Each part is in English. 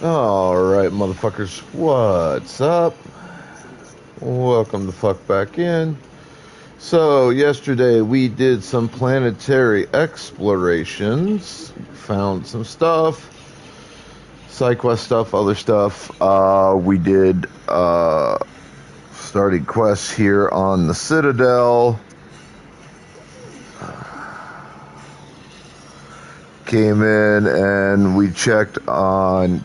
Alright, motherfuckers, what's up? Welcome the fuck back in. So, yesterday we did some planetary explorations, found some stuff, side quest stuff, other stuff. We did, started quests here on the Citadel. Came in and we checked on,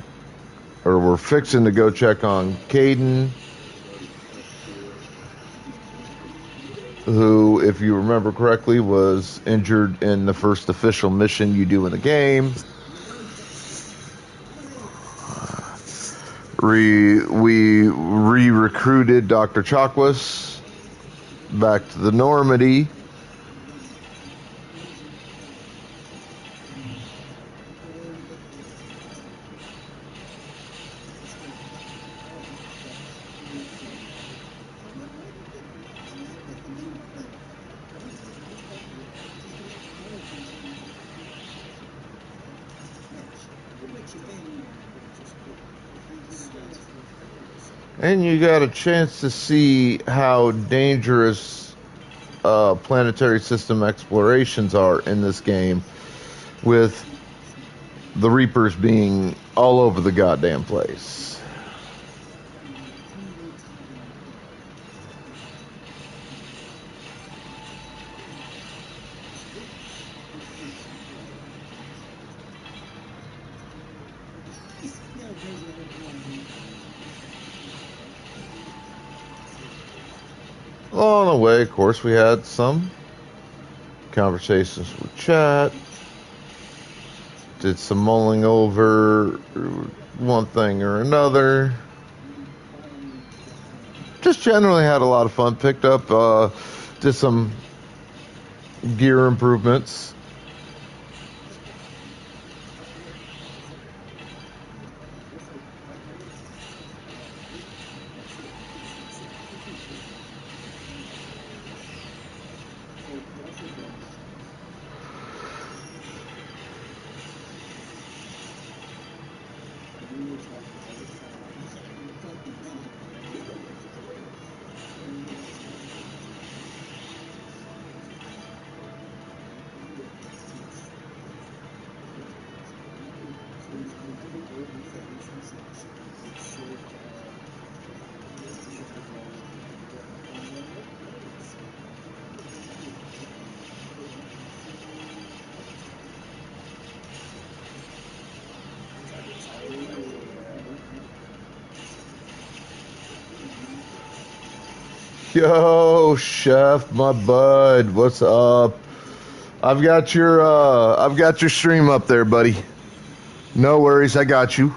or we're fixing to go check on Caden, who, if you remember correctly, was injured in the first official mission you do in the game. We re-recruited Dr. Chakwas back to the Normandy. And you got a chance to see how dangerous planetary system explorations are in this game, with the Reapers being all over the goddamn place. Along the way, of course, we had some conversations with chat, did some mulling over one thing or another. Just generally had a lot of fun. Picked up, did some gear improvements. Yo, Chef, my bud, what's up? I've got your stream up there, buddy. No worries, I got you.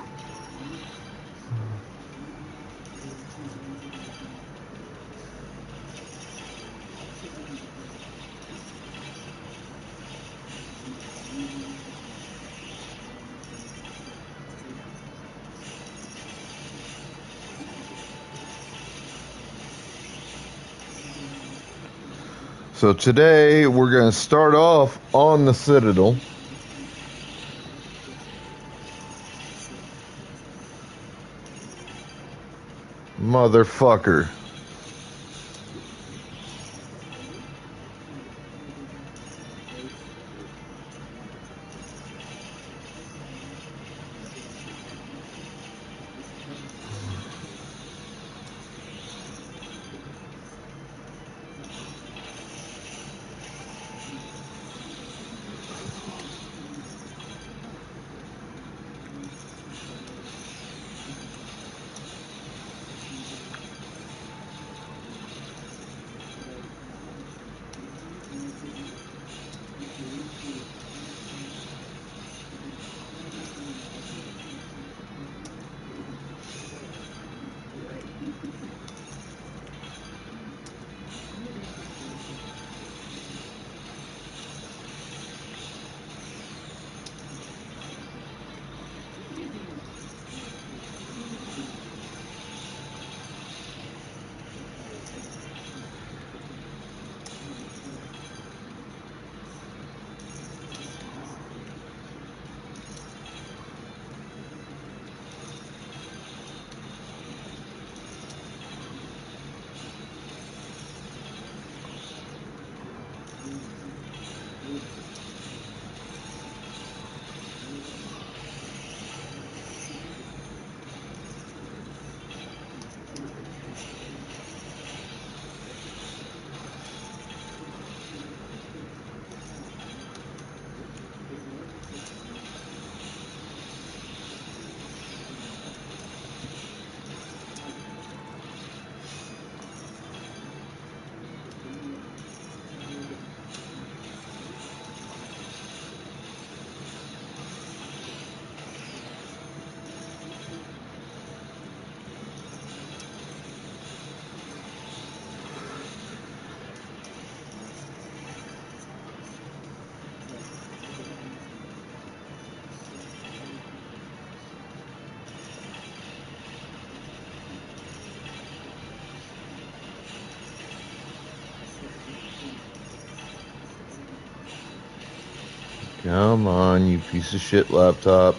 So today we're going to start off on the Citadel. Motherfucker. Come on, you piece of shit laptop.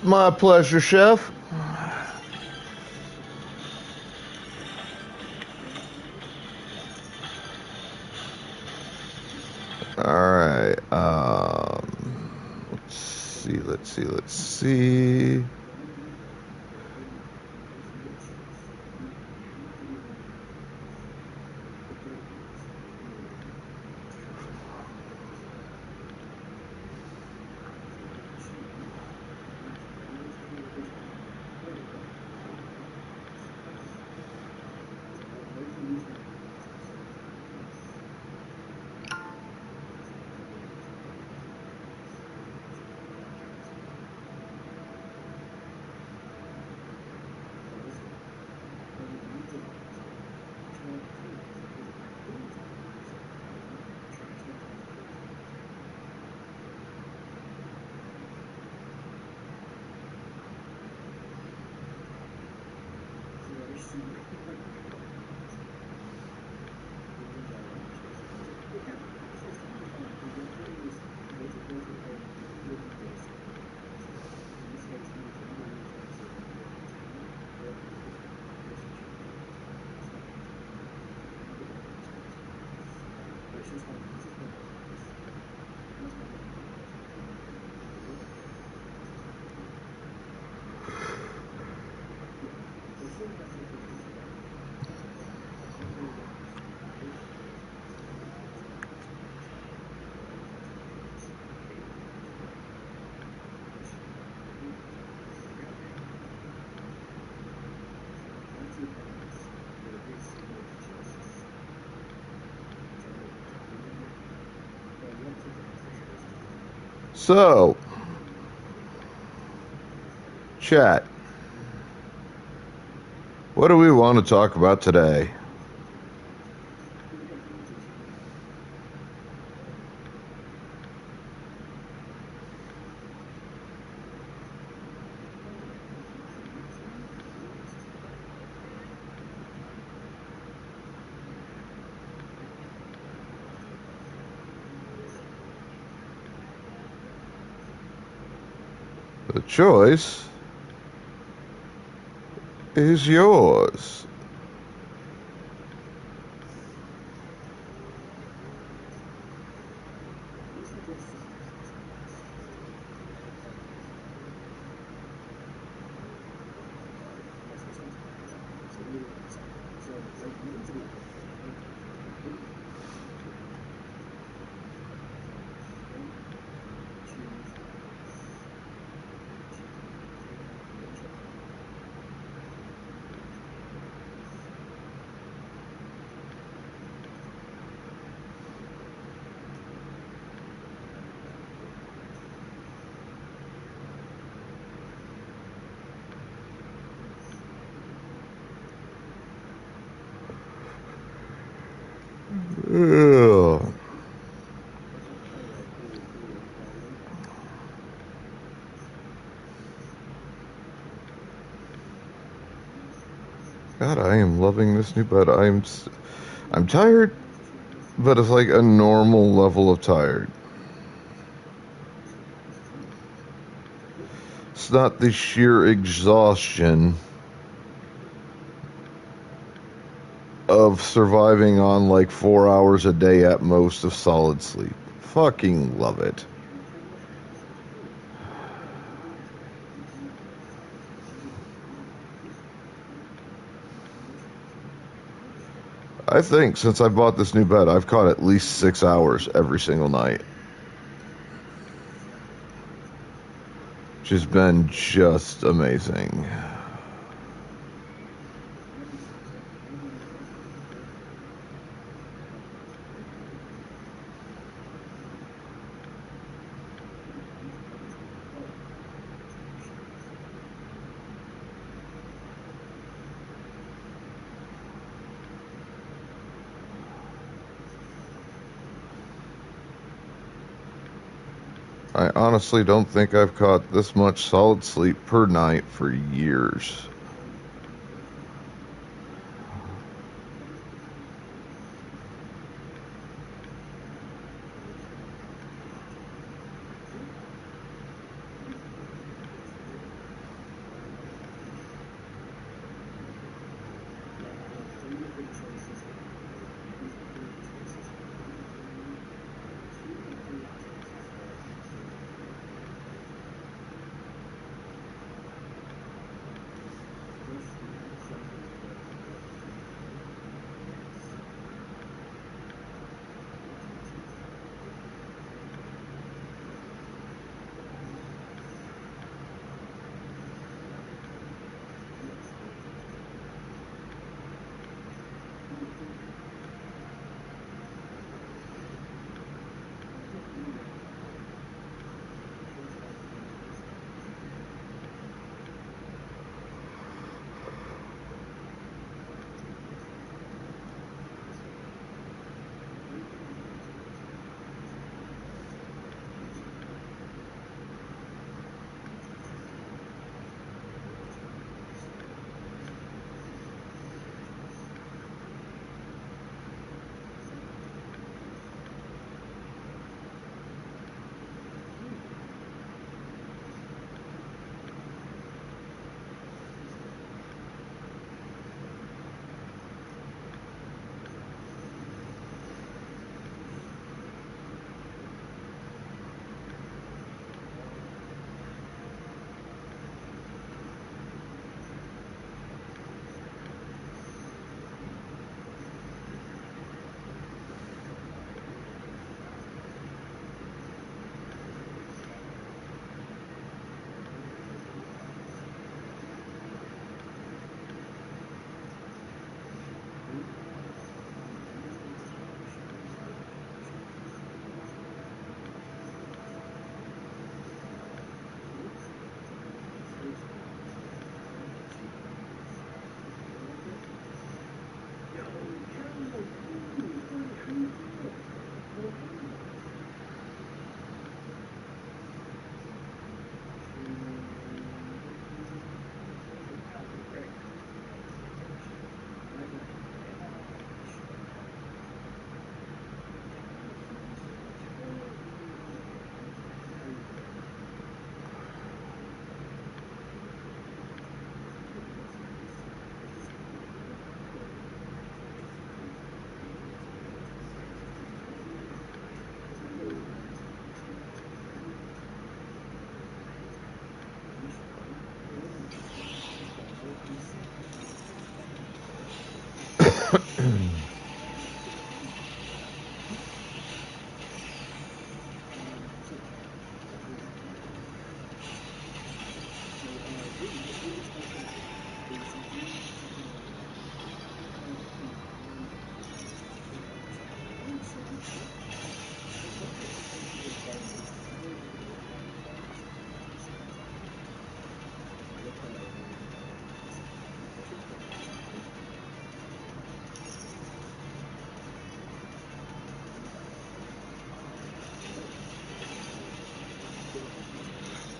My pleasure, Chef. Alright, let's see. So, chat, what do we want to talk about today? The choice is yours. God, I am loving this new bed. I'm tired, but it's like a normal level of tired. It's not the sheer exhaustion of surviving on like 4 hours a day at most of solid sleep. Fucking love it. I think since I bought this new bed, I've caught at least 6 hours every single night. Which has been just amazing. I honestly don't think I've caught this much solid sleep per night for years.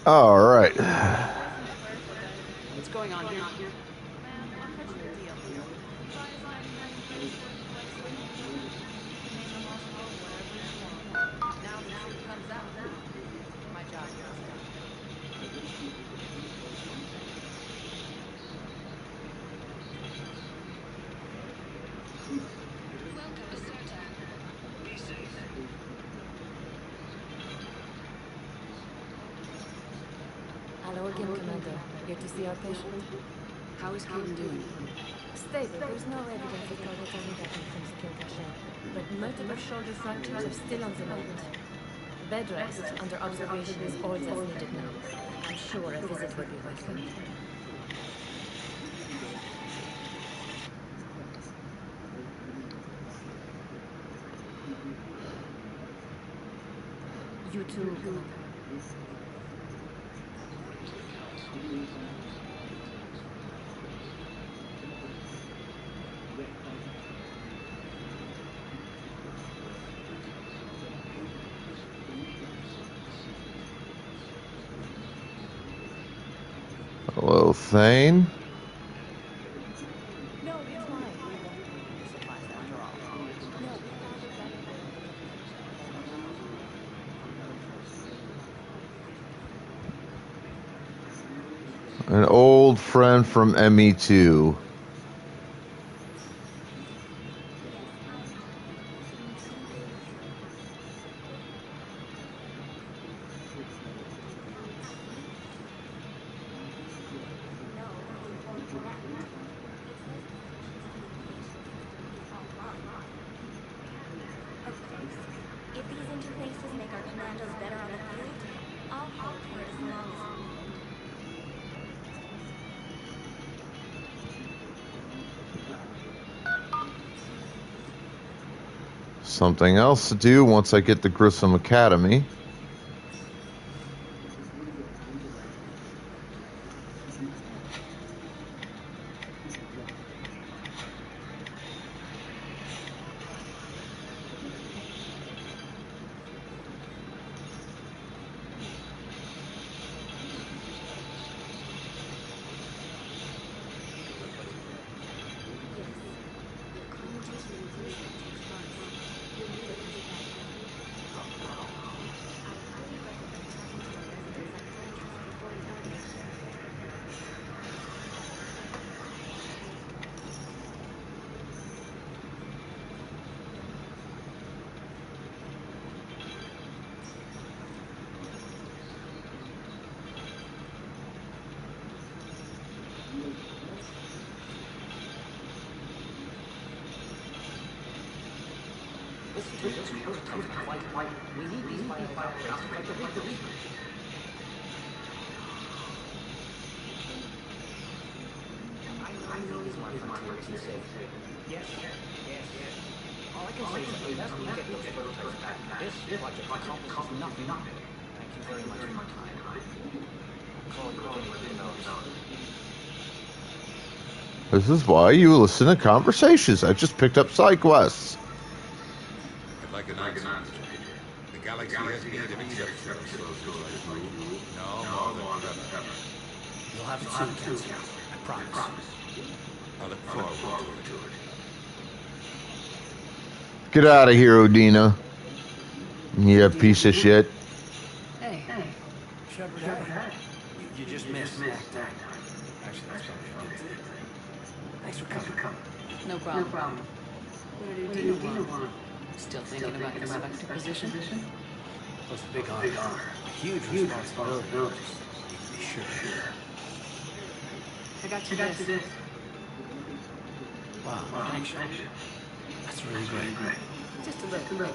All right. What's going on here? Well, I'll cut you a deal. Hello again, Commander. Here to see our patient? How is Caden doing? Stable. There's no evidence of cardiac damage from secure cache, but multiple shoulder fractures are still on the mind. Bed rest under observation is all that's needed now. I'm sure a visit will be welcomed. You too, Commander. Hello, Thane. No, it's fine. We won't need supplies after all. No, we found a better An old friend from ME2. If these interfaces make our commandos better on the field, I'll hold for it as long as we need. Something else to do once I get to Grissom Academy. We need these firefighters like a big relief. I know these ones you say. Yes. All I can say is unless we get those prototypes back, this project accomplishes nothing. Thank you very much for your time. I'll call you again with This is why you listen to conversations. I just picked up side quests. I'd like an answer. The galaxy has need of exceptional soldiers like you. No more than ever. You'll have it soon, Council. I promise. I look forward to it. Get out of here, Odina. You piece of shit. Hey. Shepard, hey. You just missed. Actually, that's probably a good thing. Thanks for coming. No problem. What did Odina want? Still thinking about the inspector position? Well, it's a big honor. A huge responsibility. Just need to be sure. I got you this. Wow, thanks. That's really great. Just a little bit.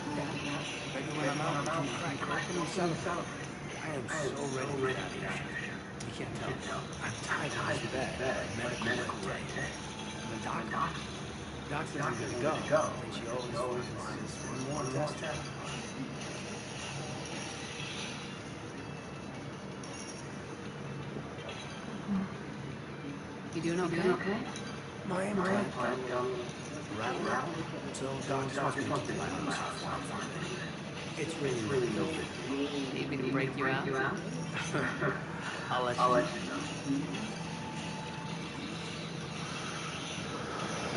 Maybe when I'm out, we can crack it open and celebrate. I am so ready for that mission. You can't tell. I'm tired of this bed. Medical day. The doctor says I'm good to go. And she always finds one more test. You doing okay? My implant rattled. So doctor must be keeping my arms off. It's really good. Need me to break you out? I'll let you know.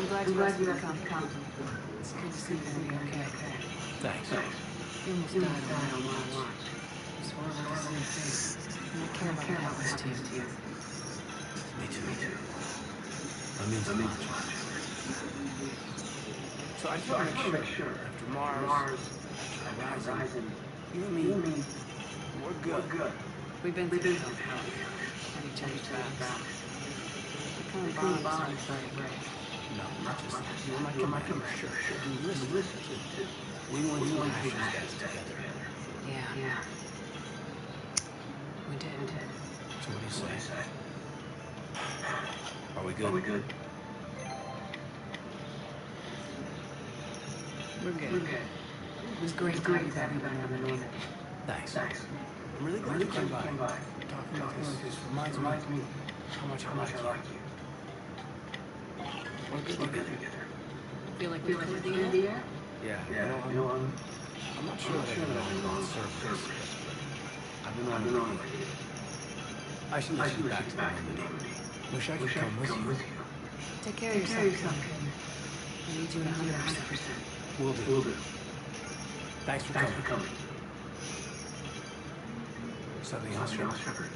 I'm glad you asked me to come. It's good to see you're gonna be okay. Thanks. You almost died on my watch. It's horrible to see. And I care about what happens to you. Me too. That means a lot. So I just want to make sure, after Mars, after Horizon, you and me, we're good. We've been through hell. And each other's backs. We kind of bond inside a break. No, not just you're my commander, sure. You listen to. We went through ashes together. Yeah. We did. So what do you say? Are we good? We're good. It was great to have you back on the normal. Thanks. I'm really glad you came by. Talking about this reminds me how much I like you. We're good together. Feel like we're in the air? Yeah. You know, I'm not sure that I've been on surface. I've been on the road. I should let you back to the Normandy. Wish I could come with you. Take care of yourself. I need you 100%. Will do. Thanks for coming. Something else, Shepard?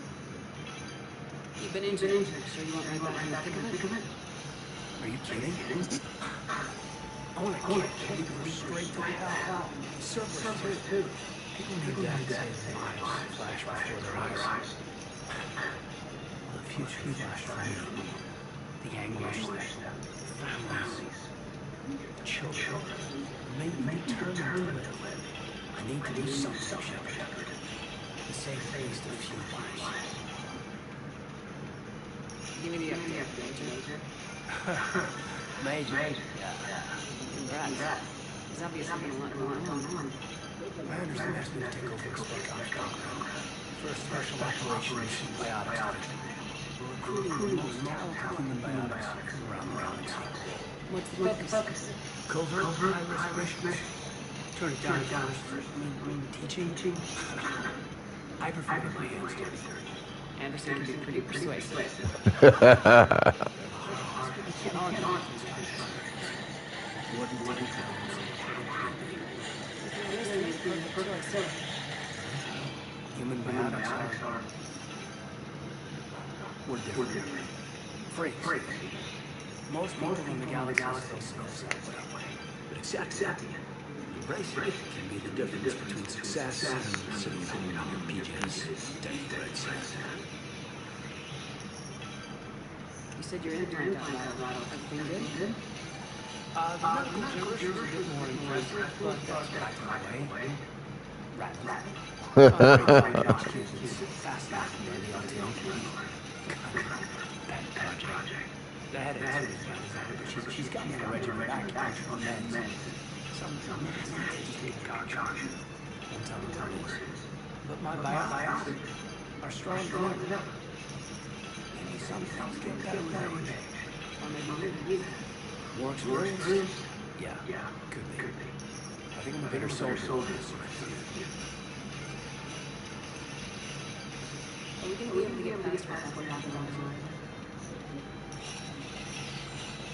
You've been injured. Sure you want me back in the thick of it? Are you kidding? I want to kick you straight to hell. Surface too. People need that to say lives flash before their eyes. Well, the future flashed for me. The anguish, the families, the children. Maybe turn to live. I need to do something, Shepard. To save at least a few lives. Give me the update, Major. Congrats. There's obviously been a lot going on. I understand there's been a takeover of Stockholm. First special operation biotics. We're recruiting the most talented human biotics around the galaxy. What's the focus? Covert, high-risk mission. Turn it down first. I mean, teaching. I prefer to play hands dirty. Anderson can be pretty persuasive. Human biotics are... We're different. Freaks. Most people in the galaxy feel that way. But accepting it, embracing it, can be the difference between success and sitting at home in your PJs, taking threads. You said your implant got rattled. Everything good? The medical journals was a bit more impressive, but that's back to my way. Rattled. Fascinating by the RTL. Pet project. The head is she's got me on a regimen acupuncture for men. Some take charge. Won't tell me what it is. But my biotics are strong enough. Maybe some things get better with age. Or maybe more experience? Yeah, could be. I think I'm a better soldier. Are we going to be able to get past what happened on the line?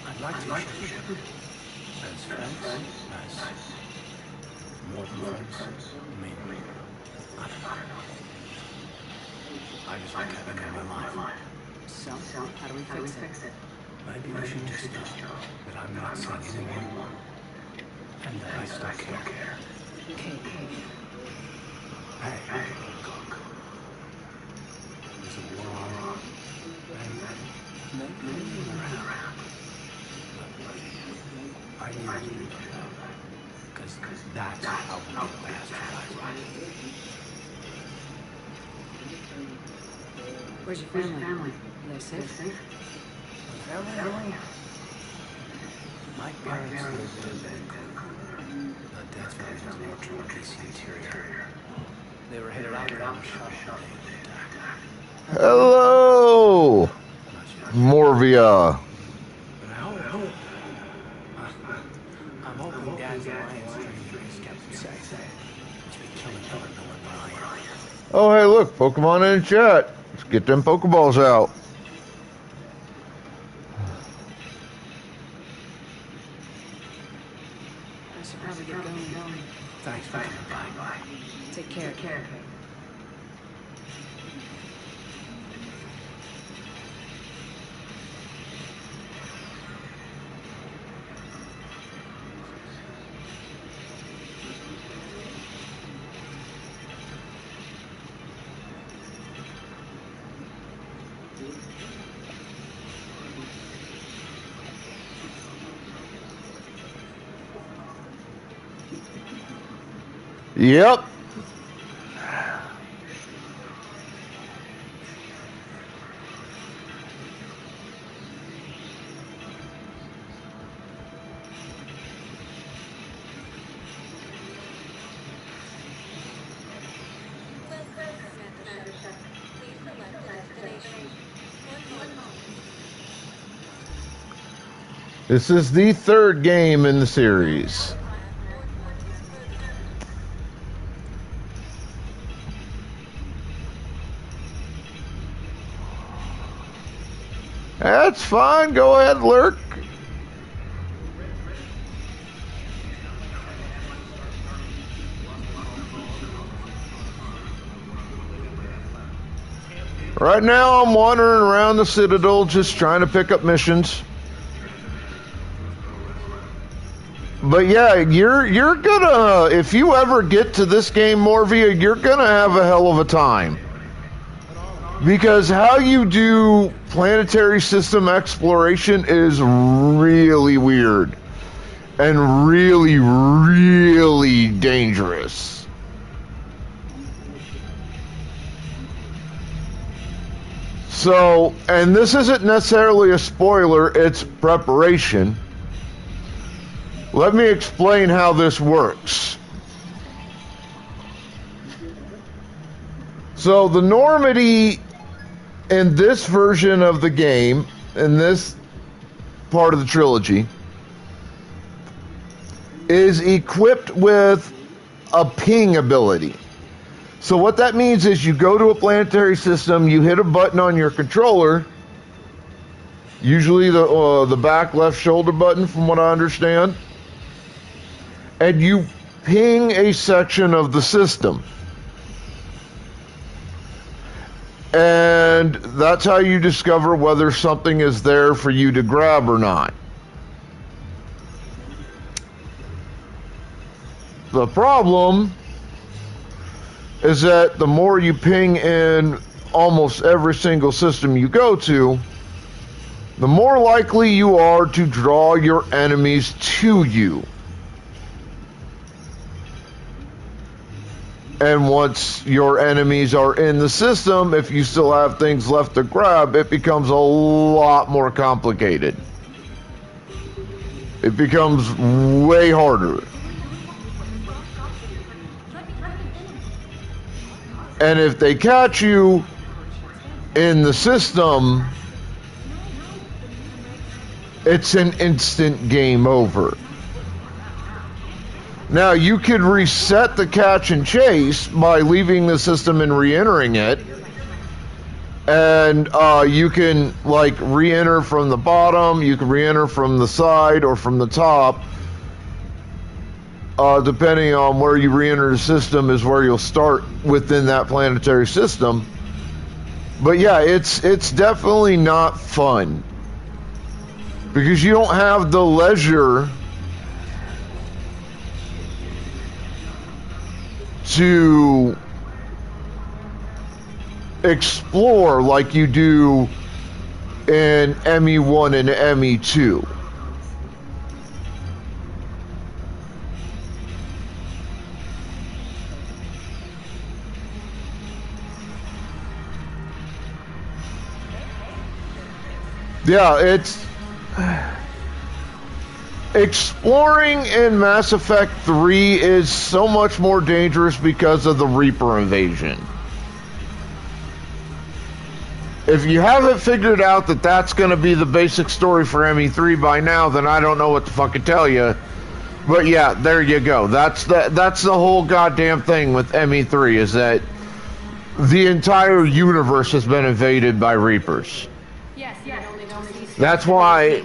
I'd like to, Shepard. As friends, as more than friends. Maybe. I don't know. I just like having them in my life. So, how do we fix it? Maybe we should just know that I'm not seeing anyone. And that I still care. Okay. Hey, look. There's a war on. And maybe around. I need you to know that. Because that's how we get past right. Where's your family? Are they safe? My family? My parents lived in Vancouver. But that's where there's more trouble DC interior. They were headed out on a shuttle. Hello, Morvia. I'm hoping Dad's alliance training is kept safe. It's been killing her no one where I am. Oh, hey, look, Pokemon in chat. Let's get them Pokeballs out. Fine. Bye. Take care. Yep. Please select a destination. One moment. This is the third game in the series. That's fine. Go ahead, lurk. Right now, I'm wandering around the Citadel just trying to pick up missions. But yeah, you're gonna, if you ever get to this game, Morvia, you're gonna have a hell of a time. Because how you do planetary system exploration is really weird. And really, really dangerous. So, and this isn't necessarily a spoiler, it's preparation. Let me explain how this works. So the Normandy in this version of the game, in this part of the trilogy, is equipped with a ping ability. So what that means is you go to a planetary system, you hit a button on your controller, usually the back left shoulder button from what I understand, and you ping a section of the system. And that's how you discover whether something is there for you to grab or not. The problem is that the more you ping in almost every single system you go to, the more likely you are to draw your enemies to you. And once your enemies are in the system, if you still have things left to grab, it becomes a lot more complicated. It becomes way harder. And if they catch you in the system, it's an instant game over. Now, you could reset the catch and chase by leaving the system and re-entering it. And you can, like, re-enter from the bottom, you can re-enter from the side or from the top. Depending on where you re-enter the system is where you'll start within that planetary system. But yeah, it's definitely not fun. Because you don't have the leisure to explore like you do in ME1 and ME2. Yeah, it's exploring in Mass Effect 3 is so much more dangerous because of the Reaper invasion. If you haven't figured out that that's going to be the basic story for ME3 by now, then I don't know what to fucking tell you. But yeah, there you go. That's the whole goddamn thing with ME3, is that the entire universe has been invaded by Reapers. That's why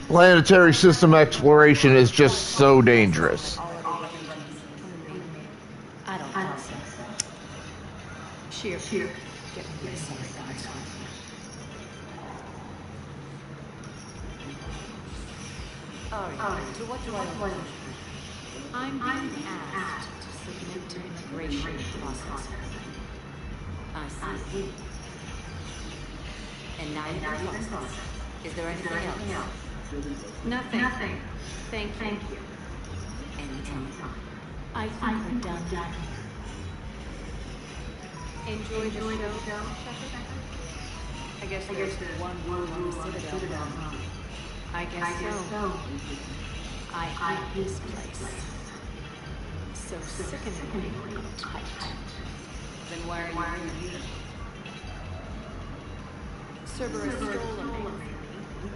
planetary system exploration is just so dangerous. Get me a sorry guys. Alright, to what do I want? I'm being asked to submit to immigration process. I see. And now you're in process. Is there anything else? Nothing. Thank you. Anytime. I think we're done. Enjoy the show, Shepard? I guess there's one rule on the Citadel. I guess so. I hate this place. So sickeningly tight. Then why are you here? Cerberus stole a man from me.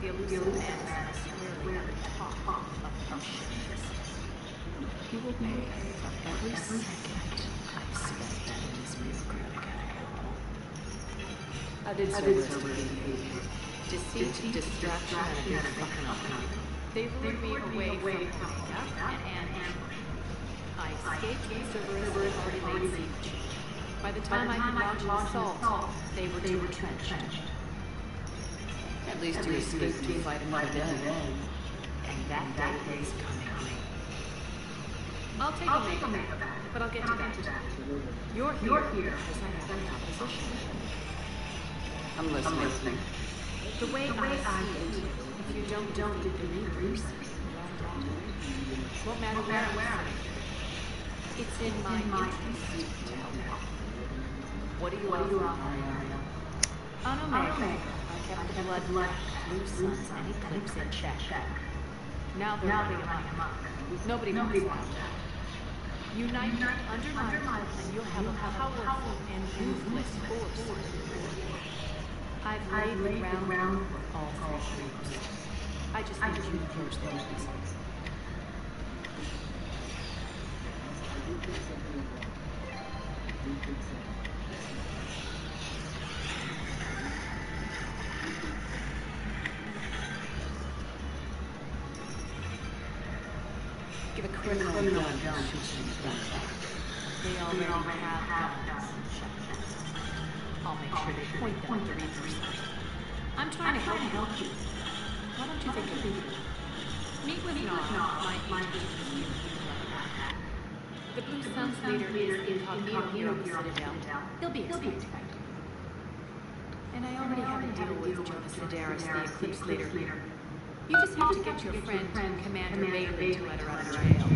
The elusive man is squarely at the top of the ship. He will pay for every second I've spent in this bureaucratic hell. I did Cerberus deceit, distraction, and a big fucking up. They lured me away from Yep, and I escaped when Cerberus had already laid siege. By the time I could launch an assault, they were too entrenched. At least you escaped to fight another day. And that day is coming. I'll take a make of that, but I'll get to that. You're here because I have an opposition. I'm listening. The way I see it, if you don't defeat the Reapers, won't matter where. It's in my interest to help out. What do you want? On Omega, I kept the blood, blue suns, and eclipse in check. Now they're running amok. Nobody wants that. Unite under my rule, and you'll have a powerful and ruthless force. I've laid the ground for all three groups. I just need you to close the doors. Give a criminal gun to shoot in the front. They already have guns. I'll make sure they point them at the Reapers. I'm trying to help you. Why don't you think of it? Meet with Nara, my agent. The Blue Suns leader is incognito here on the Citadel. He'll be expected. And I already have a deal with Jonas Sedaris, the Eclipse leader. You just have to get your friend, Commander Bailey, to let her out of jail.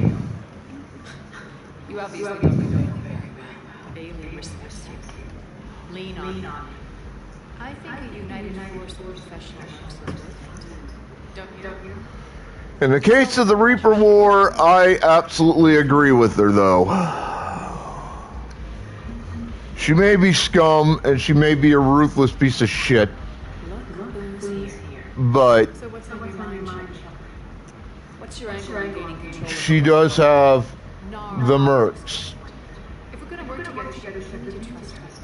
You obviously don't know Bailey very well. Bailey respects you. Lean on me. I think a united force of professional nurses is worth it. Don't you? In the case of the Reaper War, I absolutely agree with her, though. She may be scum, and she may be a ruthless piece of shit. But So what's on your mind? What's your angle on gaining control? she does have the mercs. If we're gonna work together, she needs to trust us.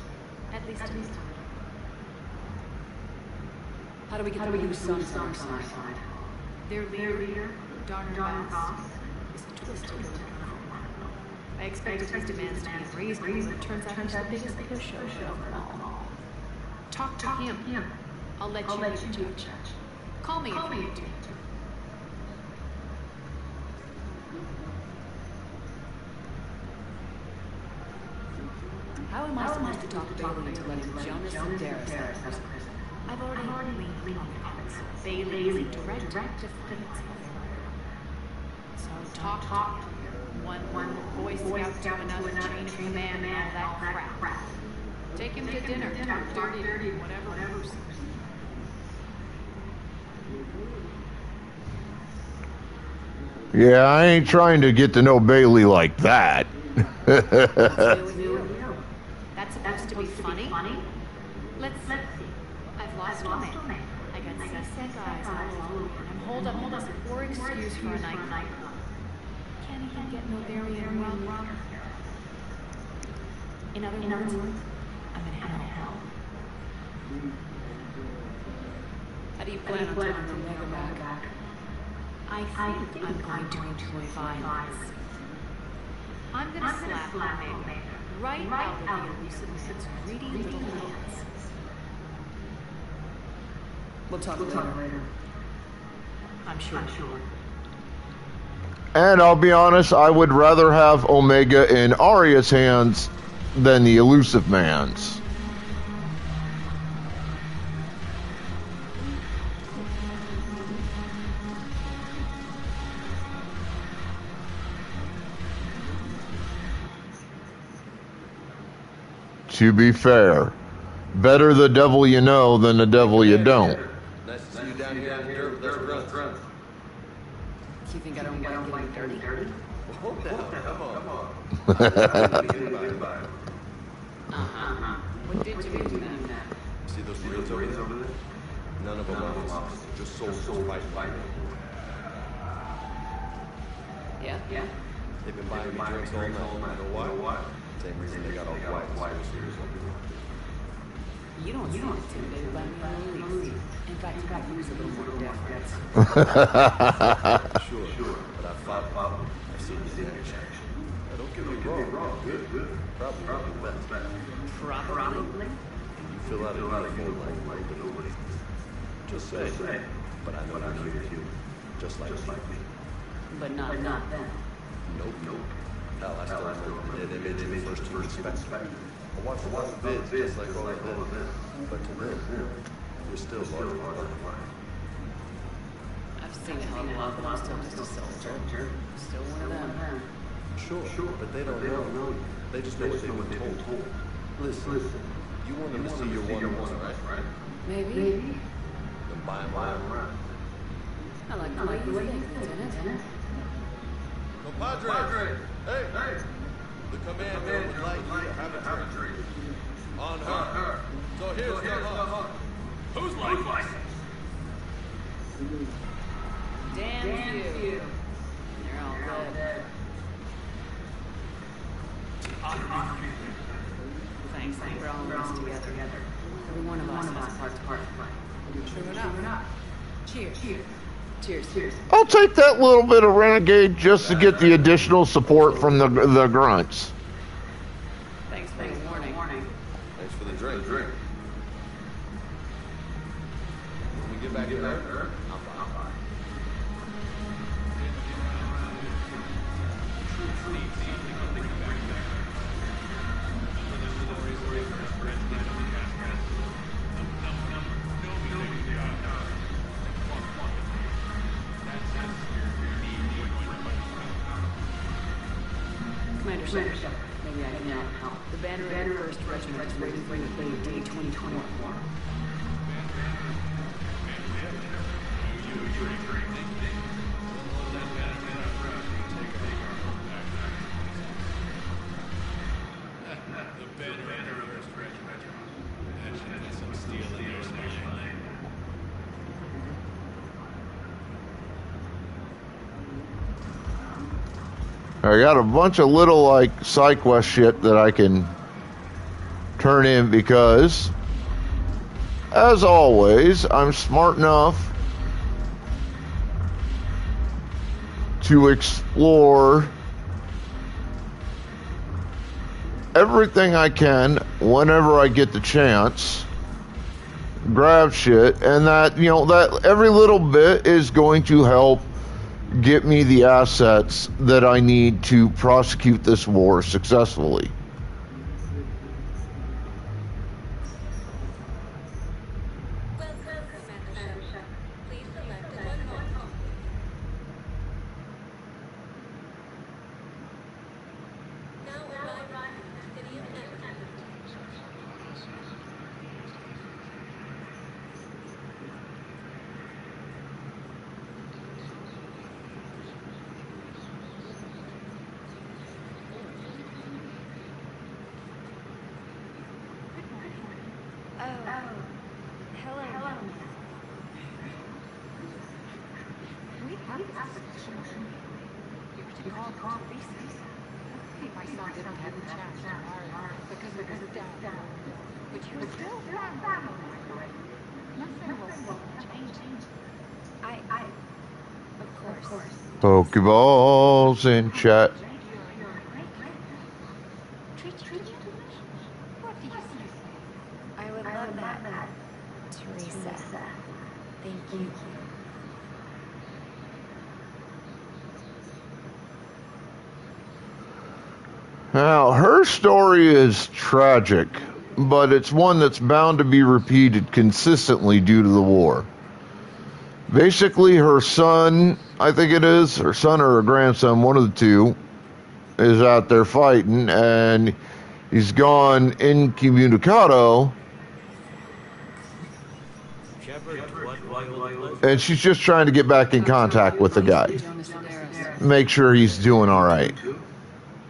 At least in this time. How do we get the Blue Suns on our side? Their leader, Darner Bass, is twisted. I expected his demands to be reasonable, but it turns out he's the biggest pushover of them all. Talk to him. I'll let you be in touch. Call me if you need to. How am I supposed to talk to Bailey into letting Jonas and Darius out of prison? I've already leaned on the odds. Bailey is in direct defense of her. So talk. One Boy Scout to another, chain of command, and all that crap. Take him to dinner, talk dirty, whatever. Yeah, I ain't trying to get to know Bailey like that. That's supposed to be funny? Let's see. I've lost a man. I got seasick eyes all over, and I'm holed up with a poor excuse for a night. Can't even get no Varian wrong. In other words, I'm in hell. How do you plan on turning the Omega back? I think I'm going to employ violence. I'm gonna slap Omega Right out of the elusive man's greedy little hands. We'll talk later. I'm sure. And I'll be honest, I would rather have Omega in Arya's hands than the elusive man's. To be fair, better the devil you know than the devil you don't. Nice to see you down here in the dirt with us grunts. You think I don't want to get dirty? Hold the hell, come on. What did you do then? See those fields over there? None of them are just souls fighting. Yeah? They've been buying me drinks all night. You know why? Same reason they got all quiet. You don't seem intimidated by me in the least. In fact, you could use a little more deference. Sure. But I fought. I've seen you in action. Now, don't get me wrong. Good. Probably the best. Probably? You fill out a uniform like nobody. Just say. But I know you're human. Just like me. But not then. Nope. Hell, I still remember the image in the first two inspections. I watched a lot of vids just like all of this. But to them, you're still larger than life. I've seen a hell of a lot, but I'm still just a soldier. Still one of them. Sure, but they don't know. They just know what they've been told. Listen, you want them to see your one-on-ones, right? Maybe. Then buy them around. I like the way you think, Lieutenant. Compadre! Hey! The commander would like you to have a drink. On her. So here's the hook. Who's like? Damn you. You're all dead. Thanks for all of us together. Every one of us has a part to play. True enough. Cheers. I'll take that little bit of renegade just to get the additional support from the grunts. Thanks for the warning. Thanks for the drink. When we get back in there, I'm fine. Commander Shepard, maybe I can help. The banner of the 1st Regiment is waiting for the day 2021. I got a bunch of little like side quest shit that I can turn in because, as always, I'm smart enough to explore everything I can whenever I get the chance, grab shit, and that, you know, that every little bit is going to help get me the assets that I need to prosecute this war successfully. Pokeballs in chat. sad. Thank you. Now, her story is tragic, but it's one that's bound to be repeated consistently due to the war. Basically, her son, I think it is, her son or her grandson, one of the two, is out there fighting, and he's gone incommunicado, and she's just trying to get back in contact with the guy. Make sure he's doing all right.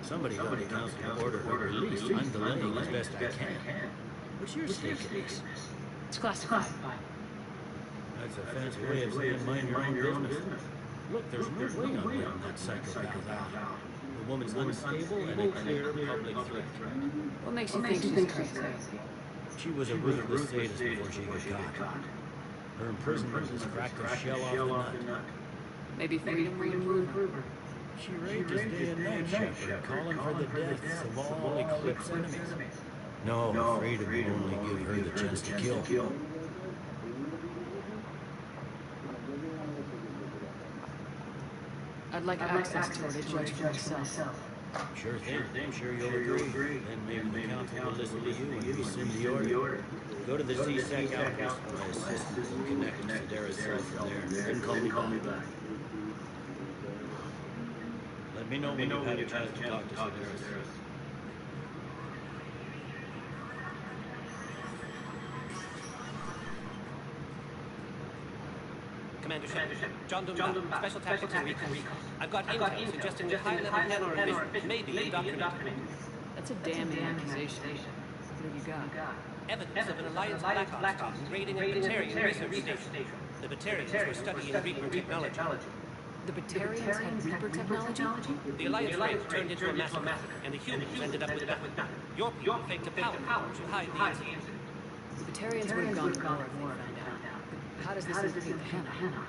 Somebody got the council to order her release. I'm delaying as best I can. What's your stake in this? It's classified. That's a fancy way of saying mind your own business. Look, there's no way I'm letting that psychopath out. The woman's unstable and a clear public threat. What makes you think she's crazy? She was a ruthless sadist before she got caught. Her imprisonment has cracked her shell off the nut. Maybe freedom will improve her. She rages day and night, Shepard, calling for the deaths of all Eclipse enemies. No, freedom will only give her the chance to kill. I'd like access to her to judge for myself. Sure thing. I'm sure you'll agree. Then maybe the council will listen to you and rescind the order. Go to the CSEC outpost for my assistance and connect to Sedera's cell from there. Then call me back. Let me know when you've had a chance to talk to Sedera. Commander Shepard. John Doom, Special Tactics and Recon. I've got intel suggesting that high-level Hanar emission may be indoctrinated. That's a damning accusation. What have you got? Evidence of an Alliance Black Ops raiding a Batarian research station. The Batarians were studying Reaper technology. The Batarians had Reaper technology? The Alliance raid turned into a massacre, and the humans ended up with nothing. Your people faked a power to hide the incident. The Batarians would have gone to war if they found out. How does this implicate the Hanar?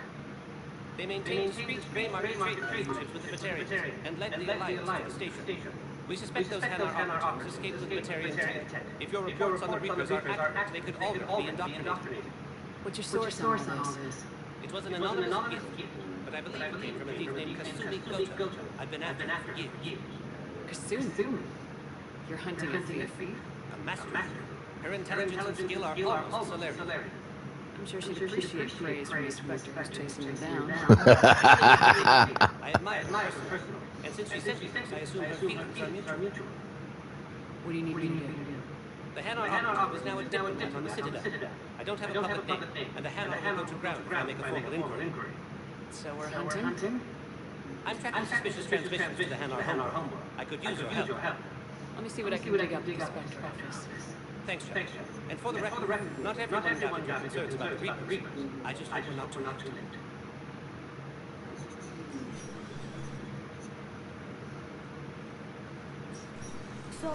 They maintained discreet gray market trade relationships with the Batarians and led the Alliance to the station. We suspect those Hanar operatives escaped with Batarian tech. If your reports on the Reapers are accurate, they could all be indoctrinated. What's your source on all this? It was an anonymous gift, but I believe it came from a thief named Kasumi Goto. I've been after for years. Kasumi? You're hunting a thief? A master. Her intelligence and skill are almost hilarious. I'm sure she'd appreciate praise from the Spectre who's chasing you down. I admire her personally, and since she sent me this, I assume her feelings are mutual. What do you need me to do? The Hanar operative is now a diplomat on the Citadel. I don't have a public name, and the Hanar will go to ground if I make a formal inquiry. So we're hunting? I'm tracking suspicious transmissions to the Hanar homeworld. I could use your help. Let me see what I can dig up at the Spectre office. Thanks, Jack. And for the record, not everyone got your concerns about the Reapers. I just hope we're not too late. So,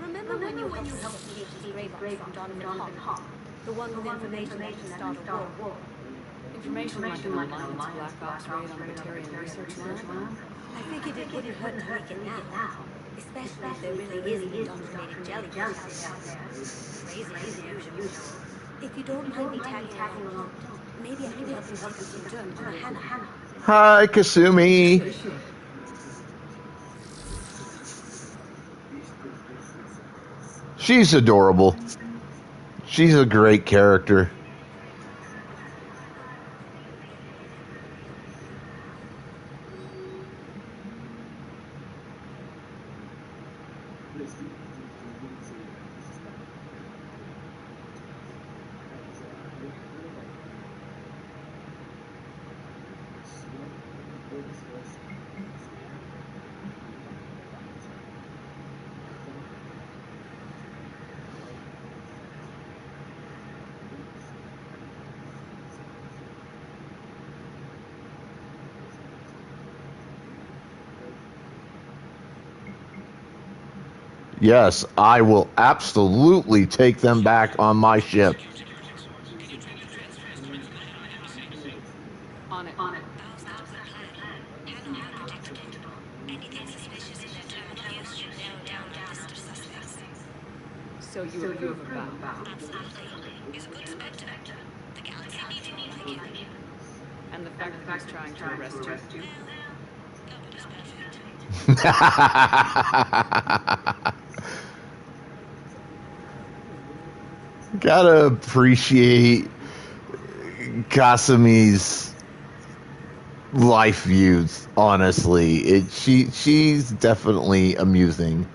remember when you helped us get the grave from Donovan Hall? The one with information that can start a war? Information like an Alliance Black Ops raid on Batarian research lab? I think it wouldn't hurt to leak it now. Especially if there really is an indoctrinated jellyfish out there. Crazy as usual. If you don't mind me tagging along, maybe I can help you get some dirt on Hannah. Hi, Kasumi. She's adorable. She's a great character. Yes, I will absolutely take them back on my ship. On it. So you approve of that? Absolutely. He's a good Spectre. fact that he's trying to arrest you. Gotta appreciate Kasami's life views, honestly. She's definitely amusing.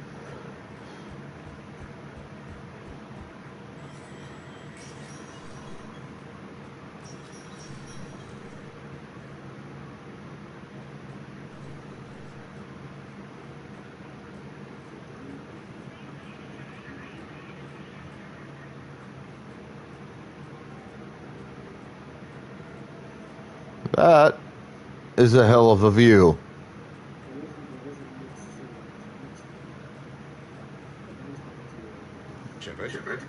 That is a hell of a view. Shepard?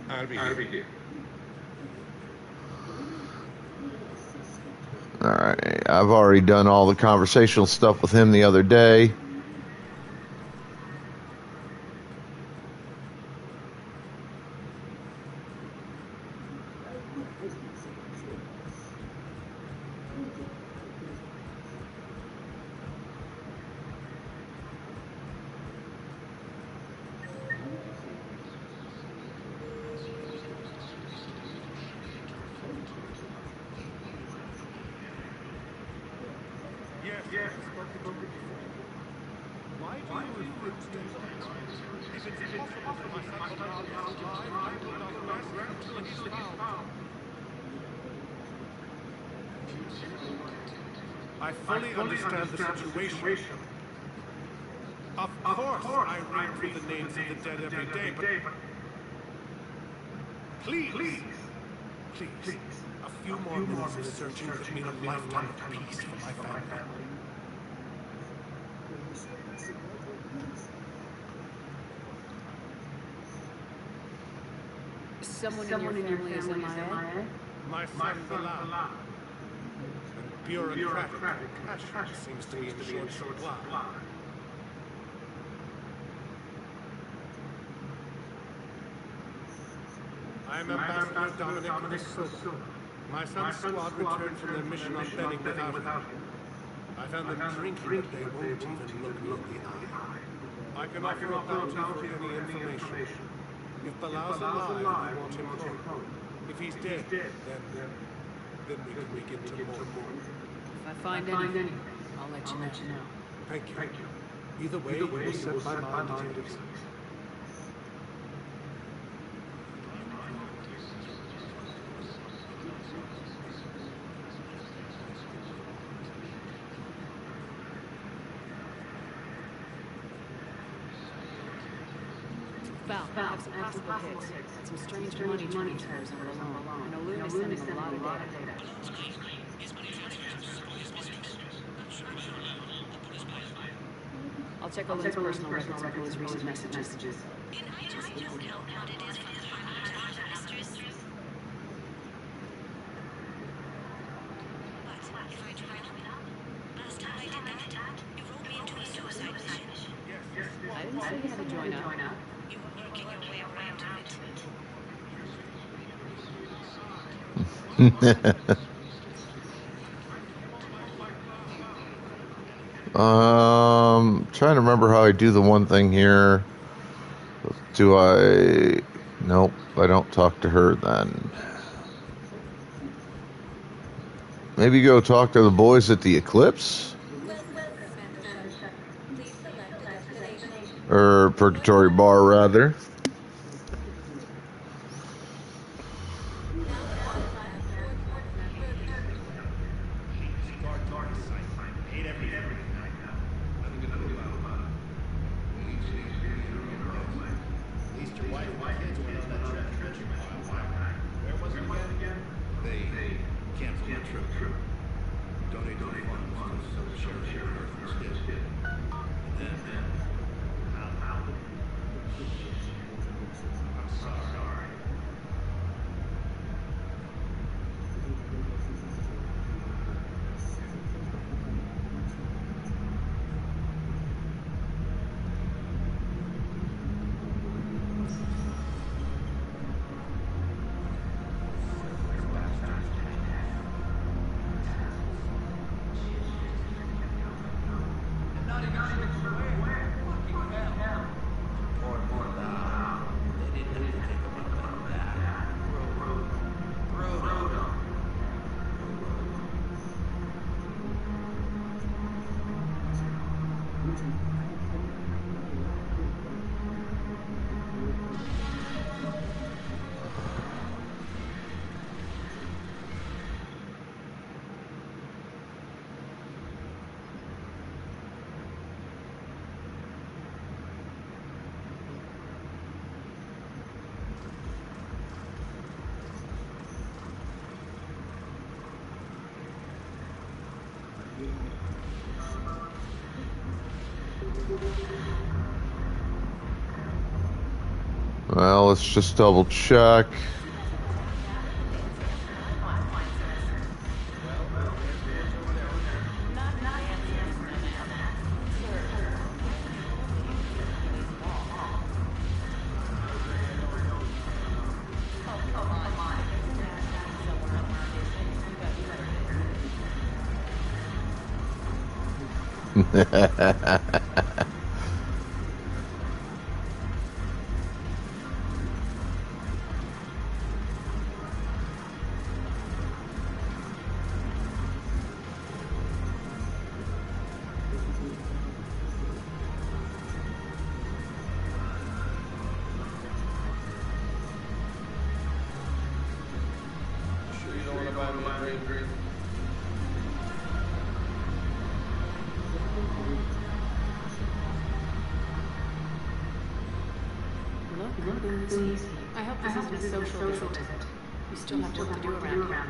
I'll be here. Alright, I've already done all the conversational stuff with him the other day. Yes. Why do you refuse to If it's possible for my son to survive, I will not rest until he's found. I fully understand the situation. Of course, I read through the names of the dead every day, but please, a few more minutes of searching could mean a lifetime of peace for my family. Someone in your family is MIA? My son Bilal. Bureaucratic compassion seems to be in short supply. I am Ambassador Dominic Silva. My son's squad returned from their mission on Benning without him. I found them drinking, but they won't even look me in the eye. I can offer a bounty for any information. If Bilal's alive, we want him home. If he's dead, then we can begin to mourn. If I find anything, I'll let you know. Thank you. Either way, you will set my mind at ease. Val, I have some possible hits. Some strange money transfers over the loan. And Aluna is sending a lot of data. I'll check Aluna's personal records and pull his recent messages. Can I just know how hard it is for the farmer to find her mistress? What? If I try to up? Last time I did that, you rolled me into a suicide mission. I didn't say you had to join up. You were working your way around it. Trying to remember how I do the one thing here. Do I? Nope, I don't talk to her then. Maybe go talk to the boys at the Eclipse? Or Purgatory Bar, rather. Well, let's just double check. I hope this isn't a social visit. We still have work to do around here.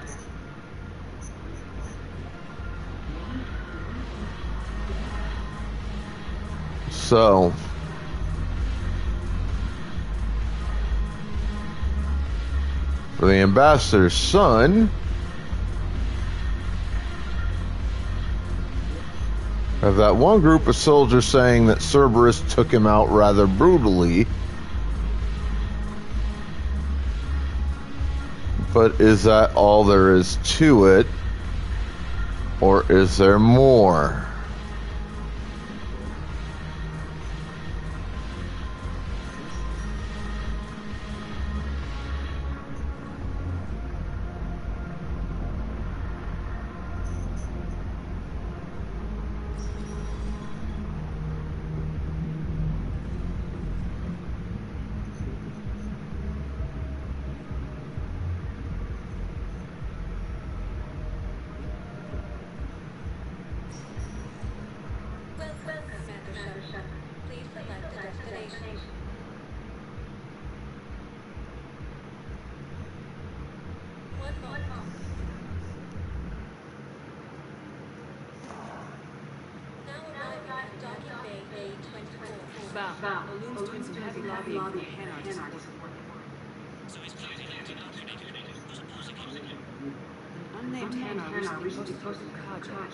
So, for the ambassador's son, I have that one group of soldiers saying that Cerberus took him out rather brutally. But is that all there is to it? Or is there more? Val, Balloon's doing some heavy lobbying for the Hanards. An unnamed Hanar recently posted Kaja.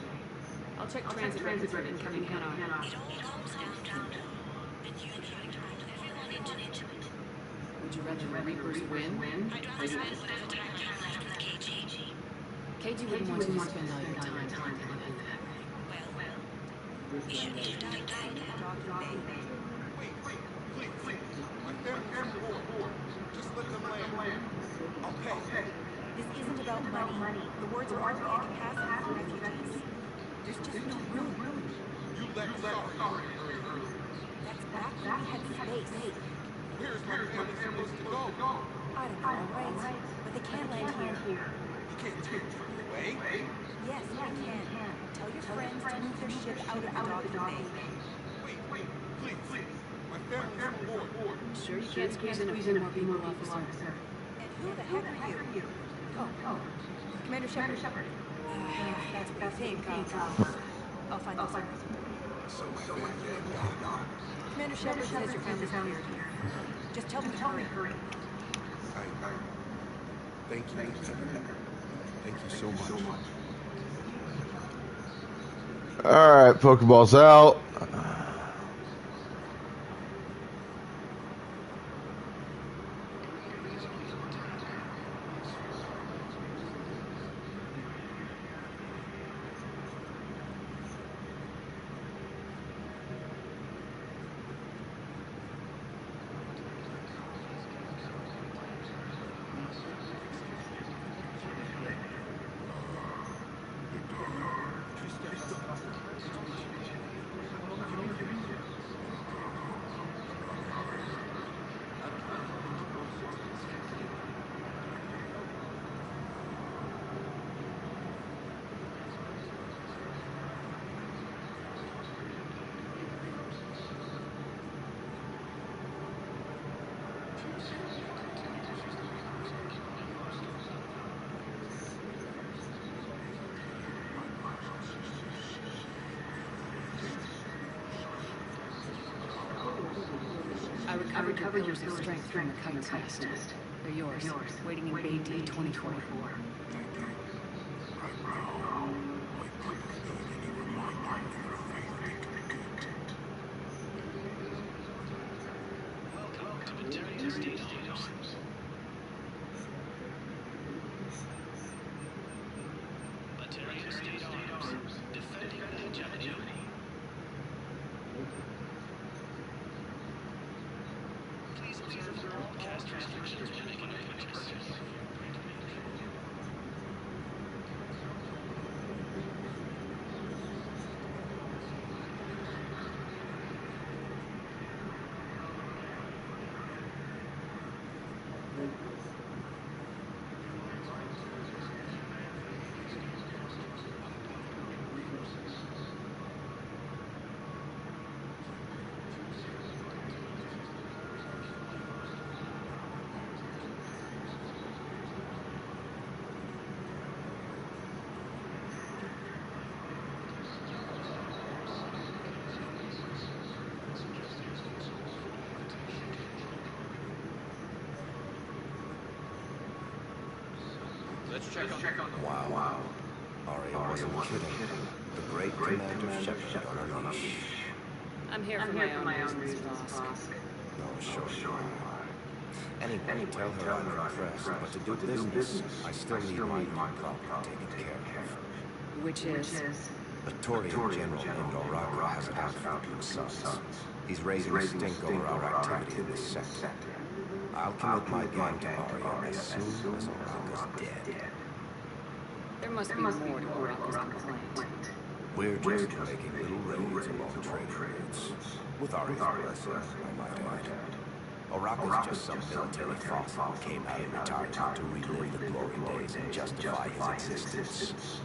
I'll check transit records for incoming Hanar. It all comes down to that you find everyone into it. Would you rather the Reapers win? I'd rather spend whatever time I have left with KG. KG wouldn't want you to spend all your time with that. Well, he shouldn't have died there. This isn't about money. The words are already incapacitated for refugees. There's just no room. That's back when we had space. Where's everybody supposed to go? I don't know, right? But they can't land here. You can't take them away. Yes, we can. Tell your friends to move their ship out of the docking bay. Wait, please. My family's on board. Sure you can't squeeze in a few more people, officer. And who the heck are you? Oh, Commander Shepard. That's what I think. I'll find out. So my family gone. Commander Shepard says your family's here. Just tell them to hurry. Thank you. Thank you so much. Alright, Pokeball's out. your pillars of strength from the Covenant's nest. They're yours, waiting in Bay D-24. Let's check on the Wow. Aria wasn't kidding. The great Commander Shepard on a leash. I'm here for my own reasons, boss. No, sure. Anyway, tell her I'm impressed, but to do business, I still need my problem taken care of. Which is? A Torian general named Oraga has an outfit with sons. He's raising a stink over our activity in this sector. I'll commit my gang to Aria as soon as Oraga's dead. There must be more to Oraga's complaint. We're just making little raids along trade routes. With Aria's blessing, I might add. Oraga's just some military fossil who came out of retirement to relive the glory days and justify his existence.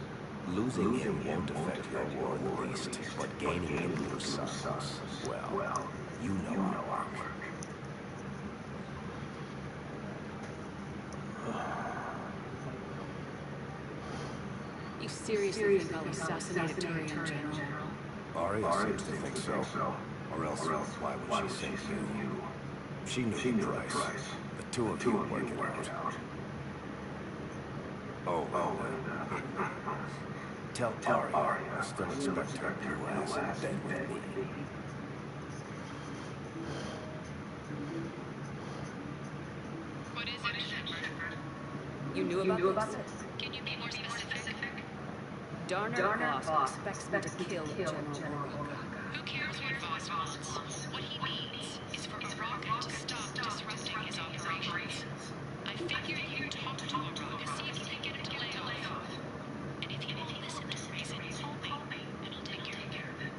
Losing him won't affect your war in the least, but gaining him blue sons, well, you know our work. You seriously think I'll assassinate a Turian general? Aria seems to think so. Or else why would she send you? She knew the price. The two of you work it out. Oh, tell Aria I still expect her blue ass in bed with me. What is it, Shepard? You knew about this? Can you be more specific? Darner Voss expects me to kill General Oraga. Who cares what Voss wants? What he needs is for Oraga to stop disrupting his operations. I figured you'd talk to Oraga, see if you can get him to lay off. And if he won't listen to reason, call me, and I'll take care of it.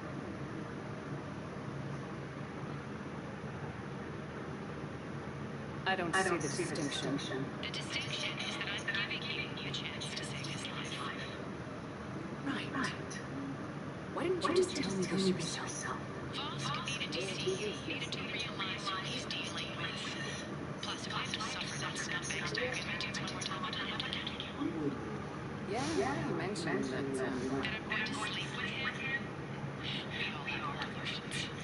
I don't see the distinction. The distinction is that I'm giving you a chance to save his life. Right. Why didn't you just tell me this yourself? Voss needed to see you, needed to realize who he's dealing with. Plus, if I have to suffer that scumbag's documents one more time, I'll get you. Yeah, you mentioned that, And I'm going to sleep with him. We all have our delusions.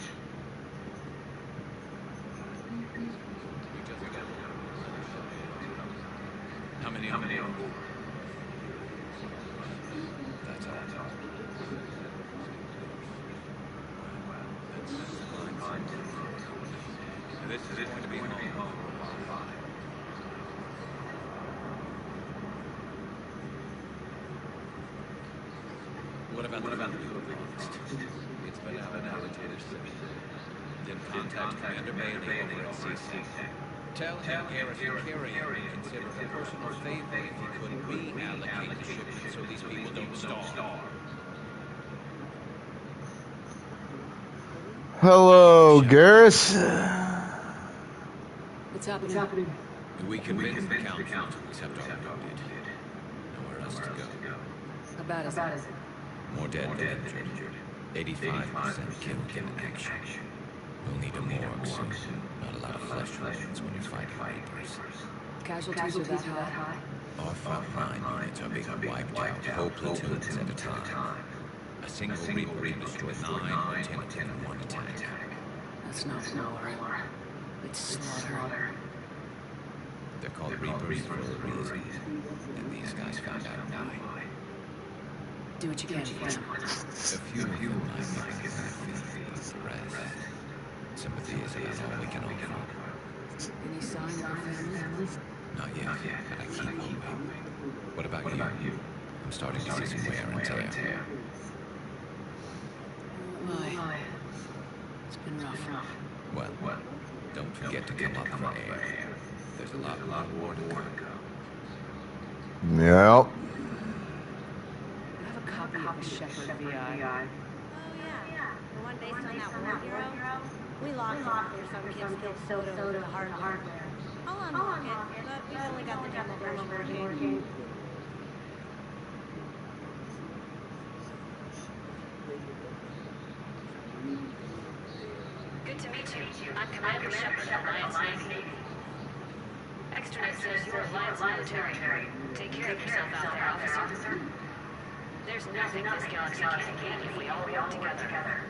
How many? That's all. This is going to be home. What about the forest? It's been out and agitated since. Then contact Commander Bailey over at CC. Tell him Gareth Carey would consider a personal favor if he could reallocate the shipment so these people don't starve. Hello, Garrus. what's happening? We convinced the council to accept our bid. Nowhere else to go. How bad is it? More dead than injured. 85% killed in action. We'll need a morgue soon. Not a lot of flesh wounds when you're fighting Reapers. Casualties are that high? Our frontline units are being wiped out, whole platoons at a time. A single Reaper can destroy 9 or 10 of them in one attack. That's not war. It's slaughter. They're called Reapers for a reason, and these guys found out why. Do what you can for them. A few of them might make a fee, but the rest, sympathy is about all we can offer. Any sign of our family? Not yet, but I keep hoping. What about you? I'm starting to see some wear and tear. Why? It's been rough. Well, don't forget to come up for air. There's a lot more to come. Yep. I have a copy of the Shepherd VI. Oh, yeah. The one based on that war hero? We locked it after some kids spilled soda over the hardware. I'll unlock it, but we've only got the demo version working. Good to meet you. I'm Commander Shepard, Alliance Navy. Extranet says you're Alliance military. Take care of yourself out there, officer. There's nothing this galaxy can't handle if we all work together.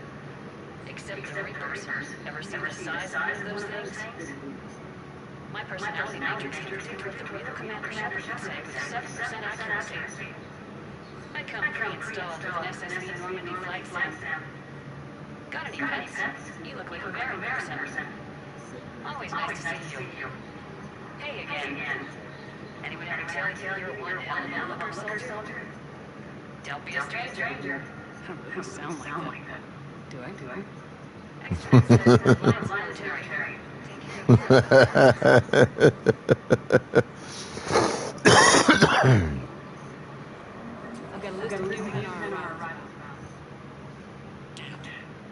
Except the Reapers. Ever seen the size of those things? My personality matrix can predict what the real Commander Shepard would say with 7% accuracy. I come pre-installed with an SSV Normandy flight sim. Got any pets? You look like a very person. Always nice to see you. Hey again. Anyone ever tell you you're one hell of a looker, soldier? Don't be a stranger. I don't really sound like that. Do I? Extranet says you're Alliance military. Take care of I've got a list of new men on our arrival.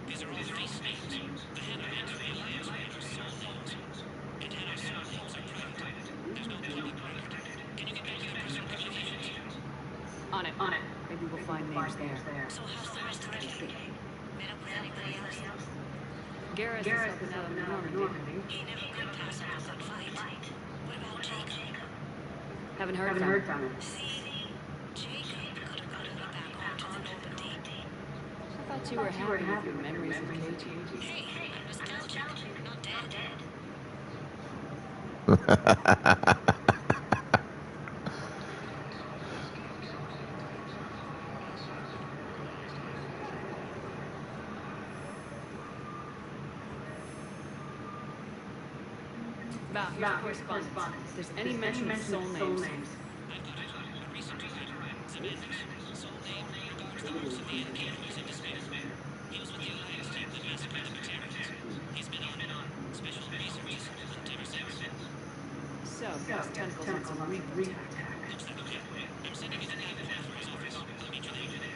These are all face names. The head of the Alliance Raiders soul names. And our soul names are private. There's no public record. Can you get back to your personal communications? On it. Maybe we'll find names there. So how's the rest of the gang? Met up with anybody else? Garrus is helping out in Normandy. He never could pass up a good fight. What about Jacob? Haven't heard from him. See? Jacob could have gotten me back onto the Normandy. I thought you were happy with your memories of KG. Hey, I'm nostalgic, not dead. Val, here's the correspondence. If there's any mention of soul names. I've got it. A recent letter. Semantics. Soul name regards the works of the NK who's in despair. He was with the Alliance team that massacred the Batarians. He's been on special research assignment ever since. So, got tentacles on some Reaper attack. Looks that okay. I'm sending you the nav for his office. I'll meet you there.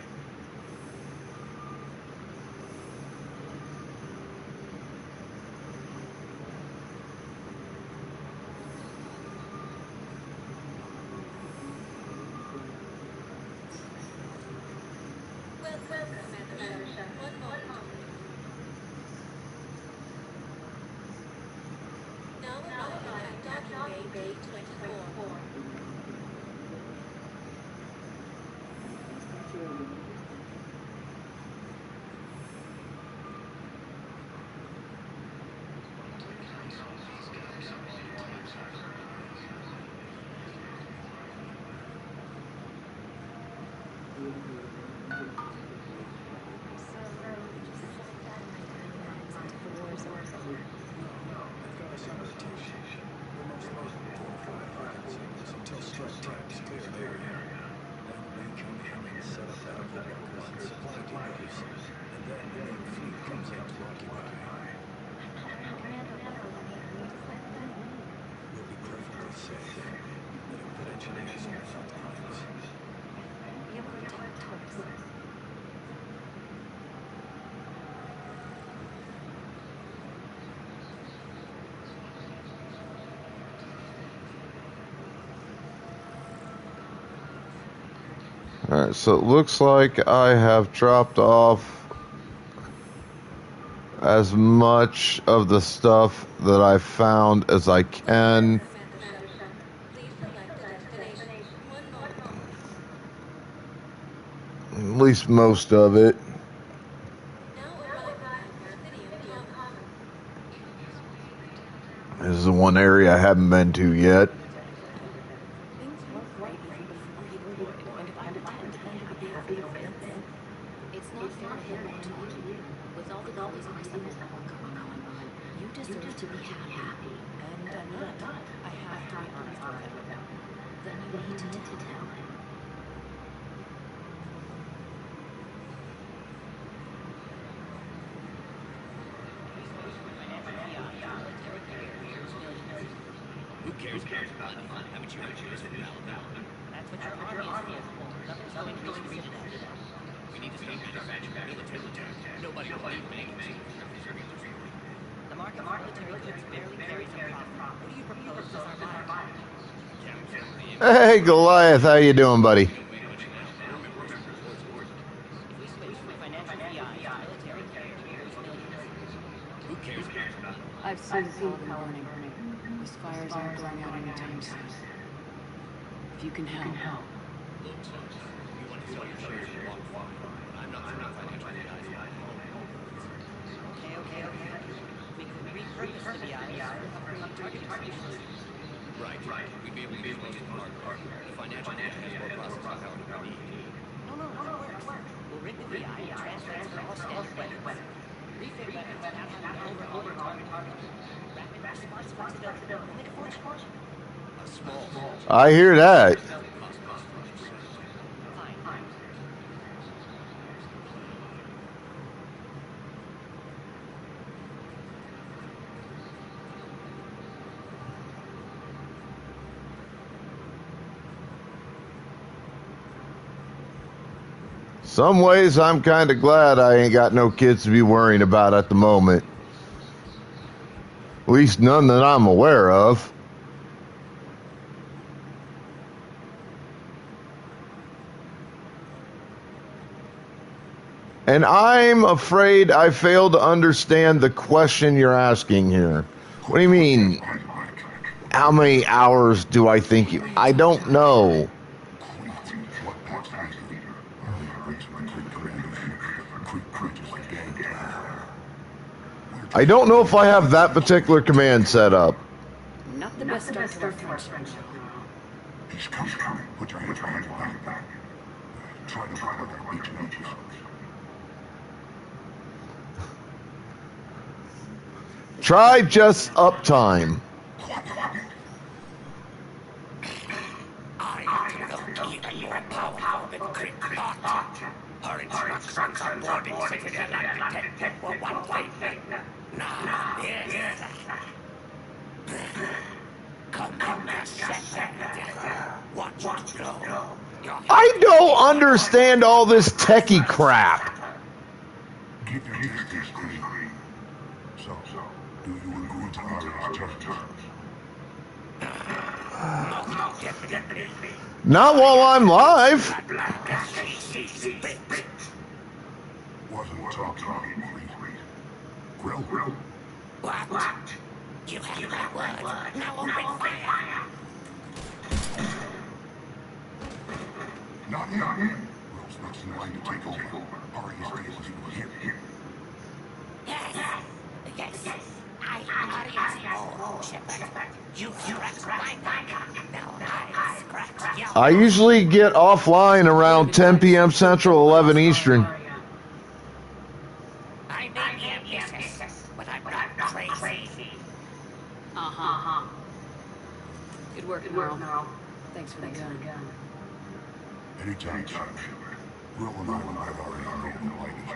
Alright, so it looks like I have dropped off as much of the stuff that I found as I can. At least most of it. one area I haven't been to yet. Things were great even before he deployed, and if I'm attend to end up half the events, it's not fair to him or to you. With all the goals and stuff going on, you deserve to be happy. And I'm not. I have to be honest with him. Then you need to tell him. Who cares about money? Haven't you heard yours from Alabama? That's what your army is for. Nothing's going to reach the city. We need to start manufacturing military. Nobody will believe me. The market for military goods barely carries a profit. Who do you propose as our buyer? Hey, Goliath, how you doing, buddy? If we switch from financial VI to military carriers, who cares about money? I've seen Paladin burning. These fires aren't going out anytime soon. If you can help. Look, you want to sell your shares in one fund. I'm not throwing financial VIs. Okay. We could repurpose the VIs for covering up target distributions. Right. We'd be able to use most of the market. The financial VI has more processing power than we need. No, that works. We'll rig the VI and transfer it to all standard weapons. Refit weapons without having to overhaul your target. Rapid response flexibility. We'll make a fortune. A small. I hear that. Fine. Some ways I'm kind of glad I ain't got no kids to be worrying about at the moment. At least none that I'm aware of. And I'm afraid I fail to understand the question you're asking here. What do you mean? How many hours do I think you... I don't know. I don't know if I have that particular command set up. Not the best start to our friendship. He's coming. Put your hands behind your back. Try to work out each and each. Try just uptime. Our instructions on boarding Citadel Architect were one thing. Now, yes. Commander Shepard. Watch it go. I don't understand all this techie crap. Give your tasty screen. So, do you agree to our terms? Definitely. Not while I'm live. Wasn't talking, Grill. What? You have my word. Now open fire. Not yet. Grill's next in line to take over. Ari is able to hear. Yes. I usually get offline around 10 p.m. Central, 11 Eastern. I may be a business, but I'm not crazy. Good work, Merle. Thanks for the gun. Anytime, Grill and I will have already made the lightest green.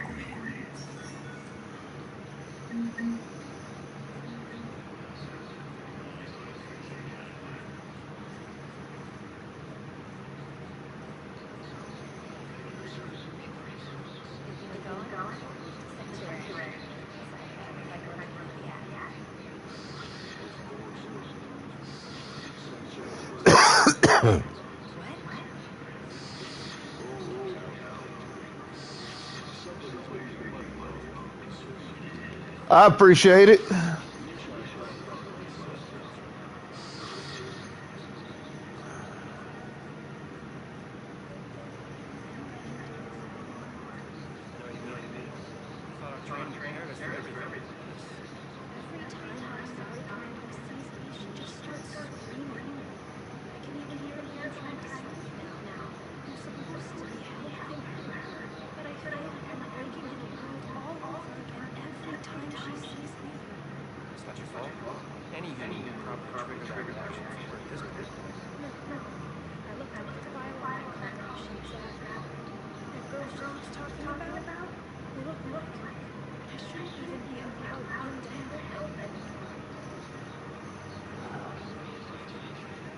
I appreciate it. Every time our sorry commander sees option for it, isn't it? No. I looked up the bioelectrical sheets that girl was talking about. They look like I shouldn't even be allowed into Equipment.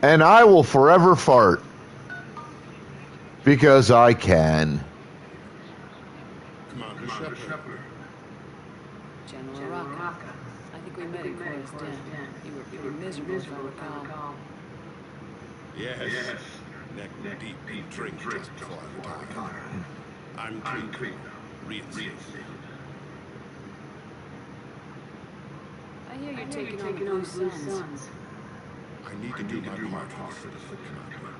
And I will forever fart. Because I can. Commander Shepard. General Rocca. I think we met in Cora's Den. You were pretty miserable, if I recall. Yes. Neck deep in drink just before I retire. I'm clean. Reinstated. I hear you're taking on the Blue Suns. I need to do my part for the citizen, Commander.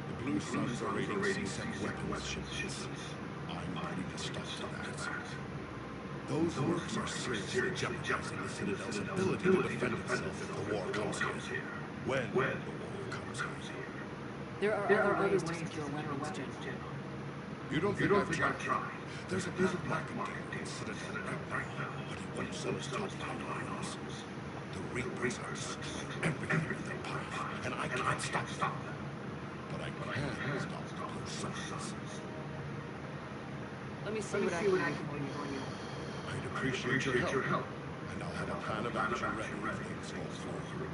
The Blue Suns are raiding C-Sec weapons shipments. I'm ready to stop that. Those works are seriously jeopardizing the Citadel's ability to defend itself if the war comes here. When the war comes here. There are other ways to secure weapons, General. You don't think I've tried? There's a black market in Citadel right now, but it won't sell us top-line items. The Reapers are destroying everything in their path, and I can't stop them. But I can stop the Blue Suns. Let me see what I can do for you. I'd appreciate your help, and I'll have a plan of action ready if things fall through.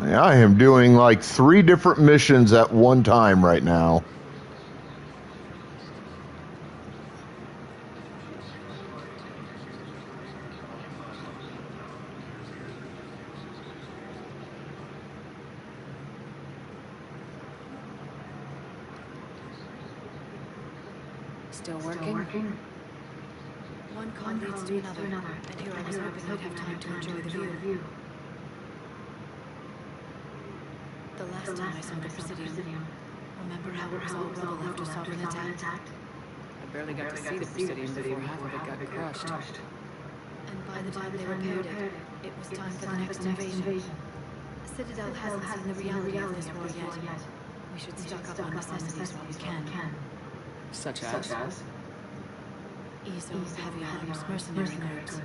I am doing like 3 different missions at one time right now. Still working? One call leads to another, and here I was hoping I'd have time to enjoy the view. The last time I saw the Presidium, remember how it was all rubble after Sovereign attacked? I barely got to see the Presidium before half of it got crushed. And by the time they repaired it, it was time for the next invasion. Citadel hasn't seen the reality of this war yet. We should stock up on necessities while we can. Such as? Easels, heavy arms, mercenary groups.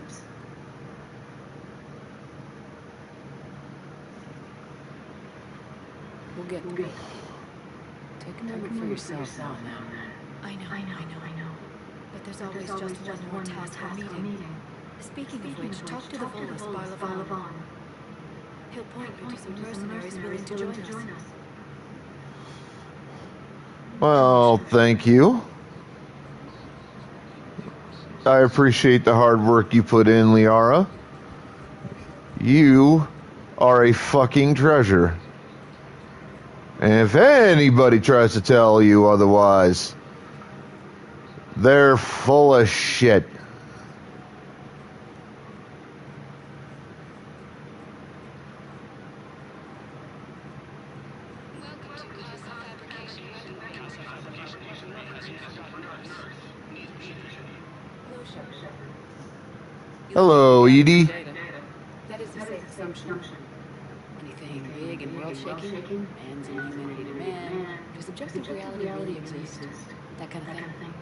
We'll get through. Take a moment for yourself now. I know. But there's always just one more task we're meeting. Speaking of which, talk to the Volus, Barlavon. He'll point you to some mercenaries willing to join us. Well, thank you. I appreciate the hard work you put in, Liara. You are a fucking treasure. And if anybody tries to tell you otherwise, they're full of shit. Hello, Edie. That is a safe assumption. Anything big and world-shaking, man's inhumanity to man, does objective reality really exist? That kind of thing.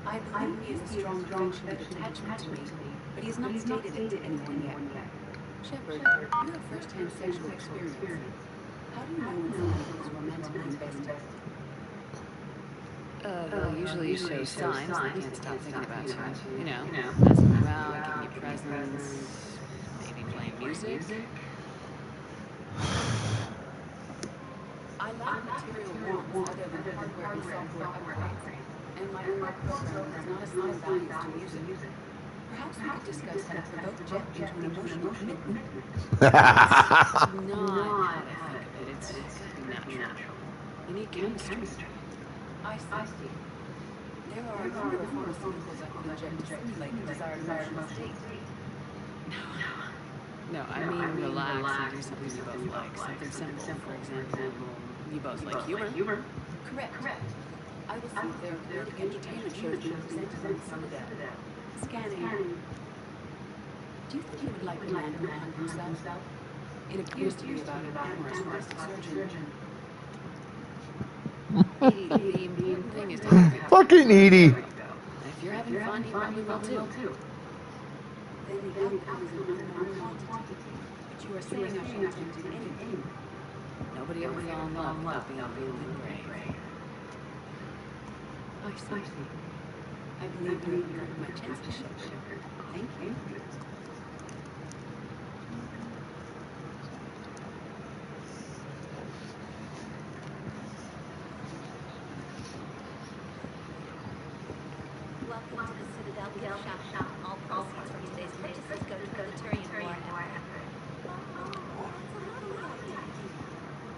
I believe he is a strong function of attachment to me, but he has not stated it to anyone yet. Shepard, you have first-hand sexual experience. How do you know when someone feels romantically invested? They'll usually show signs they can't stop thinking about you. You know, messing around, giving you presents, maybe playing music. I lack material wants other than hardware and software upgrades, and my work program does not assign values to music. Perhaps we could discuss how to provoke Jet into an emotional commitment. It's not how to think of it, it's natural. You need chemistry. I see. There are a number of pharmaceuticals I could inject to stimulate the desired emotional state. No, I mean relax and do something you both like. Something simple, for example. You both like humor? Correct. I will see if there are comedic entertainment shows being presented on Citadel. Scanning. Do you think he would like the man who hung himself? It appears to be about an amorous plastic surgeon. The important thing is to Fucking Edie. having fun, he probably will too. Then the outcome is not quantity. But you are saying I shouldn't attempt anything. Nobody ever fell in love without being abandoned brave. I see. I believe you regarded my chances, Shepard. Thank you. Welcome to the Citadel gift shop. All proceeds from today's purchases go to the military and war effort.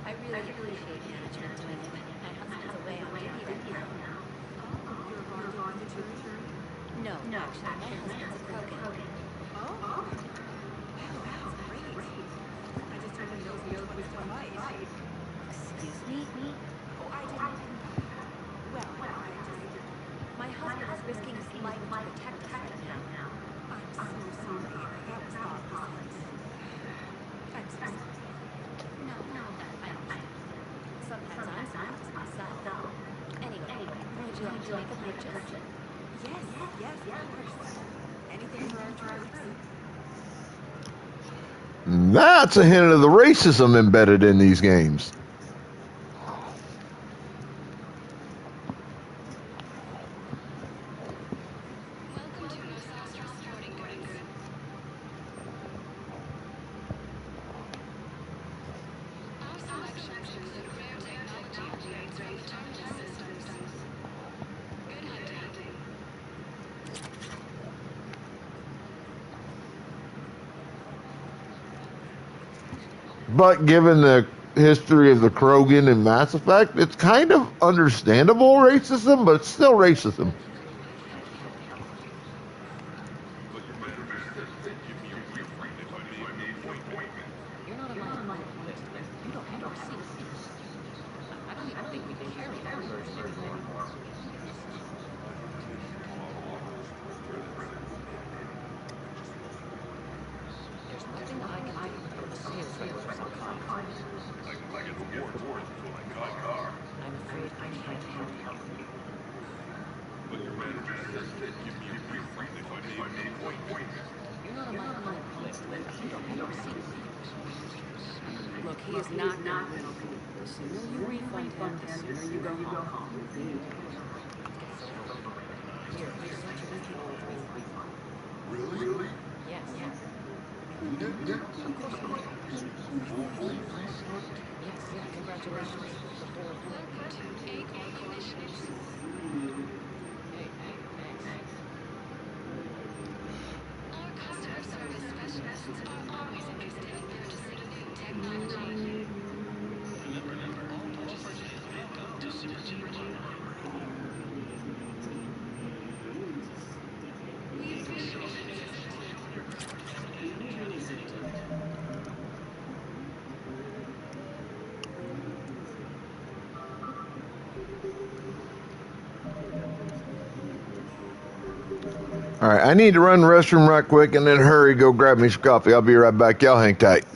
I really appreciate management doing it. My husband's away on duty right now. You're going to the military? No, actually, my husband's a Krogan. Oh? Wow, that's great. I just heard him knows the other was to fight. Excuse me? Oh, I didn't. Well, I just... My husband is risking his life to protect us right now. I'm so sorry. That was thoughtless. I'm so sorry. No, I understand. Sometimes I'm surprised myself. Anyway, would you like to make a purchase? Yes, of course. Anything for our troops? That's a hint of the racism embedded in these games. Welcome to Nostalgia Sporting Goods. Our selections include rare technology upgrades from the terminal systems. Good hunting. But given the history of the Krogan and Mass Effect, it's kind of understandable racism, but it's still racism. You're not a man. You don't have a seat. I don't even think we can carry that version anymore. There's nothing I can do to save trailers and cars. I'm afraid I can't help you. You're not a man on a list. You don't have a seat. Look, he is not going to win. The sooner you refund him, the sooner you go home. Here, here's such a big refund. Really? Yes. You did? Of course you did. Yes, congratulations. The whole Welcome to Acorn Munitions. Hey, thanks. Our customer service specialists are always interested in purchasing new technology. Remember, all purchases may go to Super Chipper. We appreciate your All right, I need to run the restroom right quick and then hurry, go grab me some coffee. I'll be right back. Y'all hang tight.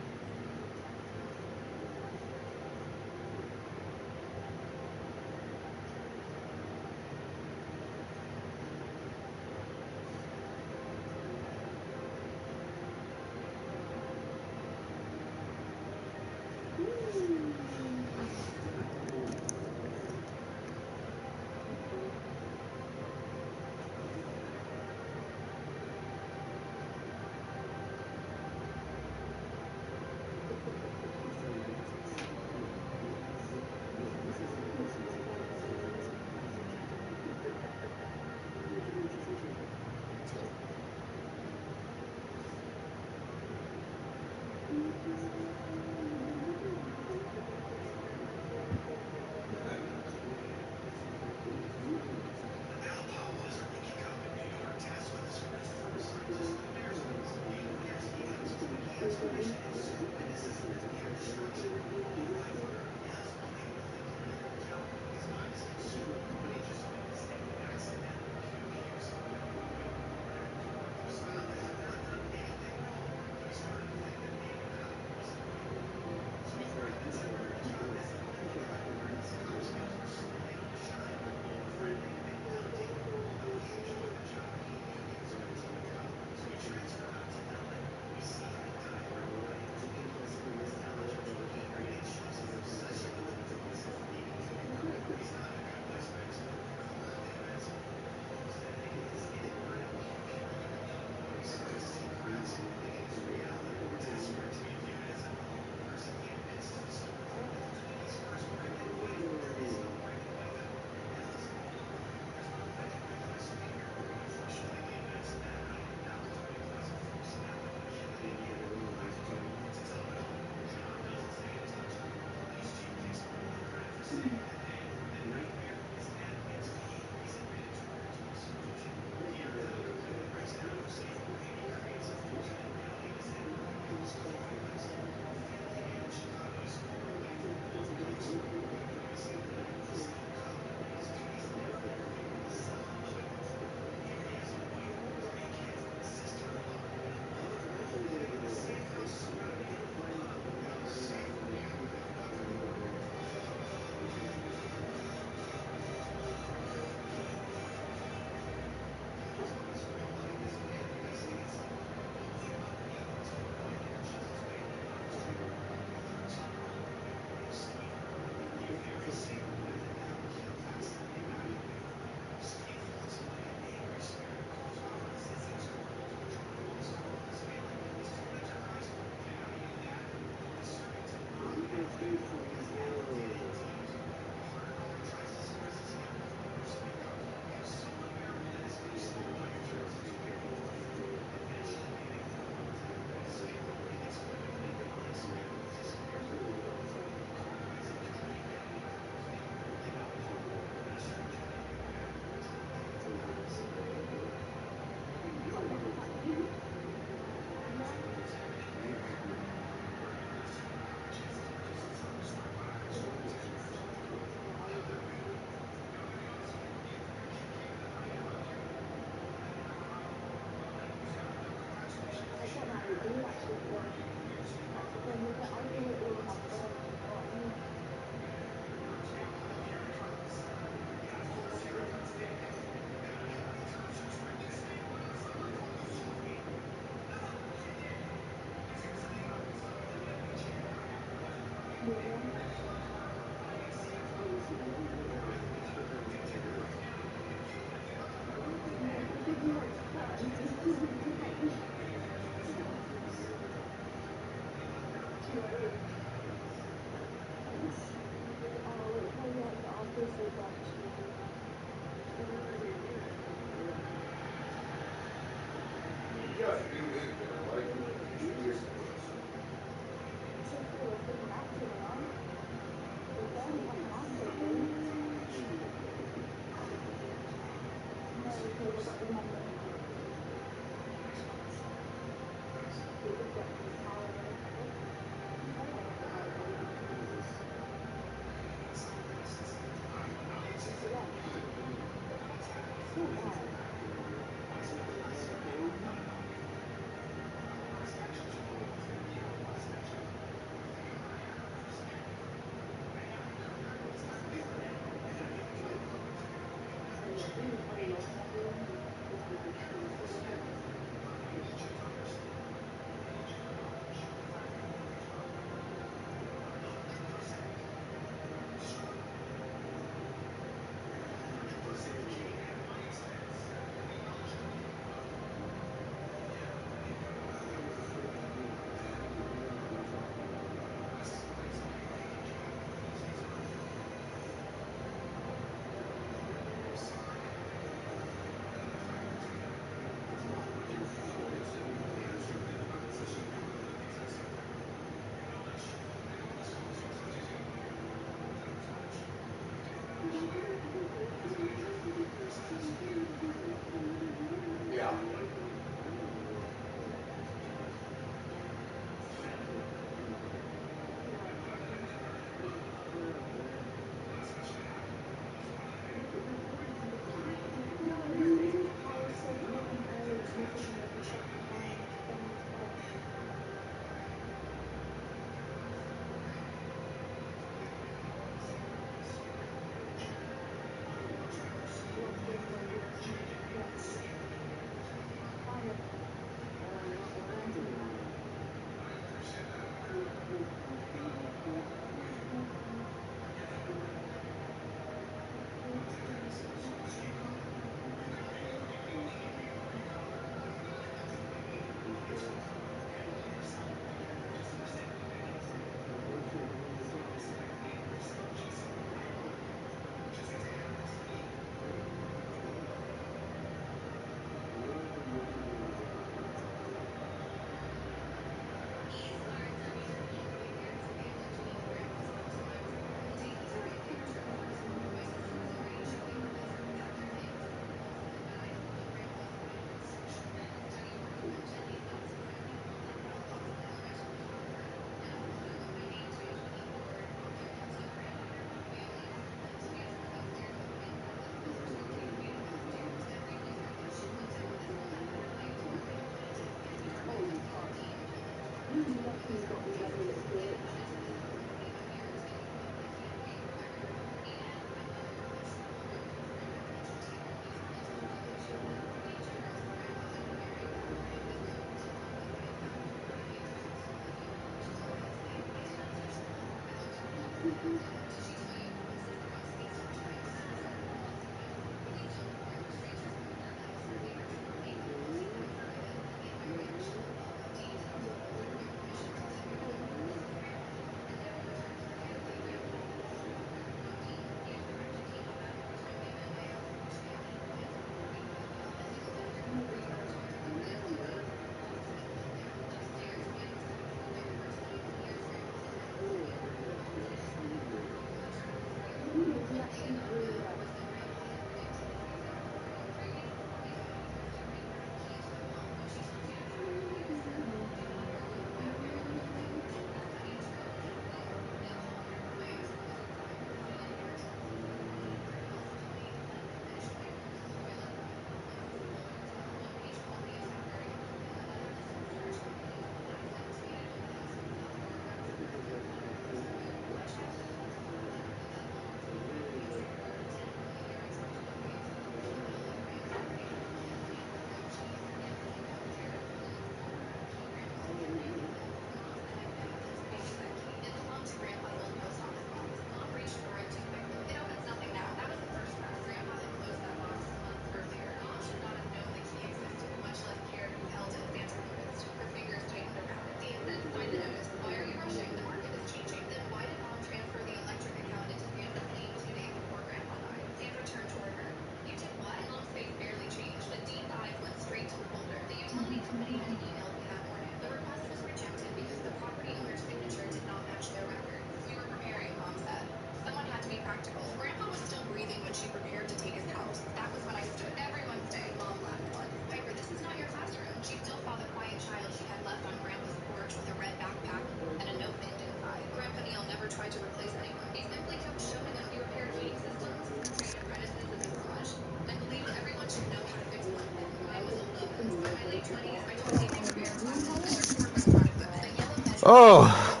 Oh,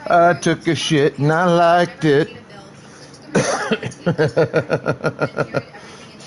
I took a shit and I liked it.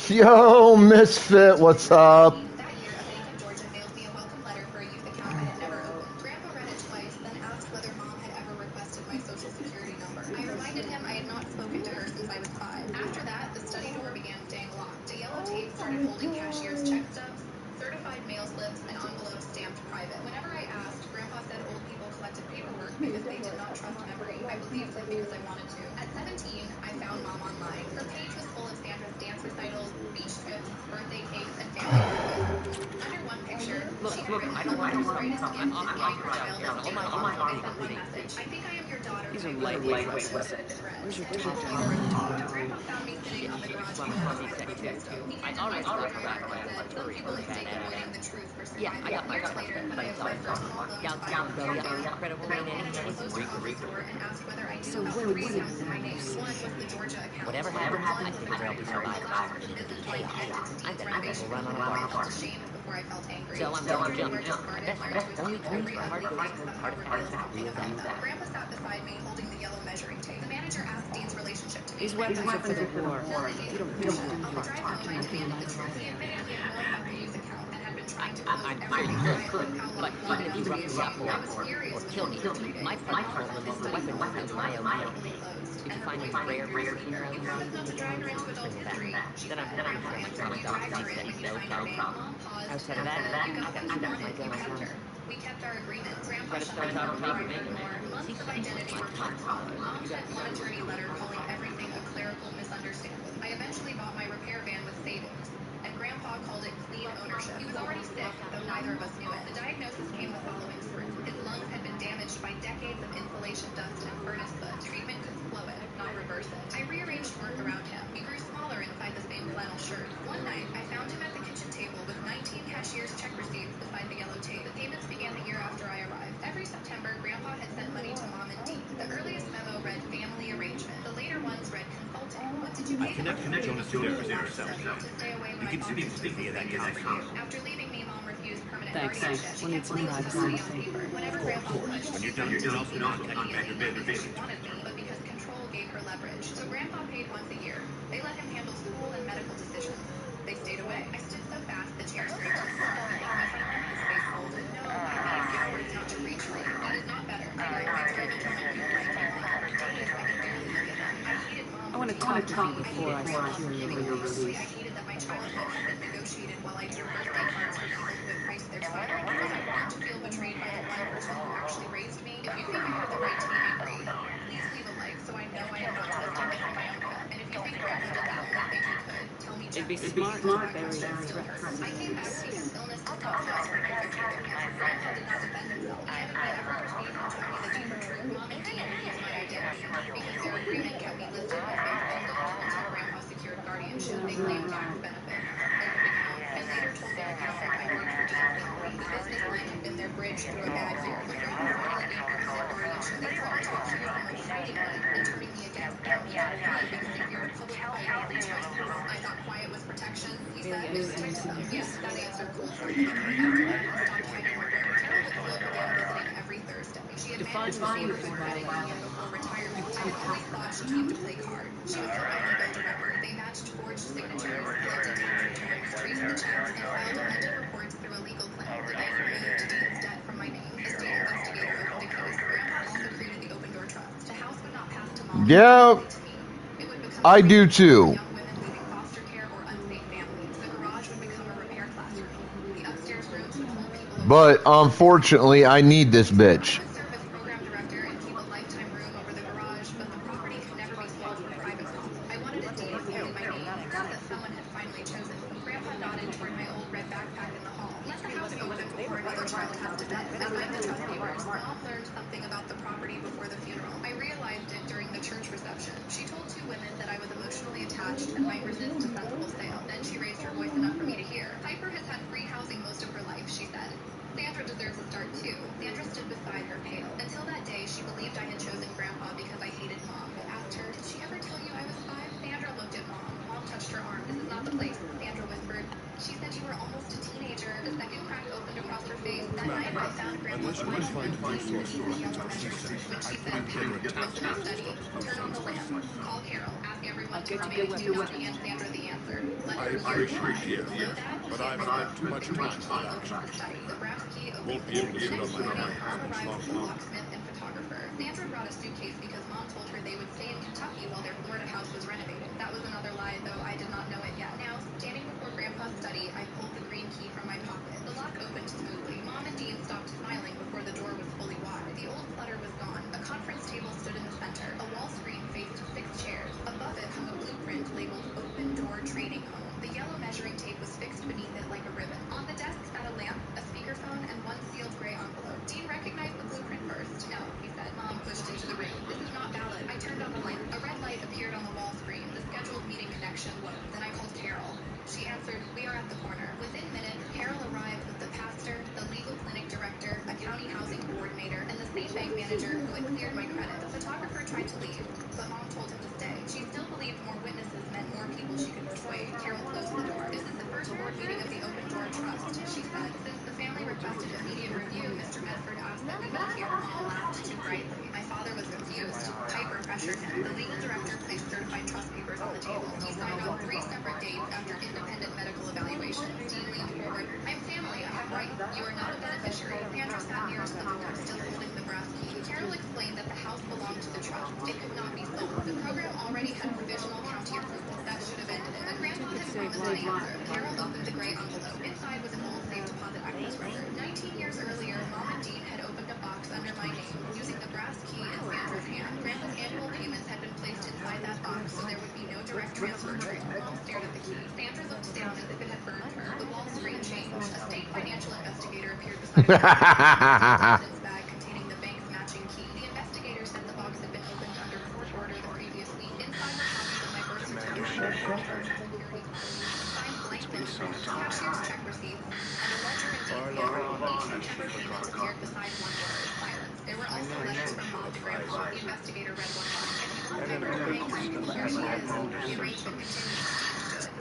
Yo, Misfit, what's up? That year, a bank in Georgia mailed me a welcome letter for a youth account I had never opened. Grandpa read it twice, then asked whether Mom had ever requested my social security number. I reminded him I had not spoken to her since I was 5. After that, the study door began staying locked. The yellow tape started holding cashier's check stubs, certified mail slips, and envelopes stamped private. Whenever I asked, Grandpa said old people collected paperwork because they did not trust memory. I believed him because I wanted to. At 17, I found Mom online. Her page was full of Sandra's dance recitals, beach trips, birthday cakes, and family photos. Under one picture, she had written, I don't want "Love this. is greatest I'm gift and authorized giving to her sell. child Here, a hold my I arms. sent one message. I think I am your daughter. These are I really lightweight wish weapons. it had been read. Where's your She top told me drawer? to talk. Grandpa found me sitting on the Shit, garage well, floor I'm of our exec Ford too. Bronco. He I didn't already invite me thought to the rat Grandpa was said some Arturian people was mistake badass. avoiding the truth for Yeah, survival. Years later, the mail like was first called loaned by Gals our belly up, Grandpa. credible The bank rain, manager and closed some her office door and asked whether I knew So about what three is accounts in my the name. One was the Georgia account. whatever One happens, was I the think there'll be retirement. The survivors. last was the It'll be business line chaos. headed to I Steve's bet the renovation. will run on a I golf was cart. ashamed before I felt angry. So I'm Children Jim. were just I started bet learning to only account. Every transfer hard ugly goods, thing somehow hard reveals parts, something wheels about on them. that. Grandpa sat beside me holding the yellow measuring tape. The manager asked Dean's relationship to me. These weapons are for the war. You You don't need to On the drive home, I demanded the truth. He admitted he had known about the youth account and had been trying to close I'm sure everything you could, quietly. How but long even if you rough me up I was furious or with kill him me, for 3 days. my part won't limit the weapon movement to my own game. Closed, If and you her find voice any rare became pieces from your You own promised not to drag her into adult bring them back. history. She Then said I'm to sure Grandpa, my you stomach dragged off her in when you no signed her name. problem. Mom paused Outside of and that, said, you got what you I got my wanted. You gun. kept her. We kept our agreement. Grandpa Credits shut don't my talk mouth to me before for I heard making more. it. Months of C-section identity was my reports top followed. priority. Mom You sent got one attorney your letter calling everything a clerical misunderstanding. I eventually bought my repair van with savings, and Grandpa called it clean ownership. He was already sick, though neither of us knew it. The diagnosis came the following spring. His lungs had been damaged by decades of insulation dust and furnace soot. Treatment could slow it, not reverse it. I rearranged work around him. He grew smaller inside the same flannel shirt. One night, I found him at the kitchen table with 19 cashier's check receipts beside the yellow tape. The payments began the year after I arrived. Every September, Grandpa had sent money to Mom and Dean. The earliest memo read family arrangement. The later ones read consulting. What did you I've connected with Jonas Zero to stay away when You I can talked speak to to me via that connection. After leaving me, Mom refused permanent Thanks. guardianship. She We'll need kept some putting privacy. on paper. Whenever Grandpa pushed, When she you're done said with Jonas, to I'll contact your not bid. because she wanted me, but because control gave her leverage. So Grandpa paid once a year. They let him handle school and medical decisions. They stayed away. I stood so fast the chair scraped the floor. I looked at him, his face folded. No, I paid cowards not to reach for you. That is not better. I learned my driven from a new my family. For days, I could barely look at him. I hated Mom. I want to talk to you before I secure your release. I hated that my childhood had been negotiated while I threw birthday cards for people who had praised their child. Because I want to feel betrayed by the one person who actually raised me. If you think I have the right to be angry, please leave a like so I know I am not lifting it from my own cup. And if you think Grandpa did the only thing he could, tell me It'd be gently. smart to bury threats. I came back because illness did not cause perfect treatment. Grandpa did not defend himself. Neither me ever perceived him told me the deeper truth. Mom and Dean revealed my identity because their agreement kept me listed with Facebook until Grandpa secured guardianship. They claimed tax benefits, opened accounts, and later told the accountant I worked for just legally. The business line had been their bridge through a bad year, but Grandpa finally gave permanent guardianship. They tried to accuse him of fighting me and turning me against them. He had me because they feared a public fight over resources. I thought quiet was protection. He said, protect them. Yes, that answer cooled her temper. After that, he stopped fighting the war. Carol Whitfield began visiting every Thursday. She had managed to save her from credit union before retirement. I had always thought she came to play card. She was helping me build a record. They matched forged signatures, collected tax returns, traced the checks, and filed amended reports through a legal claim. The bank removed Dean's debt from my name. The state investigator opened a case. Grandpa also created the Open Door Trust. The house would not pass to Mom. Yeah, To me. It would become I do too. young women leaving foster care or unsafe families. The garage would become a repair classroom. The upstairs rooms would hold people. But unfortunately, I need this bitch. I would serve as program director and keep a lifetime room over the garage, but the property could never be sold for private profit. I wanted a deed of in my name, proof that someone had finally chosen me. Grandpa nodded toward my old red backpack in the hall. Let the house open before another child has to die. They signed the trust papers. Mom learned something about the property before the funeral. I realized it during the church reception. She told 2 women that I was emotionally attached and might resist a sensible sale. Then she raised her voice enough for me to hear. Piper has had free housing most of her life, she said. Sandra deserves a start too. Sandra stood beside her, pale. Until that day, she believed I had chosen Grandpa because I hated Mom. I asked her, did she ever tell you I was 5? Sandra looked at Mom. Mom touched her arm. This is not the place. Sandra whispered, she said you were almost a teenager. The second crack opened across her face. That night Unless you can find a new source for rockets on C-Set, I'm putting together a task force to stop new funds myself. Call Carol. Ask everyone I'll to get come you in good to weapons. and Sandra the answer. Let I her appreciate the effort, but I've spent too much time without action. The brass key Won't be able to sit on my hands much longer. locksmith and photographer. Sandra brought a suitcase because Mom told her they would stay in Kentucky while their Florida house was renovating. That was another lie, though I did not know it yet. Now, standing before Grandpa's study, I pulled the green key from my pocket. The lock opened smoothly. Mom and Dean stopped smiling before the door was fully wide. The old clutter was gone. A conference table stood in the center. A wall screen faced 6 chairs. Above it hung a blueprint labeled Open Door Trading Home. The yellow measuring tape was fixed beneath it like a ribbon. On the desk sat a lamp, a speakerphone, and one sealed gray envelope. Dean recognized the blueprint first. No, he said. Mom pushed into the room. This is not valid. I turned on the lamp. A red light appeared on the wall screen. The scheduled meeting connection woke. Then I called Carol. She answered, "We are at the corner." Within minutes, Carol arrived with the pastor, the legal clinic director, a county housing coordinator, and the same bank manager who had cleared my credit. The photographer tried to leave, but Mom told him to stay. She still believed more witnesses meant more people she could persuade. Carol closed the door. "This is the first board meeting of the Open Door Trust," she said. "Since the family requested immediate review, Mr. Medford asked that we meet here." Mom laughed too brightly. My father was confused. Piper pressured him. The legal director placed certified trust papers on the table. He signed off 3 separate dates after independent medical evaluation. Dean leaned forward. "I'm family. I have rights. You are not a beneficiary." Sandra sat nearest the door, still holding the brass key. Carol explained that the house belonged to the trust. It could not be sold. The program already had provisional county approval. That should have ended it. But Grandpa had promised an answer. Carol opened the gray envelope. Inside was an old safe deposit access record. 19 years earlier, Mom and Dean had opened a box under my name, using the brass key in Sandra's hand. Grandpa's annual payments had been placed inside that box, so there would be no direct transfer trade. Mom stared at the key. Sandra looked down as if it had burned her. The wall screen changed. A state financial investigator appeared beside her. President's bag containing the bank's matching key. The investigator said the box had been opened under court order the previous week. Inside were copies of my birth certificate, security card, signed blank notebooks, cashier's check receipts, and a ledger and deed handwriting. Each September payment appeared beside one word: silence. There were also letters from Mom to Grandpa. The investigator read one line. "If you want Piper to pay her, here she is." The arrangement continued.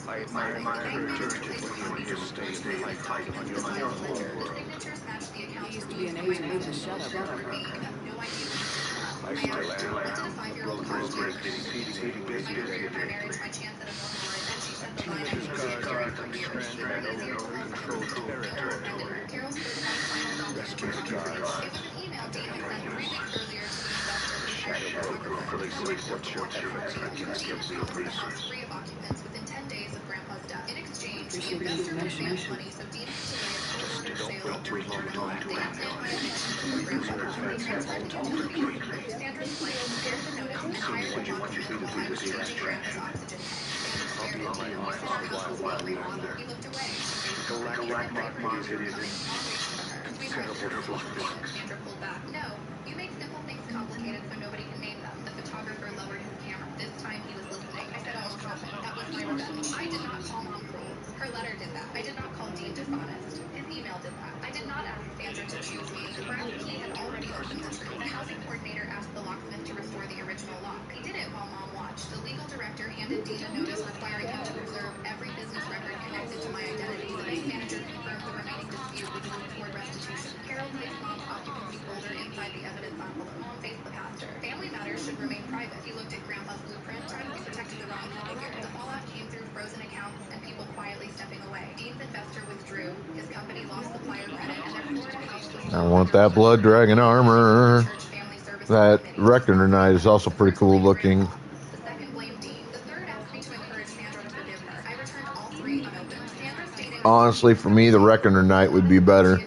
I admire your courage in refusing to stay and fight on your own. The signatures matched the accounts He used to received be an from my agent with the husband. Shadow For me, you have no idea what this is. I still am. What did a 5-year-old cost you? Competing against My you. career, my marriage, my chance at a normal life. And she said the Team line of I was discards carrying for and years. stranded in uncontrolled territory. Carol stood one final document Rescue from scars. It was an email Dean had sent 3 weeks earlier to the investor who hired Shadow the broker fully photographer. supports your efforts against your Dean promised the police. house free of occupants within 10 days of Grandpa's death. In exchange, the Appreciate the investor would information. advance money so Dean could delay a court-ordered Don't sale wait of the too long to return act. They had planned my abduction before Grandpa died. They transferred the utilities. Sandra's flight prepared the notice and hired a locksmith while I was changing Grandpa's oxygen tank. Sandra stared at Dean. He said our house was being remodeled. He looked away. Galactic market is Considerable flux. Sandra pulled back. "No, you make simple things complicated so nobody can name them." The photographer lowered his camera. This time he was listening. I said almost nothing. That was my revenge. I did not call Mom cruel. Her letter did that. I did not call Dean dishonest. His email did that. I did not ask Sandra to choose me. The brass key had already opened the truth. The housing coordinator asked the locksmith to restore the original lock. He did it while Mom watched. The legal director handed Dean a notice requiring him to preserve every business record connected to my identity. The bank manager confirmed the remaining dispute would move toward restitution. Carol placed Mom's occupancy folder inside the evidence envelope. Mom faced the pastor. "Family matters should remain private." He looked at Grandpa's blueprint. Privacy protected the wrong figure. The fallout came through frozen accounts and people quietly stepping away. Dean's investor withdrew. His company lost supplier credit, and their Florida house was I want that blood dragon armor. That Reckoner Knight is also pretty cool looking. The second blamed Dean. The third asked me to encourage Sandra to forgive her. I returned all 3 unopened. Sandra stayed in. Honestly, for me, the Reckoner Knight would be better.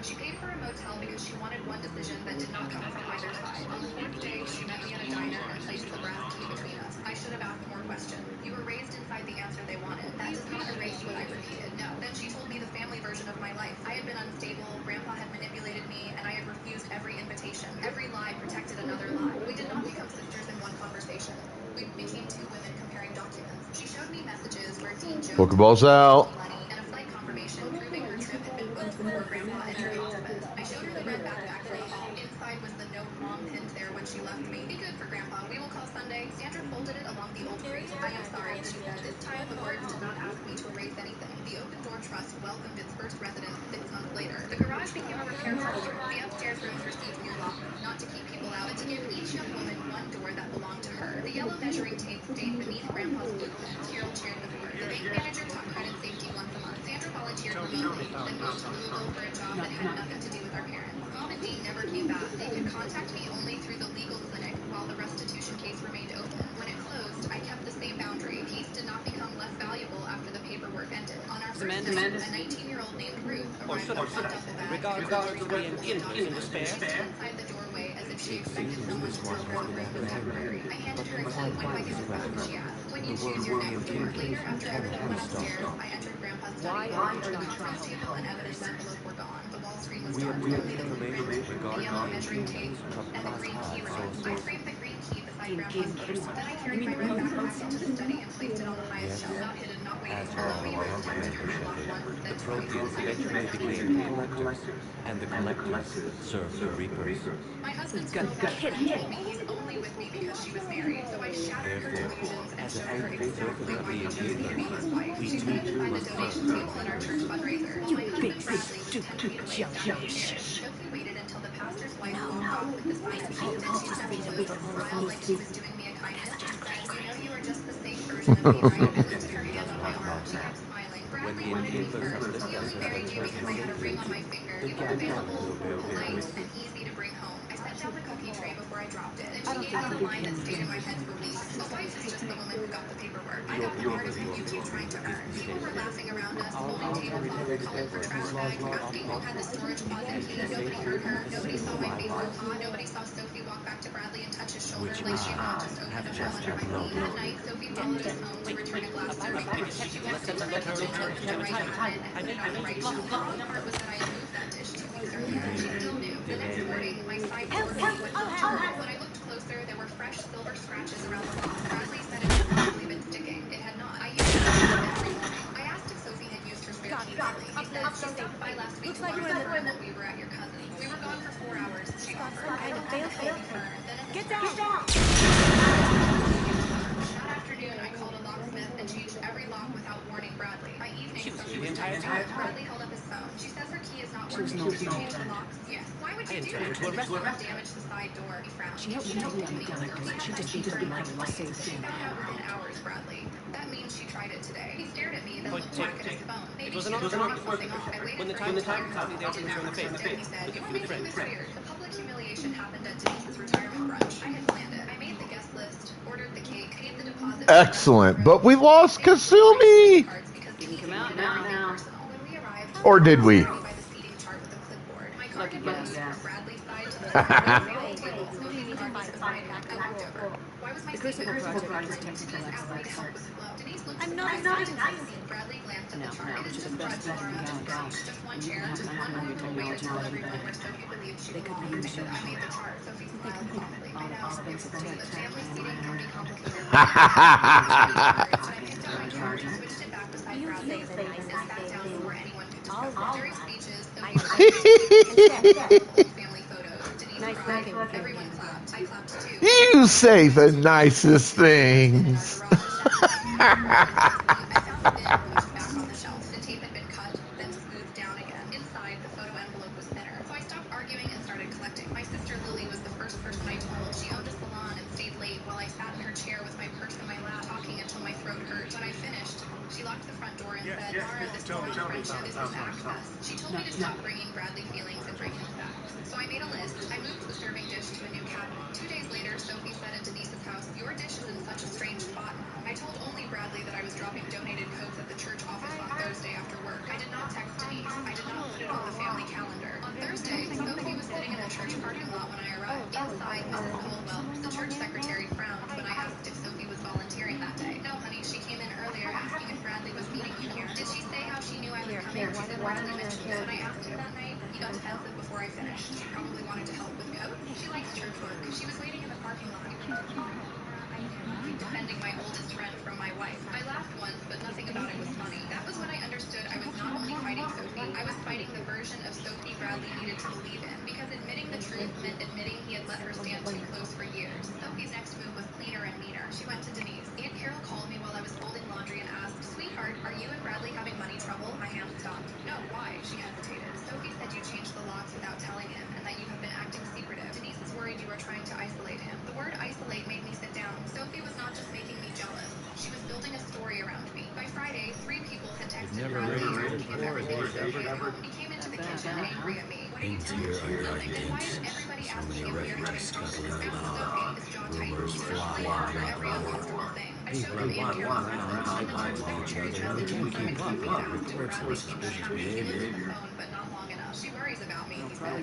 She paid for a motel because she wanted one decision that did not come from either side. On the 4th day, she met me at a diner and placed the brass key between us. I should have asked more questions. "You were raised inside the answer they wanted. That does not erase what I repeated." "No." Then she told me the family version of my life. I had been unstable, Grandpa had manipulated me, and I had refused every invitation. Every lie protected another lie. We did not become sisters in one conversation. We became 2 women comparing documents. She showed me messages where Dean joked Pokeballs out. money and a flight confirmation proving her trip had been booked before Grandpa entered hospice. I showed her the red backpack for the call. Inside was the note Mom pinned there when she left me. Be good for Grandpa. We will call Sunday. Sandra folded it along the old grate. I am sorry, she said. This time the warden did not ask me to erase anything. The Open Door Trust welcomed its first residents 6 months later. The garage became a repair center. The upstairs rooms received new lockers, not to keep people out, but to give each young woman one door that belonged to her. The yellow measuring tape stayed beneath Grandpa's boot pin. Carol cheered with her. The bank manager taught credit safety once a month. Sandra volunteered remotely, then moved to Louisville for a job that had nothing to do with our parents. Mom and Dean never came back. They could contact me only through the legal clinic while the restitution case remained open. When it closed, I kept the same boundary. Peace did not become less valuable after the paperwork ended. On our first visit, a 19-year-old named Ruth arrived with a duffel bag. Regards to the Kindlers in despair. She stood inside the doorway as if she expected someone to tell her to bring the library. I handed her a key. When do I get to phone? She asked. When you choose your next door. Later, after everyone went upstairs, I entered Grandpa's study. The conference table and evidence envelope were gone. The wall screen was dark. Only the yellow measuring tape and the green key remained. I framed the green key beside Grandpa's purse. Then I carried my red backpack into the study and placed it on the highest shelf, not hidden, not waiting. Below me, Ruth texted her lock once, then twice. I was pressed became collectors, and the collectors served the reapers. My husband's girl best friend told me he's only with me because she was married, so I shattered her delusions and showed her exactly why he chose me to be his wife. She stood by the donation table at our church fundraiser. While my husband Bradley was 10 feet away downstairs, Sophie waited until the pastor's wife walked off with the sign. Then she stepped close and smiled like she was doing me a kindness and said, "You know you are just the safe version of me, right?" I lifted her hand on my arm. She kept smiling. Bradley wanted me first. He only married me because I had a ring on my finger. You were available, polite, and easy to bring home. I set down the cookie tray before I dropped it. Then she gave me the line that stayed in my head for weeks. A wife is just the woman who got the paperwork. I got the part of it you two trying to earn. People were laughing around us, holding tablecloths, calling for trash bags, asking who had the storage closet key. Nobody heard her. Nobody saw my Facebook feed. Nobody saw Sophie walk back to Bradley and touch his shoulder like she had not just opened a hole under my feet. That night, Sophie followed us home to return a glass serving dish. She walked into the kitchen, took the right cabinet, and put it on the right shelf. The only part was that I had moved that dish 2 weeks earlier. She still knew. The next morning, my side door key would not turn. When I looked closer, there were fresh silver scratches around the lock. Bradley said it had probably been sticking. It had not. I used it every morning. I asked if Sophie had used her spare key lately. He said she stopped by last week to lock the room when we were at your cousin's. We were gone for 4 hours. She offered. I had failed her. Then in the down! That afternoon, I called a locksmith and changed every lock without warning Bradley. By evening, Sophie was tired. Bradley held up his phone. She says her key is not working. Did you change the locks? Yes. Why would you do that? Someone damaged the side door. He frowned. She helped me take down the collectors. She just needed to like to say the same. She found out within hours, Bradley. That means she tried it today. He stared at me, then looked back at his phone. Maybe she was turning something off. I waited for him to clear himself. He said, "You are making this weird." The public humiliation happened at Denise's retirement brunch. I had planned it. I made the guest list, ordered the cake, paid the deposit. Excellent. But we lost Kasumi. Didn't come out now. When we arrived, Or did we? by the seating chart with a clipboard. My card had moved from Bradley's side to the table. Sophie's card was beside him. I looked over. Why was my Crucible signature project is Denise technical asked me to help excellence. with the flow. Denise looked I'm surprised. not excited. Bradley glanced at the chart. Now, It is which is just the best Laura. in the galaxy. Just one You chair, have just one nothing more to way to do tell with everyone it. where Sophie believed she They could belonged. I use said, your I made the chart. Sophie smiled softly. I know. Offensive The tech. family seating can be complicated. I picked up my chart, switched it back beside Bradley, and sat down before anyone could discuss it. During speeches, old family photos. Denise cried. Everyone clapped. I clapped too. You say the nicest things. I found the bin pushed back on the shelf. The tape had been cut, then smoothed down again. Inside, the photo envelope was thinner. So I stopped arguing and started collecting. My sister Lily was the first person I told. She owned a salon and stayed late while I sat in her chair with my purse in my lap, talking until my throat hurt. When I finished, she locked the front door and said, "Mara, this is not friendship, this is access." She told me to stop bringing Bradley feelings and bring him facts. So I made a list. I moved the serving dish to a new cabinet. 2 days later, Sophie said at Denise's house, "Your dish is in such a strange spot now." I told only Bradley that I was dropping donated coats at the church office on Thursday after work. I did not text Denise. I did not put it on the family calendar. On Thursday, Sophie was sitting in the church parking lot when I arrived. Inside, Mrs. Caldwell, the church secretary, frowned when I asked if Sophie was volunteering that day. No, honey, she came in earlier asking if Bradley was meeting you here. Did she say how she knew I was coming? She said Bradley mentioned it when I asked him that night. He got defensive before I finished. She probably wanted to help with coat. She likes church work. She was waiting in the parking lot. Defending my oldest friend from my wife. I laughed once, but nothing about it was funny. That was when I understood I was not only fighting Sophie, I was fighting the version of Sophie Bradley needed to believe in. Because admitting the truth meant admitting he had let her stand too close for years. Bradley having money trouble, my hand stopped. No, why? She hesitated. Sophie said you changed the locks without telling him, and that you have been acting secretive. Denise is worried you are trying to isolate him. The word isolate made me sit down. Sophie was not just making me jealous. She was building a story around me. By Friday, 3 people had texted Bradley and told him everything was okay at home. He came into the kitchen angry at me. What are you telling me? Nothing. Why is everybody asking if we are having trouble? Asked Sophie, his jaw tightened. She was blamed for every uncomfortable thing. I showed him and Carol's message and the church secretary's message confirming Sophie's asked if Bradley's being sure. She was on the phone, but not long enough. She worries about me, he said.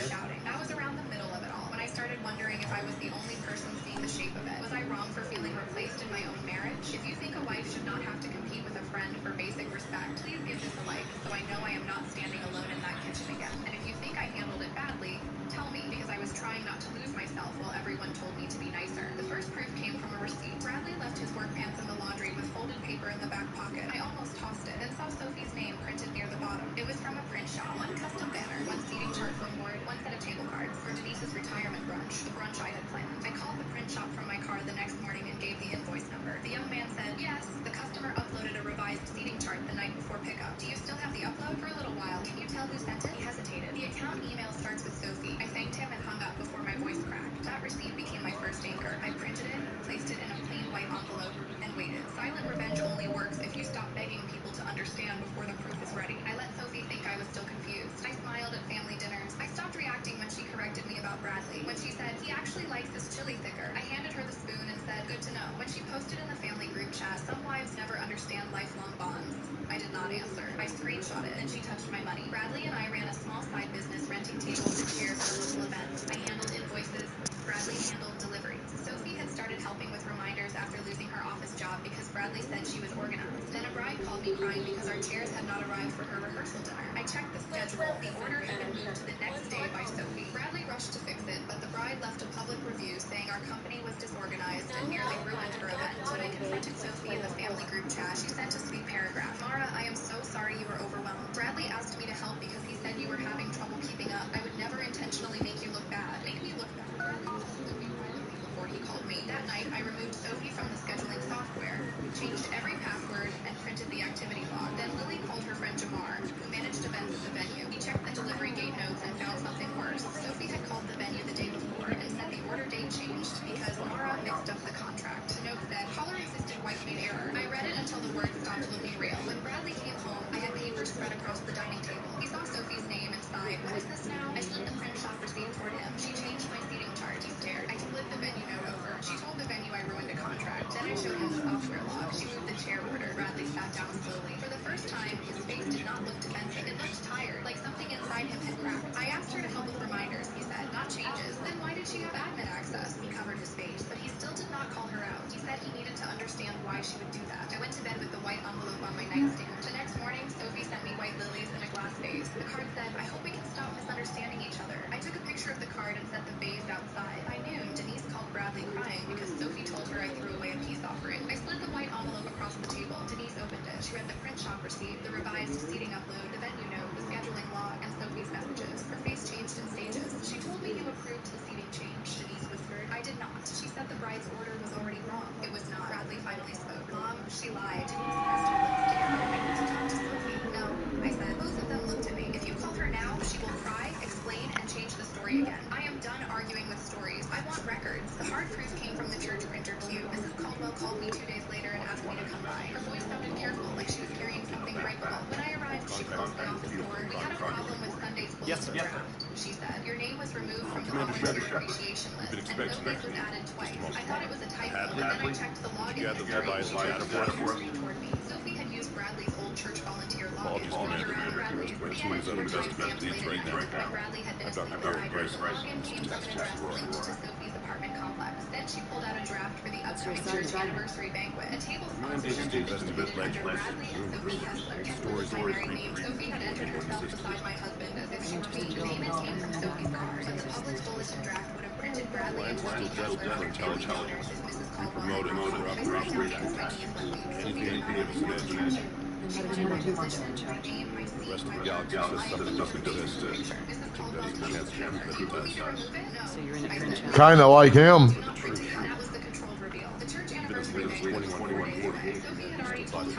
Shouting. That was around the middle of it all, when I started wondering if I was the only person seeing the shape of it. Was I wrong for feeling replaced in my own marriage? If you think a wife should not have to compete with a friend for basic respect, please give this a like, so I know I am not standing alone in that kitchen again. And if you think I handled it badly, tell me, because I was trying not to lose myself while everyone told me to be nicer. The first proof came from a receipt. Bradley left his work pants in the laundry with folded paper in the back pocket. I almost tossed it, then saw Sophie's name printed near the bottom. It was from a print shop. One custom banner, one seating chart foam board, one set of table cards for Denise's retirement brunch, the brunch I had planned. I called the print shop from my car the next morning and gave the invoice number. The young man said, yes, the customer uploaded a revised seating chart the night before pickup. Do you still have the upload? For a little while. Can you tell who sent it? He hesitated. The account email starts with Sophie. I thanked him and hung up before my voice cracked. That receipt became my first anchor. I printed it, placed it in a plain white envelope, and waited. Silent revenge only works if you stop begging people to understand before the proof is ready. I let Sophie think I was still confused. I smiled at family dinners. I stopped reacting when she corrected me about Bradley. When she said, he actually likes his chili thicker, I handed her the spoon and said, good to know. When she posted in the family group chat, some wives never understand lifelong bonds, I did not answer. I screenshot it, and she touched my money. Bradley and I ran a small side business renting tables and chairs for local events. I handled invoices. Bradley handled deliveries. Sophie had started helping with reminders after losing her office job because Bradley said she was organized. Then a bride called me crying because our chairs had not arrived for her rehearsal dinner. I checked the schedule. The order had been moved to the next day by Sophie. Bradley rushed to fix it, but the bride left a public review saying our company was disorganized and nearly ruined her event. When I confronted Sophie in the family group chat, she sent a sweet paragraph. Mara, I am so sorry you were overwhelmed. Bradley asked me to help because he said you were having trouble keeping up. I would never intentionally make you look bad. Make me look bad. Bradley told Sophie privately before he called me. That night, I removed Sophie from the scheduling software, changed every password, and printed the activity log. Then Lily called her friend Jamar, who managed events at the venue. He checked the delivery gate notes and found something worse. Sophie had called the venue the day before and said the order date changed because Mara mixed up the contract. The note said, caller insisted wife made error. I read it until the words stopped looking real. When Bradley came home, I had papers spread across the dining table. He saw Sophie's name and sighed, what is this now? I slid the print shop receipt toward him. She changed my seating chart. He stared. I split the venue note over. She told the venue I ruined a contract. Then I showed him the software log. She moved the chair order. Bradley sat down slowly. For the first time, his face did not look defensive. It looked tired, like something inside him had cracked. I asked her to help with reminders, he said, not changes. Then why did she have admin access? He covered his face, but he still did not call her out. He said he needed to understand why she would do that. I went to bed with the white envelope on my nightstand. The next morning, Sophie sent me white lilies in a glass vase. The card said, I hope we can stop misunderstanding each other. I took a picture of the card and set the vase outside. By noon, Denise called Bradley crying because Sophie told her I threw away a peace offering. I slid the white envelope across the table. Denise opened it. She read the print shop receipt, the revised seating upload, the venue note, the scheduling log, and Sophie's messages. Her face changed in stages. She told me you approved the seating change, Denise whispered. I did not. She said the bride's order was already wrong. It was not. Bradley finally spoke. Mom, she lied. Denise pressed her lips together. I need to talk to Sophie. No, I said. Both of them looked at me. If you call her now, she will cry, explain, and change the story again. I am done arguing with stories. I want records. The hard proof came from the church printer queue. Mrs. Caldwell called me 2 days later and asked me to come by. Her voice sounded careful, like she was carrying something breakable. When I arrived, she closed the office door. We had a problem with Sunday's bulletin draft, she said. Your name was removed from the volunteer appreciation list, and Sophie's was added twice. I thought it was a typo, but then I checked the login history. She changed the toward me. Sophie had used Bradley's old church volunteer login. Bradley's teams were time-translated when Bradley had been asleep beside her. The login came from an address linked to Sophie's apartment complex. Then she pulled out a draft for the upcoming church anniversary banquet. A table sponsorship submitted under Bradley and Sophie Kessler. Kessler was my married name. Sophie had entered herself beside my husband as if she were me. The payment came from Sophie's card, but the public bulletin draft would have printed Bradley and Sophie Kessler as family donors if Mrs. Caldwell had not called. I sat down against my knees one week. Sophie did not even want to change it. She wanted my position, my name, my seat, my work. I agreed. Mrs. Caldwell told me to remove it? No. Kind of like him. That was the controlled reveal. The church anniversary banquet was 21 days away. Sophie had already told me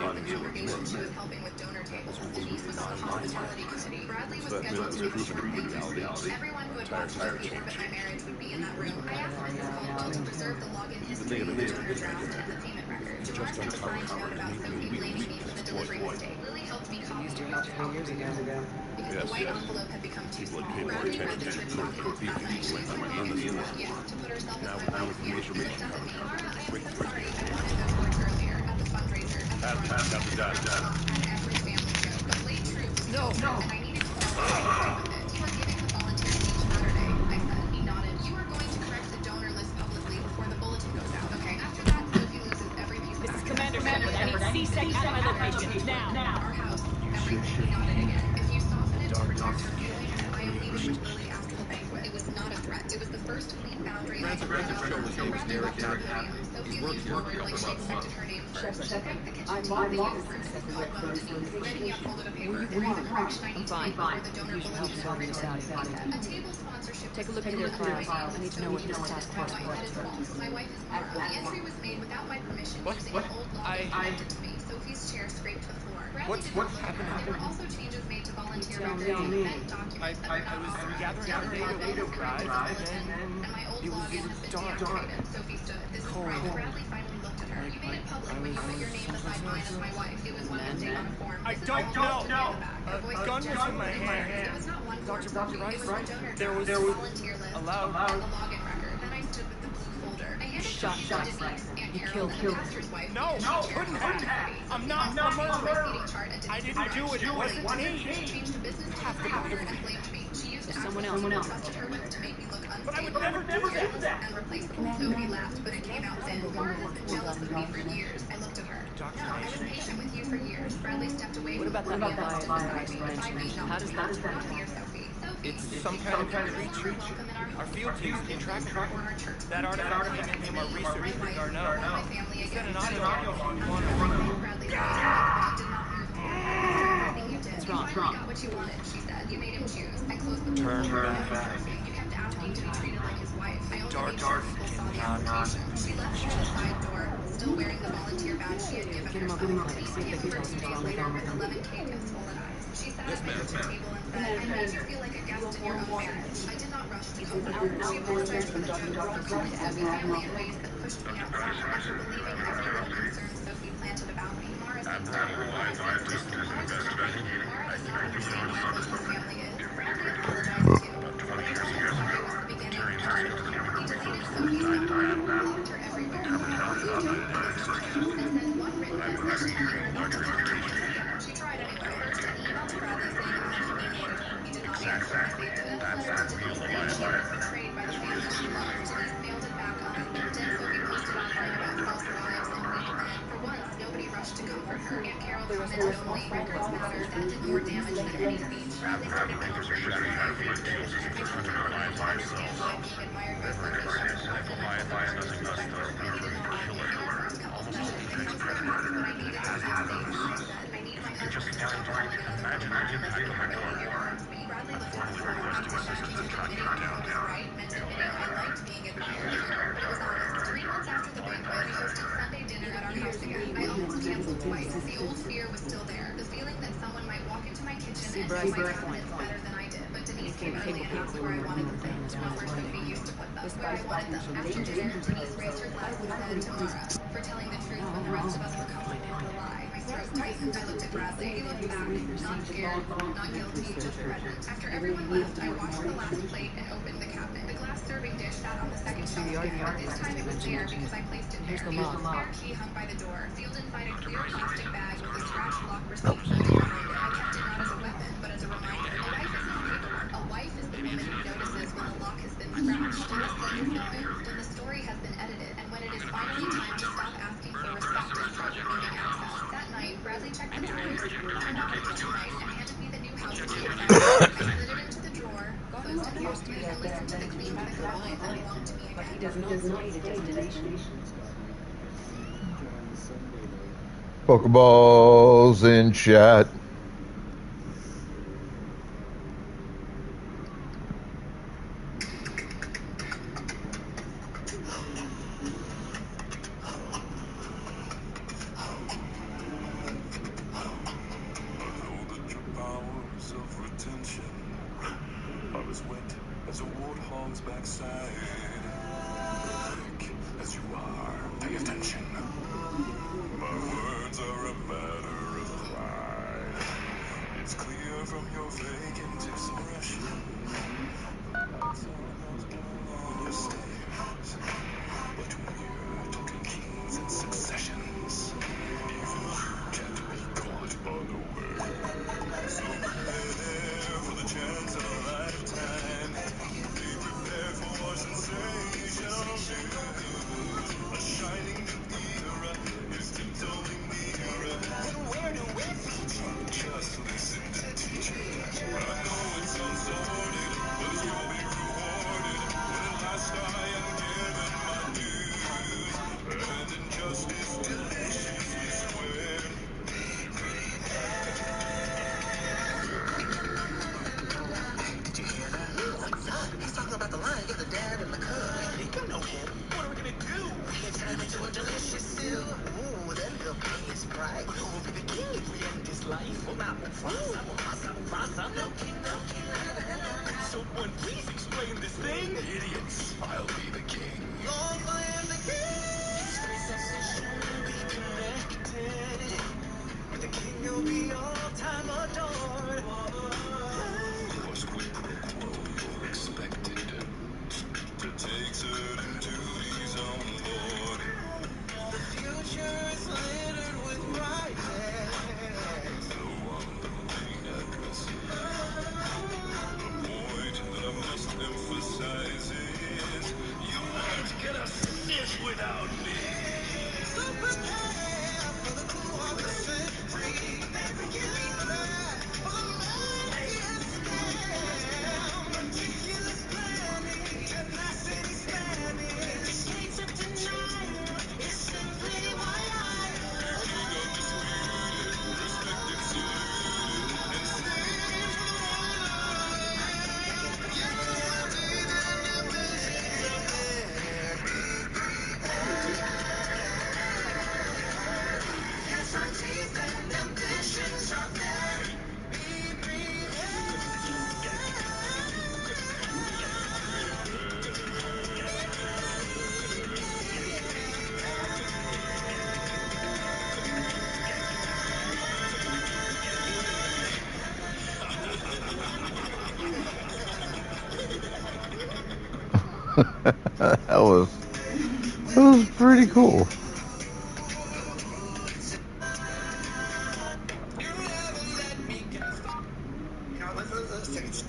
that myth is proven to be reality. Everyone who had Entire watched the history video changed. at my marriage would be in that room. I asked for his phone to preserve the login Even history think of of the it donor this way. draft and the payment record. We Jamar just sent a signed uncovered note about an Sophie blaming me for the delivery exploit. mistake. Lily helped me copy Used and your help reach out 3 years ago. because the white envelope had become too People small. had paid more Bradley read attention the to trip proof than documents that people night. who She went was on this war. yeah, to put herself as Now my with wife. new information She looked up at me. Mara, I am great so breakthrough. sorry. I wanted those words earlier at the fundraiser, at the brunch, Got the data. at every family show. But late truth was still true, and I needed to know what to do with it. You are giving the volunteers each Saturday, I said. He nodded. You are going to correct the donor list publicly before the bulletin goes out, okay? After that, Sophie loses every piece of This is access. Commander Shepard. I need C-Sec at my location. Now. Our house, everything. He nodded again. If you soften it to protect her feelings, I am leaving with Lily after the banquet. It was not a threat. It was the first clean boundary I Ransom had set up. showed his name was Derek Hammond. Sophie He's worked leaned here for a forward like couple she months. expected her name first. She thanked the kitchen I'm team. long They lost used since services the called reference Roses. Ready up folded a paper. you Read the want? correction I need to make before the donor Use your help bulletin solving is this out. printed, he said. A table sponsorship Take a was look into submitted their under files. my name. I need to know what this Sophie task listed force my wife was. as false. My wife is Mara. The entry was made without my permission using an old login connected to me. Sophie's chair scraped the floor. Bradley did not look at her. There were also changes made to volunteer records and event documents that were not authorized. gathering There were data no corrected drive, bulletin, and my old login has been deactivated. Sophie stood. This is right. Bradley finally looked at her. You made it public when you put your name beside mine as my wife. It was one mistake on a form. I This is don't all listed know. in the back. Her A voice gun was gentle in my and hand. firm. It was not one form. Dr. It was the Rice, donor there draft, was the volunteer list, allowed- and the login record. Then I stood with the blue folder. I handed Shot Sophie to Bryce. Denise, Aunt You Carol, killed and the pastor's wife. No, couldn't have. I'm not a murderer. I didn't do it. It wasn't me. She changed the business to the donor and blamed me. She used access someone people else. trusted her with to make me look But I would unstable, never do that. and replaceable. Sophie laughed, but it came out thin. Mara has been jealous of me for years. I looked at her. No, I've been patient with you for years. Bradley stepped away What from about the that lobby and bias beside me. How does that Not dear Sophie. Sophie. It's some kind of creature. Welcome in our home. Our field team's been tracking Or our church. that artifact came from our research for Garneau. My family He sent again. an audio log if you want to. Bradley's voice broke, but it did not move me. After everything you did, you finally got what you wanted, she said. You made him choose. I closed the book. You kept asking to be treated like his wife. I only made sure people saw the application. She left through the side door, still wearing the volunteer badge she had given herself. Denise came over 2 days later with 11 cake and swollen eyes. She sat at my kitchen table and said, I made you feel like a guest in your own marriage. I did not rush to comfort her. She apologized for the joke, for calling Sophie family in ways that pushed me out, and for believing every little concern Sophie planted about me. Mara said, Mara does not understand how close her family is. Bradley apologized too. When I told him sorry was the beginning of the end, he deleted Sophie's number, blocked her everywhere, removed her from his system, and sent one written message telling her not to contact me again. She tried anyway. First, an email to Bradley saying how humiliated he. He did not answer. I made the next letter to Denise saying she had been betrayed by the family she loved. Denise mailed it back on her LinkedIn. Sophie posted online about false wives and weak men. For once, nobody rushed to comfort her. Aunt Carol commented only, records matter, that did more damage than any speech. Bradley started calling her before I agreed to. I told him I did not understand why being admired by Sophie was important enough to rush to choose Bradley. He did not argue. In our first couple sessions, I told Bradley what I needed to feel safe. I said, I need my husband to stop telling another woman how to live her behavior harms me. Bradley looked at me. I did that because admitting I was right meant admitting I liked being admired too. But it was honest. 3 months after the banquet, we hosted Sunday dinner at our house again. I almost canceled twice. The old fear was still there. The feeling that someone might walk into my kitchen and know my cabinets better than I did. But Denise came early and asked where I wanted the things, not where Sophie used to put them. Where I wanted them. After dinner, Denise raised her glass and said to Mara, for telling the truth when the rest of us were comfortable with a lie. My throat tightened. I looked at Bradley. He looked back, not scared, not guilty, just present. After everyone left, I washed the last plate and opened the cabinet. The glass serving dish sat on the second shelf again, but this time it was there because I placed it there. The old spare key hung by the door, sealed inside a clear plastic bag with a scratched lock receipt folded behind it. I kept it not as a weapon, but as a reminder. A wife isn't paperwork. A wife is the woman who notices when the lock has been scratched, when the plate is moved, when the story has been edited, and when it is finally time to stop asking for respect and start removing access. That night, Bradley checked the drawers, turned on his penknife, and handed me the new house key inside the box. I slid it into the drawer, closed it softly, and listened to the clean click of the that belonged to me again. He does not state a destination. Pokeballs in chat. Know that your powers of retention As you are, pay attention. My words are a matter of pride. It's clear from your vacant expression. The lights are not all on your stairs, but we're talking kings and successions. Even you can't be caught unaware. So prepare for the chance of a lifetime. Be prepared for sensational news. A shining new era is tiptoeing nearer. And where do we feature? Just listen to teacher. I know it sounds sordid, but you'll be rewarded. When at last I am given my dues, and injustice deliciously squared. Did you hear that? What's up? He's talking about the lion, the dad, and the cub. You know him. What are we gonna do? We can turn him into a delicious stew. Ooh, then he'll pay his price. Who will be the king if we end his life? Well, not Mufasa. Mufasa. No king, no king. Could someone please explain this thing? Idiots. I'll be the king. Long live the king. Space obsession will be connected. With the king, you'll be all time adored. Was quid pro quo, you're expected to take certain duties on board. The future is littered with prizes. So I'm the main adversary. The point that I must emphasize is you aren't gonna sniff without me. So prepare for the clue of the century. Never give me that for the man is scam. Meticulous planning, tenacity spanning. The gates of denial is simply why I king undisputed, respected, saluted, and saved for the motherland. You will be the ambitions of men. Be prepared. Yes, our teeth and ambitions are there. Be that was pretty cool.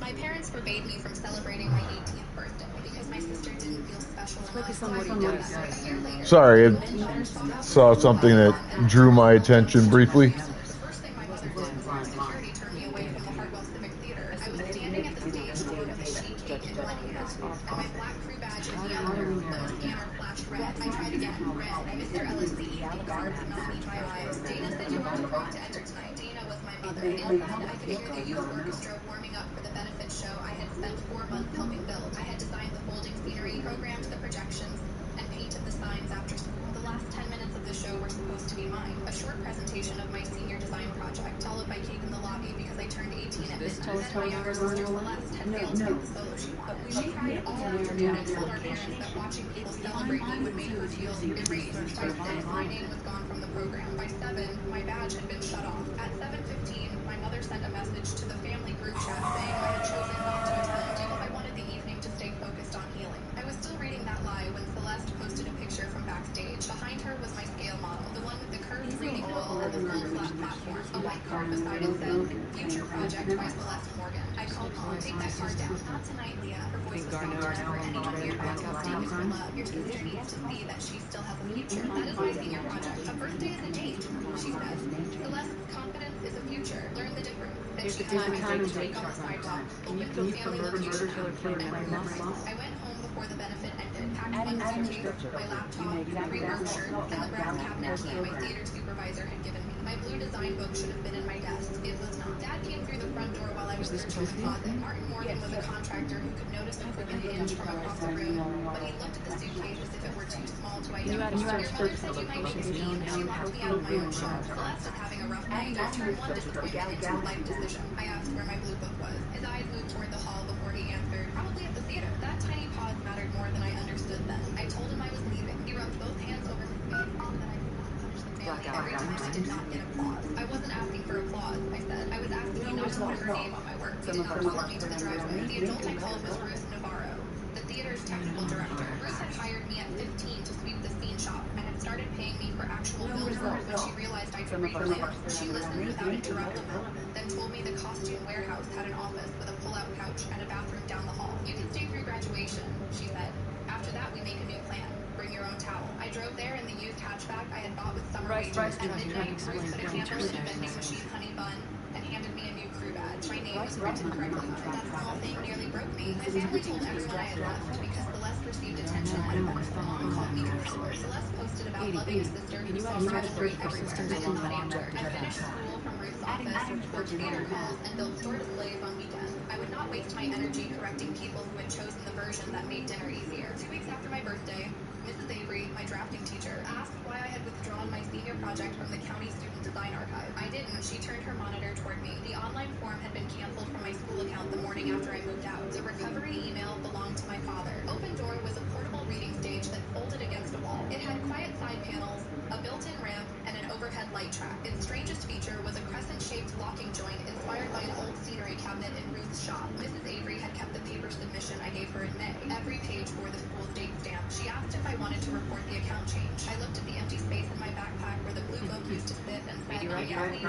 My parents forbade me from celebrating my 18th birthday because my sister didn't feel special enough. Focus on what he does. A year later, Sorry, I many years ago, saw something that drew my attention briefly. the first thing my mother did was have security turn me away from the Hartwell Civic Theater. I was standing at the stage door with a sheet cake in one hand, and my black crew badge in the other. The scanner flashed red. I tried again. Red. Mr. LSD, the guard would not meet my eyes. Dana said you weren't going to enter tonight. Dana was my mother. Inside, I could hear the youth orchestra warming up for the benefit show I had spent 4 months helping build. I had designed the folding scenery, programmed the projections, and painted the signs after school. The last 10 minutes of the show were supposed to be mine. A short presentation of my senior design project, followed by cake in the lobby because I turned 18 at midnight. Then my younger sister Celeste had failed to get the solo she wanted. She cried all afternoon and told our parents that watching people celebrate me would make her feel enraged. By 6, my name was gone from the program. By 7, my badge had been shut off. At 7:15, my mother sent a message to the family group chat saying I had chosen not to attend because I wanted the evening to stay focused on healing. I was still reading that lie when Celeste posted a picture from backstage. Behind her was my scale model, the one with the curved reading wall and the full flat platform. A white card beside it said, "Future project by Celeste Morgan." I told Mom, "Take that card down. Not tonight, Leah." Her voice was soft desperate. "Anyone here wants to take it for love. Your sister needs to see that she still has a future. That is my senior project. A birthday is a date," she said. Celeste's confidence is a future. Learn the difference. Then she had my big take on the sidewalk. Open to family love future and memories. I went home before the benefit ended, packed one suitcase, my laptop, 3 work shirts, and the brown cabinet key my theater supervisor had given me. My blue design book should have been in my desk. It was not. Dad came through the front door while I was searching the closet. Martin Morgan was a contractor who could notice equipment an inch from across the room, but he looked at the suitcase as if it were too small to identify. Your mother said you might make a scene. She locked me out of my own shop. Celeste is having a a rough night. I turned one disappointment into a life decision. I asked where my blue book was. His eyes moved toward the hall before he answered, probably at the theater. That tiny pause mattered more than I understood then. I told him I was leaving. He rubbed both hands over his face so that I could not punish the family every time I did not get applause. I wasn't asking for applause, I said. I was asking you not to put her name on my work. He did not follow me to the driveway. The adult I called was Ruth Navarro, the theater's technical director. Ruth had hired me at 15 to sweep the scene shop and had started paying me for actual film work when she realized I could read plans. She listened without interrupting them, then told me the costume warehouse had an office with a pull-out couch and a bathroom down the hall. You can stay through graduation, she said. After that, we make a new plan. Bring your own towel. I drove there in the used hatchback I had bought with summer wages. At midnight, Ruth put a candle in a vending machine honey bun and handed me a new crew badge. My name was printed correctly. That small thing nearly broke me. My family told everyone I had left because Celeste received attention at work. Mom called me Crucible. Celeste posted about loving a sister who saw rivalry everywhere. I didn't want answer. I finished school from Ruth's office, worked theater calls, and built store displays on weekends. I would not waste my energy correcting people who had chosen the version that made dinner easier. 2 weeks after my birthday, Mrs. Avery, my drafting teacher, asked why I had withdrawn my senior project from the county student design archive. I didn't. She turned her monitor toward me. The online form had been canceled from my school account the morning after I moved out. The recovery email belonged to my father. Open Door was a portable reading stage that folded against a wall. It had quiet side panels, a built-in ramp, and an overhead light track. Its strangest feature was a crescent-shaped locking joint inspired by an old scenery cabinet in Ruth's shop. Mrs. Avery had kept the paper submission I gave her in May. Every page bore the school's date stamp. She asked if I wanted to report the account change. I looked at the empty space in my backpack where the blue book used to sit and said,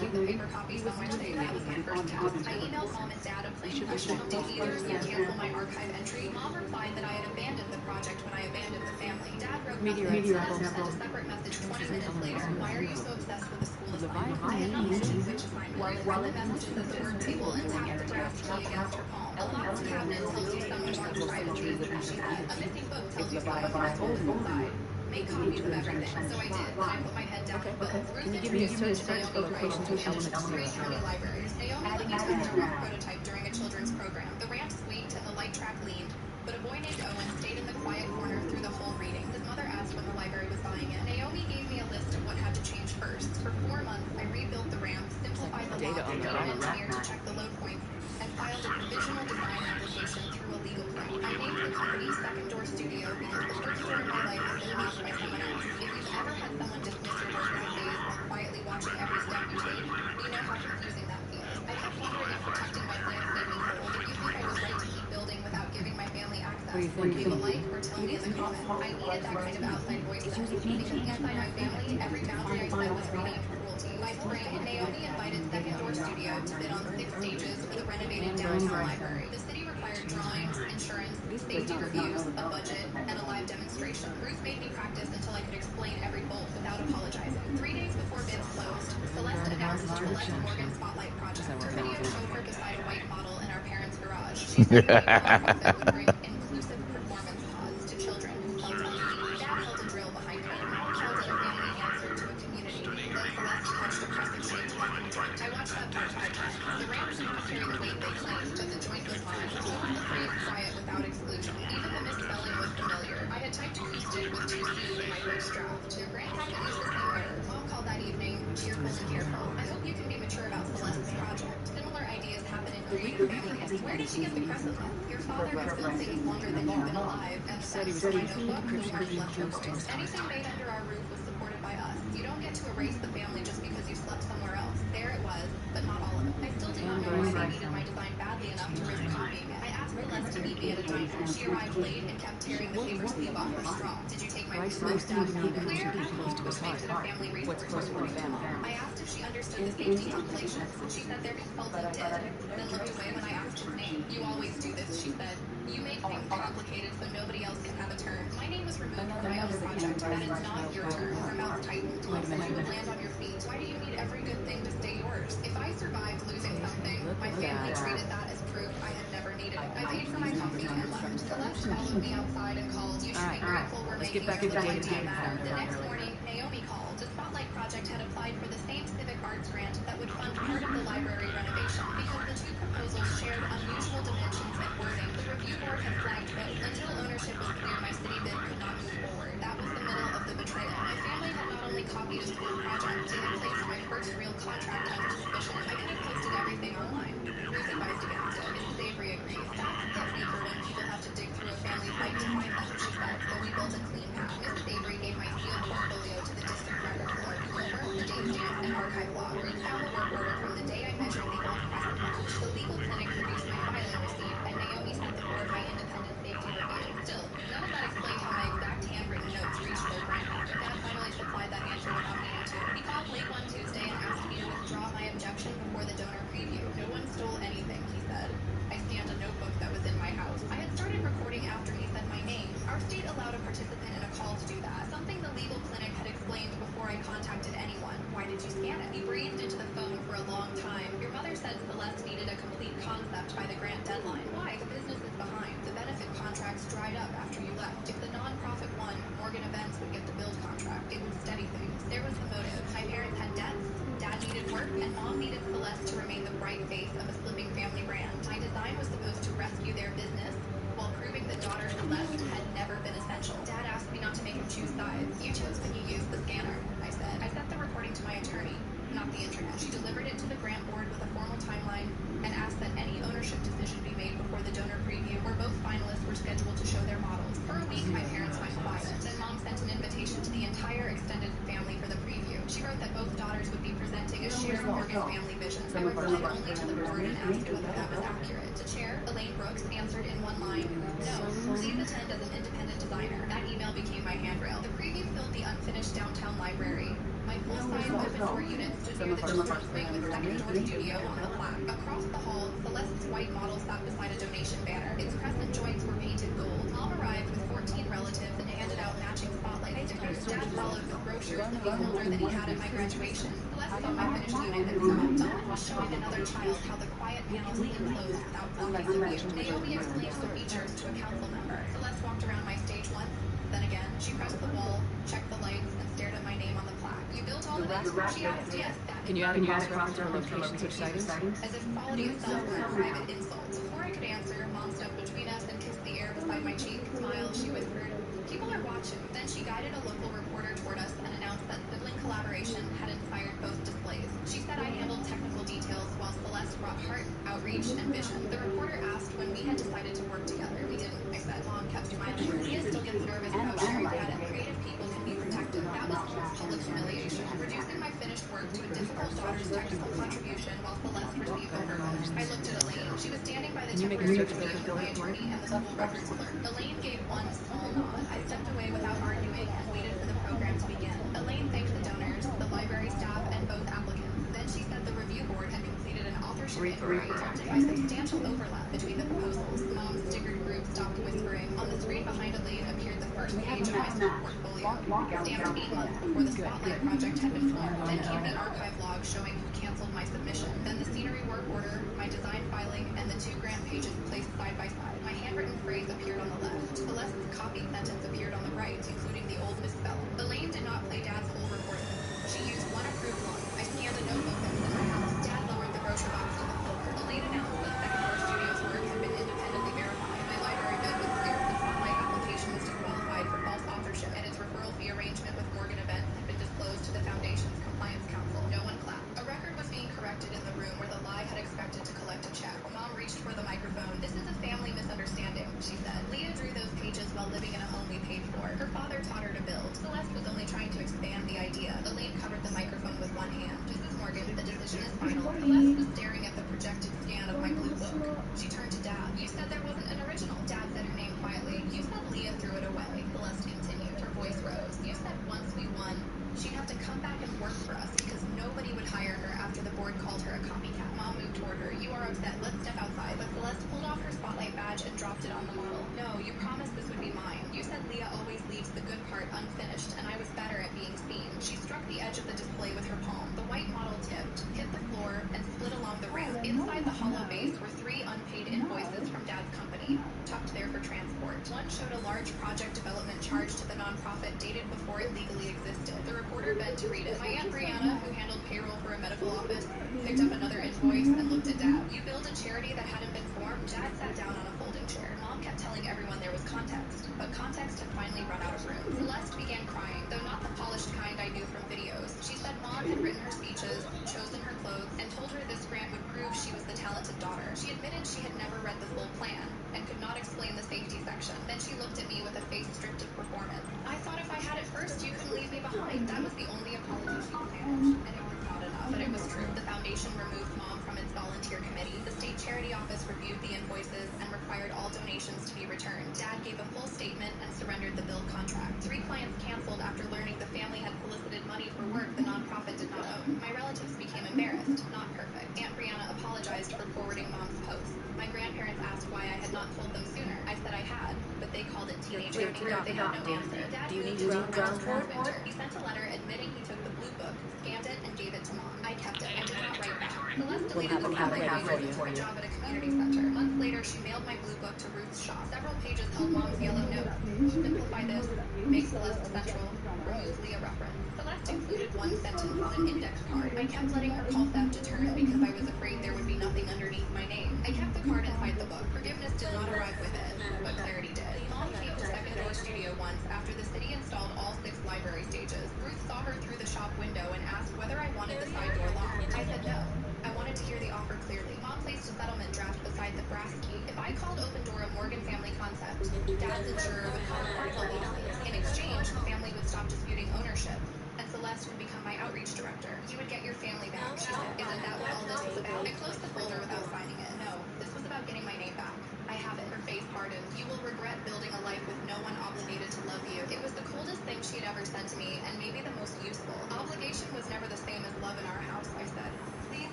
keep the paper copy somewhere safe. That was my first task. I emailed Mom and Dad a plain question. Did either of you cancel my archive entry? Mom replied that I had abandoned the project when I abandoned the family. Dad wrote nothing. Celeste sent a separate message 20 minutes later. Why are you so obsessed with the school assignment? I had not mentioned which assignment. Ruth sent the messages at the work table and tapped the brass key against her palm. A locked cabinet tells you someone marked privacy, she said. A missing book tells you someone was told inside. Make copies of everything. So I did. Then I put my head down and built. Ruth introduced me to Naomi Price, who managed 3 county libraries. Naomi let me test her rough prototype during a children's program. The ramp squeaked and the light track leaned, but a boy named Owen stayed in the quiet corner through the whole reading. His mother asked when the library was buying it. Naomi gave me a list of what had to change first. For 4 months, I rebuilt the ramp, simplified the lock, and got an engineer to check the load points, and filed a provisional design application through a legal claim. I named the company Second Door Studio because the first door in my life has been locked by someone else. If you've ever had someone dismiss your work as phase while quietly watching every step you take, you know how confusing that feels. I kept wondering if protecting my plans made me cold. If you think I was right to keep building without giving my family access, leave a like or tell me in the comments. I needed that kind of outside voice then, because inside my family, every boundary I set was renamed cruelty. By spring, Naomi invited Second Door Studio to bid on 6 stages for the renovated downtown library. The city required drawings, insurance, safety reviews, a budget, and a live demonstration. Ruth made me practice until I could explain every bolt without apologizing. 3 days before bids closed, Celeste announced the Celeste Morgan Spotlight Project. Her video showed her beside a white model in our parents' garage. She said the new concept that would bring inclusive performance pods to children who felt unseen. Dad held a drill behind her. Mom called it a family answer to a community. Then Celeste touched the crescent-shaped locking joint. I watched that prototype run. The ramp should not carry the weight they claimed, but the joint was fine. So was the phrase quiet without exclusion. Even the misspelling was familiar. I had typed acoustic with 2 C's in my first draft. Your grandpacket used the same error. Mom called that evening, cheerful and tearful. I hope you can be mature about Celeste's project. Similar ideas happen in creative families. Where did she get the crescent one? Your father has built things longer than you've been alive, and the best my notebook was left her voice. Anything made under our roof was supported by us. You don't get to erase the family just because you slept somewhere else. There it was, but not all of it. I still did not know why they needed my design badly enough to risk copying it. I asked Celeste to meet me at a diner. She arrived late and kept tearing the paper sleeve off her straw. Did you take my blue book, Dad? Clear, which makes it a family resource according to Mom. I asked if she understood the safety calculations. She said their consultant did, then looked away when I asked his name. You always do this, she said. You make things complicated so nobody else can have a turn. My name was removed from my own project. That is not your turn. Her mouth tightened. Love said you would land on your feet. Why do you need every good thing to stay yours? If I survived losing something, my family treated that as proof I had never needed it. I paid for my coffee and left. Celeste followed me outside and called, you should be grateful we're making your life matter. The next morning, Naomi called. The Spotlight Project had applied for the same civic arts grant that would fund part of the library renovation. Because the 2 proposals shared unusual dimensions and wording, the review board had flagged both. Until ownership was clear, my city bid could not move forward. That was the middle of the betrayal. My family had not only copied me just for a project. They had placed my first real contract under suspicion. I could have posted everything online. Ruth advised against it. Mrs. Avery agrees. Facts get weaker when people have to dig through a family fight to find them, she said, but we built a clean path. Mrs. Avery gave my sealed portfolio to the district record clerk. Clover, the date stamp, and archive log. Ruth found the work order from the day I measured the old crescent match. The legal clinic produced my filing receipt, and Naomi sent the board my independent safety review. Still, none of that explained how my exact handwritten notes reached their grandfather. Dad finally supplied that answer without needing to. He called late one Tuesday and asked me to withdraw my objection before the donor preview. No one stole anything, he said. I scanned a notebook that was in my house. I had started recording after he said my name. Our state allowed a participant in a call to do that, something the legal clinic had explained before I contacted anyone. Why did you scan it? He breathed into the phone for a long time. Your mother said Celeste needed a complete concept by the grant deadline. Why? The business is behind. The benefit contracts dried up after you left. If the nonprofit won, Morgan Events would get the build contract. It would steady things. There was the motive. My parents had debts, Dad needed work, and Mom needed Celeste to remain the bright face of a slipping family brand. My design was supposed to rescue their business while proving that daughter Celeste had never been essential. Dad asked me not to make him choose sides. You chose when you used the scanner, I said. I sent the recording to my attorney, not the internet. She delivered it to the grant board with a formal timeline and asked that any ownership decision be made before the donor preview, where both finalists were scheduled to show their models. For a week, my parents went quiet. Then Mom sent an invitation to the entire extended family for the preview. She wrote that both daughters would be presenting a shared Morgan family vision. I replied only to the board and asked whether that was accurate. The chair, Elaine Brooks, answered in one line, no, please attend as an independent designer. That email became my handrail. The preview filled the unfinished downtown library. My full-size open-door unit stood near the children's wing with second-door studio on the plaque. Across the hall, Celeste's white model sat beside a donation banner. Its crescent joints were painted gold. Mom arrived with 14 relatives and handed out matching spotlight stickers. Dad followed with brochures looking older than he had at my graduation. Celeste saw my finished unit and sobbed. Owen was showing another child how the quiet panels can close without blocking the view. Naomi explained the features to a council member. Celeste walked around my stage once, then again. She pressed the wall, checked the lights, and stared at my name on the plaque. You built all of it? She asked, yes. Can you add a cross-reference for locations of sightings? As if quality itself were a private insult. Before I could answer, Mom stepped between us and kissed the air beside my cheek. Smile, she whispered, people are watching. Then she guided a local reporter toward us and announced that sibling collaboration had inspired both displays. She said I handled technical details while Celeste brought heart, outreach, and vision. The reporter asked when we had decided to work together. We didn't, I said. Mom kept smiling. Leah still gets nervous about sharing data. Creative people can be protective. That was public humiliation. Reducing my finished work to a difficult daughter's technical contribution while Celeste received the verdict. I looked at Elaine. She was standing by the temporary podium with my attorney and the school records clerk. Elaine gave one small nod. I stepped away without arguing and waited for the program to begin. Elaine thanked the donors, the library staff, and both applicants. Then she said the review board had completed an authorship inquiry, prompted by substantial overlap between the proposals. Mom's stickered group stopped whispering. On the screen behind Elaine appeared the first page of my school portfolio. Stamped 8 months before the Spotlight project had been formed. Then came the archive log showing who canceled my submission. Then the scenery work order, my design filing, and the 2 grant pages placed side by side. My handwritten phrase appeared on the left. Celeste's copied sentence appeared on the right, including the old misspelling. Elaine did not play Dad's whole report. She used one approved line. I scanned a notebook that was in my house. Dad lowered the brochure box to the floor. Elaine announced that Second Door Studios' work had been independently verified. My library bid was cleared. The Spotlight application was disqualified for false authorship, and its referral fee arrangement with Morgan Events had been disclosed to the Foundation's Compliance Council. No one clapped. A record was being corrected in the room where the lie had expected to collect a check. Mom reached for the microphone. This is a family misunderstanding, she said. Leah drew those pages while living in a home we paid for. Her father taught her to build. Celeste was only trying to expand the idea. Elaine covered the microphone with one hand. Mrs. Morgan, the decision is final. Celeste was staring at the projected scan of my blue book. She turned to Dad. You said there wasn't an original. Dad said her name quietly. You said Leah threw it away. Celeste continued. Her voice rose. You said once we won, she'd have to come back and work for us because nobody would hire her after the board called her a copycat. Mom moved toward her. You are upset. Let's step outside. But Celeste pulled off her Spotlight badge and dropped it on the model. No, you promised this would be mine. You said Leah always leaves the good part unfinished, and I was better at being seen. She struck the edge of the display with her palm. The white model tipped, hit the floor, and split along the ramp. Inside the hollow base were 3 unpaid invoices from Dad's company, tucked there for transport. One showed a large project development charge to the nonprofit dated before it legally existed. The reporter bent to read it. My Aunt Brianna, who handled payroll for a medical office, picked up another invoice, and looked at Dad. You billed a charity that hadn't been formed? Dad sat down on a folding chair. Mom kept telling everyone there was context, but context had finally run out of room. Celeste began crying, though not the polished kind I knew from videos. She said Mom had written her speeches, chosen her clothes, and told her this grant would prove she was the talented daughter. She admitted she had never read the full plan and could not explain the safety section. Then she looked at me with a face stripped of performance. I thought if I had it first, you couldn't leave me behind. That was the only apology she could manage, and it was not enough, but it was true. The foundation removed Mom from its volunteer committee. The state charity office reviewed the invoices and required all donations to be returned. Dad gave a full statement and surrendered the billed contract. 3 clients canceled after learning the family had solicited money for work the nonprofit did not own. My relatives became embarrassed, not perfect. Aunt Brianna apologized for forwarding Mom's post. My grandparents asked why I had not told them sooner. I said I had, but they called it teenage anger. They had no answer. Dad moved to ground for winter. He sent a letter admitting he took the blue book, scanned it, and gave it to Mom. I kept it. I did not write back. Celeste deleted the sample pages and took a job at a community center. Months later, she mailed my blue book to Ruth's shop. Several pages held Mom's yellow note. Simplify this, make Celeste central, remove Leah reference. Celeste included one sentence on an index card. I kept letting her call theft deterrent because I was afraid there would be nothing underneath my name. I kept the card inside the book. Forgiveness did not arrive with it, but clarity did. Mom came to Second Door Studio once after the city installed all 6 library stages. Ruth saw her through the shop window and asked whether I wanted the side door locked. I said no. I wanted to hear the offer clearly. Mom placed a settlement draft beside the brass key. If I called Open Door a Morgan family concept, Dad's insurer would call it part of the lawsuit. In exchange, the family would stop disputing ownership, and Celeste would become my outreach director. You would get your family back, she said. Isn't that what all this is about? I closed the folder without signing it. No, this was about getting my name back. I have it. Her face hardened. You will regret building a life with no one obligated to love you. It was the coldest thing she had ever said to me, and maybe the most useful. Obligation was never the same as love in our house, I said. Please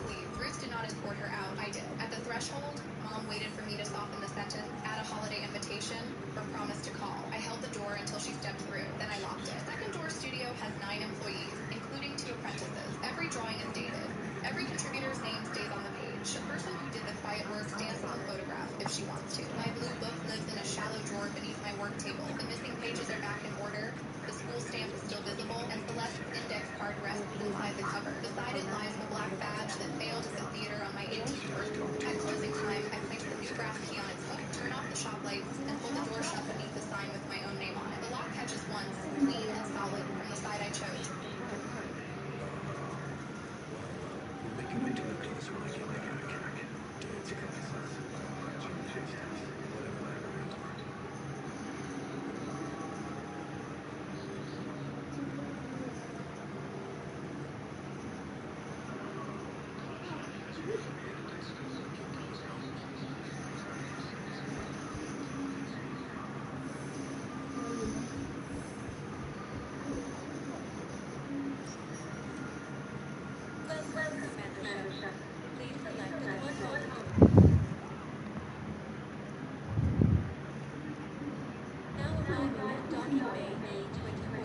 leave. Ruth did not escort her out. I did. At the threshold, Mom waited for me to soften the sentence, add a holiday invitation, or promise to call. I held the door until she stepped through. Then I locked it. Second Door Studio has 9 employees, including 2 apprentices. Every drawing is dated. Every contributor's name stays on the page. The person who did the quiet work stands on the photograph if she wants to. My blue book lives in a shallow drawer beneath my work table. The missing pages are back in order. The school stamp is still visible, and Celeste's index card rests inside the cover. Beside it lies the black badge that failed at the theater on my 18th birthday. At closing time, I placed the new brass key on its hook, turn off the shop lights, and pull the door shut beneath the sign with my own name on it. The lock catches once, clean and solid, from the side I chose. We'll make it up to the closer when I get back. Dad's classes, biology, tests, whatever I want.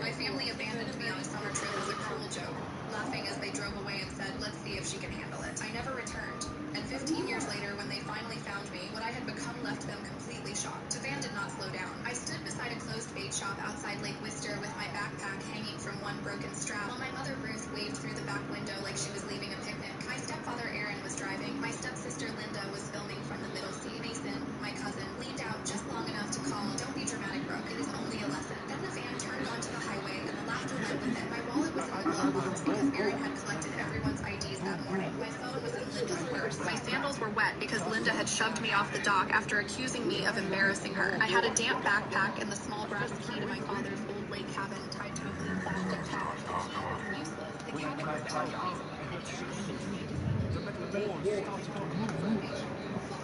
My family abandoned me on a summer trip as a cruel joke, laughing as they drove away and said, let's see if she can handle it. I never returned, and 15 years later, when they finally found me, what I had become left them completely shocked. The van did not slow down. I stood beside a closed bait shop outside Lake Wister with my backpack hanging from one broken strap, while my mother Ruth waved through the back window like she was leaving a picnic. My stepfather Aaron was driving. My stepsister Linda was filming from the middle seat. Mason, my cousin, leaned out just long enough to call, don't be dramatic, Brooke. It is only a lesson. Then the van turned onto the highway, and the laughter went with it. My wallet was in the glove box because Aaron had collected everyone's IDs that morning. My phone was in Linda's purse. My sandals were wet because Linda had shoved me off the dock after accusing me of embarrassing her. I had a damp backpack and the small brass key to my father's old lake cabin tied to a blue plastic tag. It was useless. The cabin was terrifying. The metal board started to move.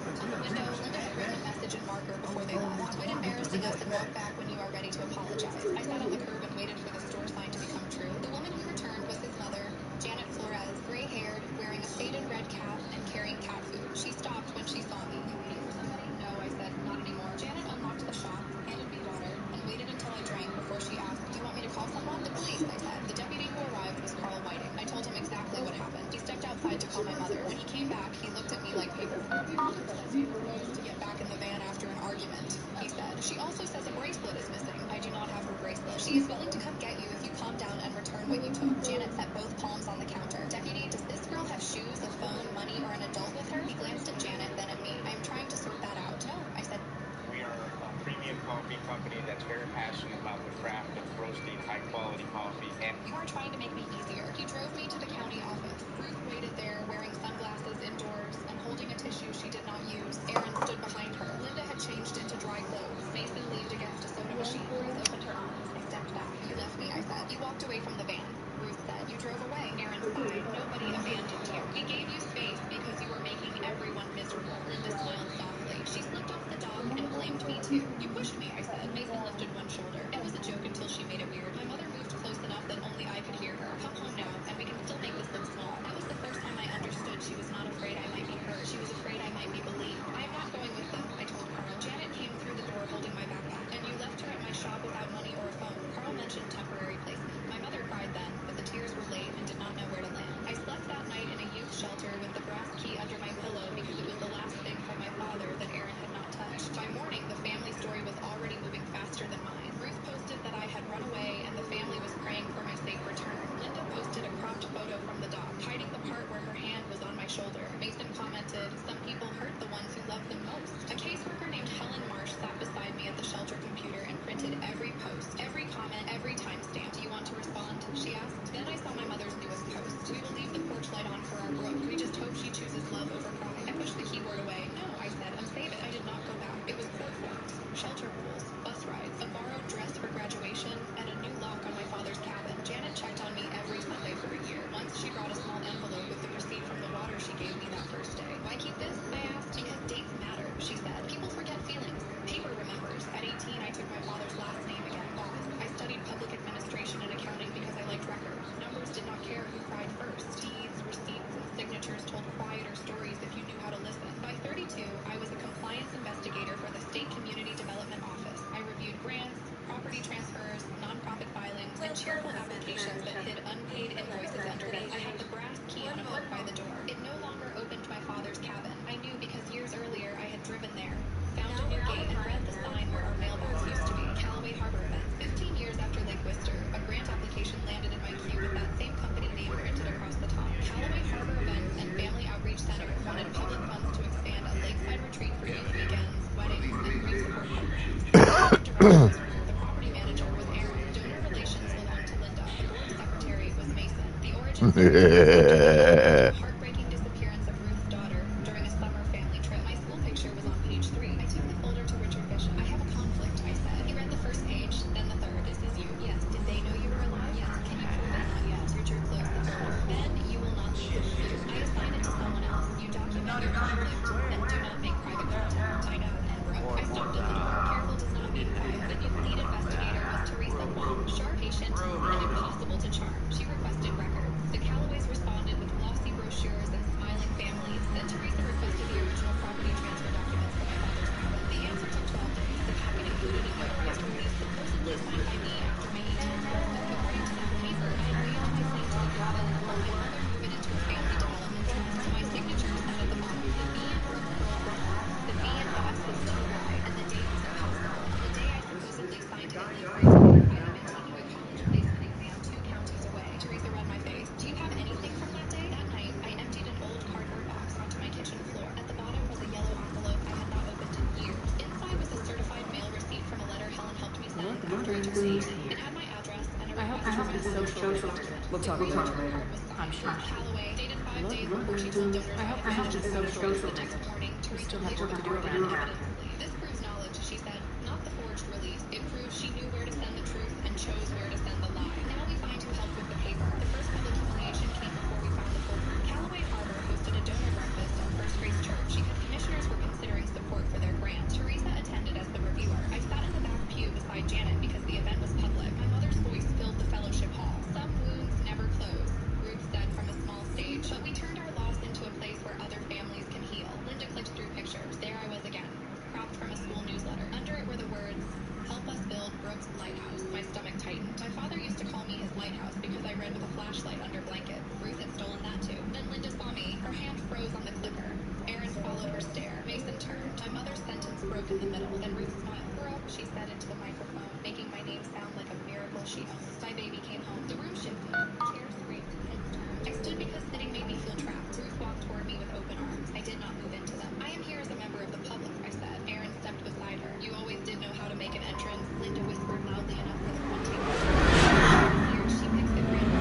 On the window, Linda had written a message in marker before they left. Quit embarrassing us and walk back when you are ready to apologize. I sat on the curb and waited for the store sign to become true. The woman who returned was his mother, Janet Flores, gray-haired, wearing a faded red cap and carrying cat food. She stopped when she saw me. You waiting for somebody? No, I said, not anymore. Janet unlocked the shop, handed me water, and waited until I drank before she asked, do you want me to call someone? The police, I said. The deputy who arrived was Carl Whiting. I told him exactly what happened. He stepped outside to call my mother. When he came back, he looked at me like paper. Paper rose to get back in the van after an argument, he said. She also says a bracelet is missing. I do not have her bracelet. She is willing to come get you if you calm down and return what you took. Janet set both palms on the counter. Deputy that's very passionate about the craft of roasting high-quality coffee. And You are trying to make me easier. He drove me to the county office. Ruth waited there, wearing sunglasses indoors and holding a tissue she did not use. Aaron stood behind her. Linda had changed into dry clothes. Mason leaned against a soda machine. Ruth opened her arms. I stepped back. You left me, I said. You walked away from the van. Ruth said. You drove away. Aaron sighed. Nobody abandoned you. We gave you space because you were making everyone miserable. Linda smiled softly. She slipped off the dock and blamed me too. You pushed me, I said. Mason lifted one shoulder. It was a joke until she made it weird. My mother moved close enough that only I could hear her. Come home now, and we can still make this look small. That was the first time I understood she was not afraid I might be hurt. She was afraid I might be believed. I am not going with them, I told Carl. Janet came through the door holding my backpack, and you left her at my shop without money or a phone. Carl mentioned temporary placement. My mother cried then, but the tears were late and did not know where to land. I slept that night in a youth shelter with the brass key under my pillow because it was the last thing from my father that Aaron had not touched. By morning, the family story was already moving faster than mine. Ruth posted that I had run away and the family was praying for my safe return. Linda posted a cropped photo from the dock, hiding the part where her hand was on my shoulder. Mason commented, some people hurt the ones who love them most. A caseworker named Helen Marsh sat beside me at the shelter computer and printed every post, every comment, every timestamp. Do you want to respond? She asked. Then I saw my mother's newest post. We will leave the porch light on for our Brooke. We just hope she chooses love over pride. I pushed the keyboard away. No, I said, unsave it. I did not go back. It was court forms, shelter rules, bus rides, a borrowed dress for graduation, and a new lock on my father's cabin. Janet checked on me every Sunday for a year. Once she brought a small envelope with the receipt from the water she gave me that first day. Why keep this? I asked. Because dates matter, she said. People forget feelings. Paper remembers. At 18, I took my father's last name again, Boss. I studied public administration and accounting because I liked records. Numbers did not care who cried first. Deeds, receipts, and signatures told quieter stories if you knew how to listen. By 32, I was a compliance investigator for the State Community Development Office. I reviewed grants, property transfers, nonprofit filings, and cheerful applications that hid unpaid invoices underneath. I had the brass key on a hook by the door. It no longer opened my father's cabin. I knew because years earlier I had driven there, found a new gate, and read the sign where our mailbox used to be. Callaway Harbor Events. 15 years after Lake Wister, a grant application landed in my queue with that same company name printed across the top. Callaway Harbor Events and Family Outreach Center wanted public funds to expand a lakeside retreat for youth weekends, weddings, and grief support programs. The board of directors was Ruth. The property manager was Aaron. Donor relations belonged to Linda. The board secretary was Mason. The origin story the heartbreaking disappearance of Ruth's daughter during a summer family trip. My school picture was on page 3. I took the folder to Richard Bishop. I have a conflict, I said. He read the first page, then the third. This is you. Yes. Did they know you were alive? Yes. Can you prove it? Not yet. Richard closed the folder. Then you will not leave the review. I assign it to someone else. You document your conflict and do not make private contact. I know. And Brooke. I stopped at the door. Careful does not mean quiet. The new lead investigator was Teresa Wong. Sharp, patient, and impossible to charm. She requested records. The Callaways responded with glossy brochures and smiling families. Then Teresa requested the original property transfer documents for my father's cabin. The answer took 12 days. The packet included a notarized release supposedly signed by me after May 18th. According to that paper, I had waived my claim to the cabin and let my mother move it into a family development trust. My signature sat at the bottom. The B in Brooke curled wrong. The B in Boss was too wide, and the date was impossible. The day I supposedly signed it in Lake Grayson, I had been taking a college placement exam 2 counties away. Teresa read my face. Do you have anything from that day? That night, I emptied an old cardboard box onto my kitchen floor. At the bottom was a yellow envelope I had not opened in years. Inside was a certified mail receipt from a letter Helen helped me send after I turned 18. It had my address and a request for my social document. The green card was signed. Callaway, dated 5 days before she told donors I had the social. The next morning, Teresa placed the card in evidence sleeve. This proves knowledge, she said. Not the forged release. It proves she knew where to send the truth and chose where to send the lie. Now we find who helped with the paper. The first public humiliation came before we found the culprit. Callaway Harbor hosted a donor breakfast at First Grace Church because commissioners were considering support for their grant. Teresa attended as the reviewer. I sat in the back pew beside Janet because the event was public. My mother's voice filled the fellowship hall. Some wounds never close, Ruth said from a small stage. But we turned our loss into a place where other families can heal. Linda clicked through pictures. There I was again, cropped from a school newsletter. Under it were the words, help us build Brooke's lighthouse. My stomach tightened. My father used to call me his lighthouse because I read with a flashlight under blankets. Ruth had stolen that too. Then Linda saw me. Her hand froze on the clicker. Aaron followed her stare. Mason turned. My mother's sentence broke in the middle. Then Ruth smiled. Brooke, she said into the microphone, making my name sound like a miracle she owned. My baby came home. The room shifted. Chairs scraped. Heads turned. I stood because sitting made me feel trapped. Ruth walked toward me with open arms. I did not move into them. I am here as a member of the public, I said. Aaron stepped beside alongside her. You always did know how to make an entrance, Linda whispered loudly enough for the front table. Here, she picks the grand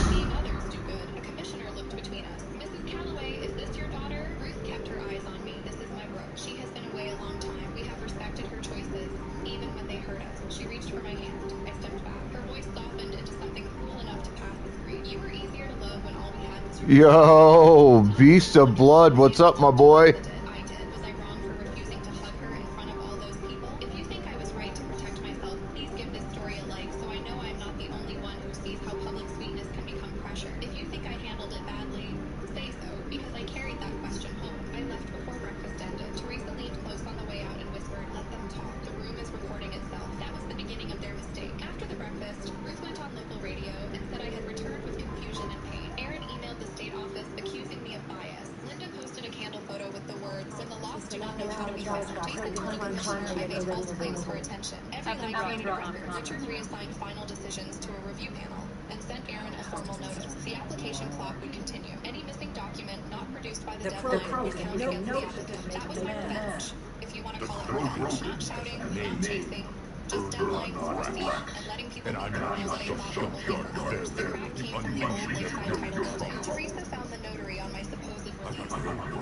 seeing others do good. A commissioner looked between us. Mrs. Calloway, is this your daughter? Ruth kept her eyes on me. This is my Brooke. She has been away a long time. We have respected her choices, even when they hurt us. She reached for my hand. I stepped back. Her voice softened into something cruel enough to pass as grief. You were easier to love when all we had was your Yo, Beast of Blood, what's up, my boy? I did. Was I wrong for refusing to hug her in front of all those people? If you think I was right to protect myself, please give this story a like so I know I'm not the only one who sees how public sweetness can become pressure. If you think I handled it badly, say so, because I carried that question home. I left before breakfast ended. Teresa leaned close on the way out and whispered, let them talk. The room is recording itself. That was the beginning of their mistake. After the breakfast, Ruth went on local radio and said I had returned with confusion and pain. Aaron emailed the state office accusing me of bias. Linda posted a candle photo with the words, when the lost do not know how to be found. Jason told the commissioner I made false claims for attention. Every line created a record. Richard reassigned final decisions to a review panel and sent Aaron a formal notice. The application clock would continue. Any missing document not produced by the deadline would count against the applicant. That was my revenge. If you want to call it revenge. Not shouting, not chasing, just deadlines, receipts, and letting people make the rules they thought would only for hours. The crack came from the old lakeside title building. Teresa found the notary on my supposed release.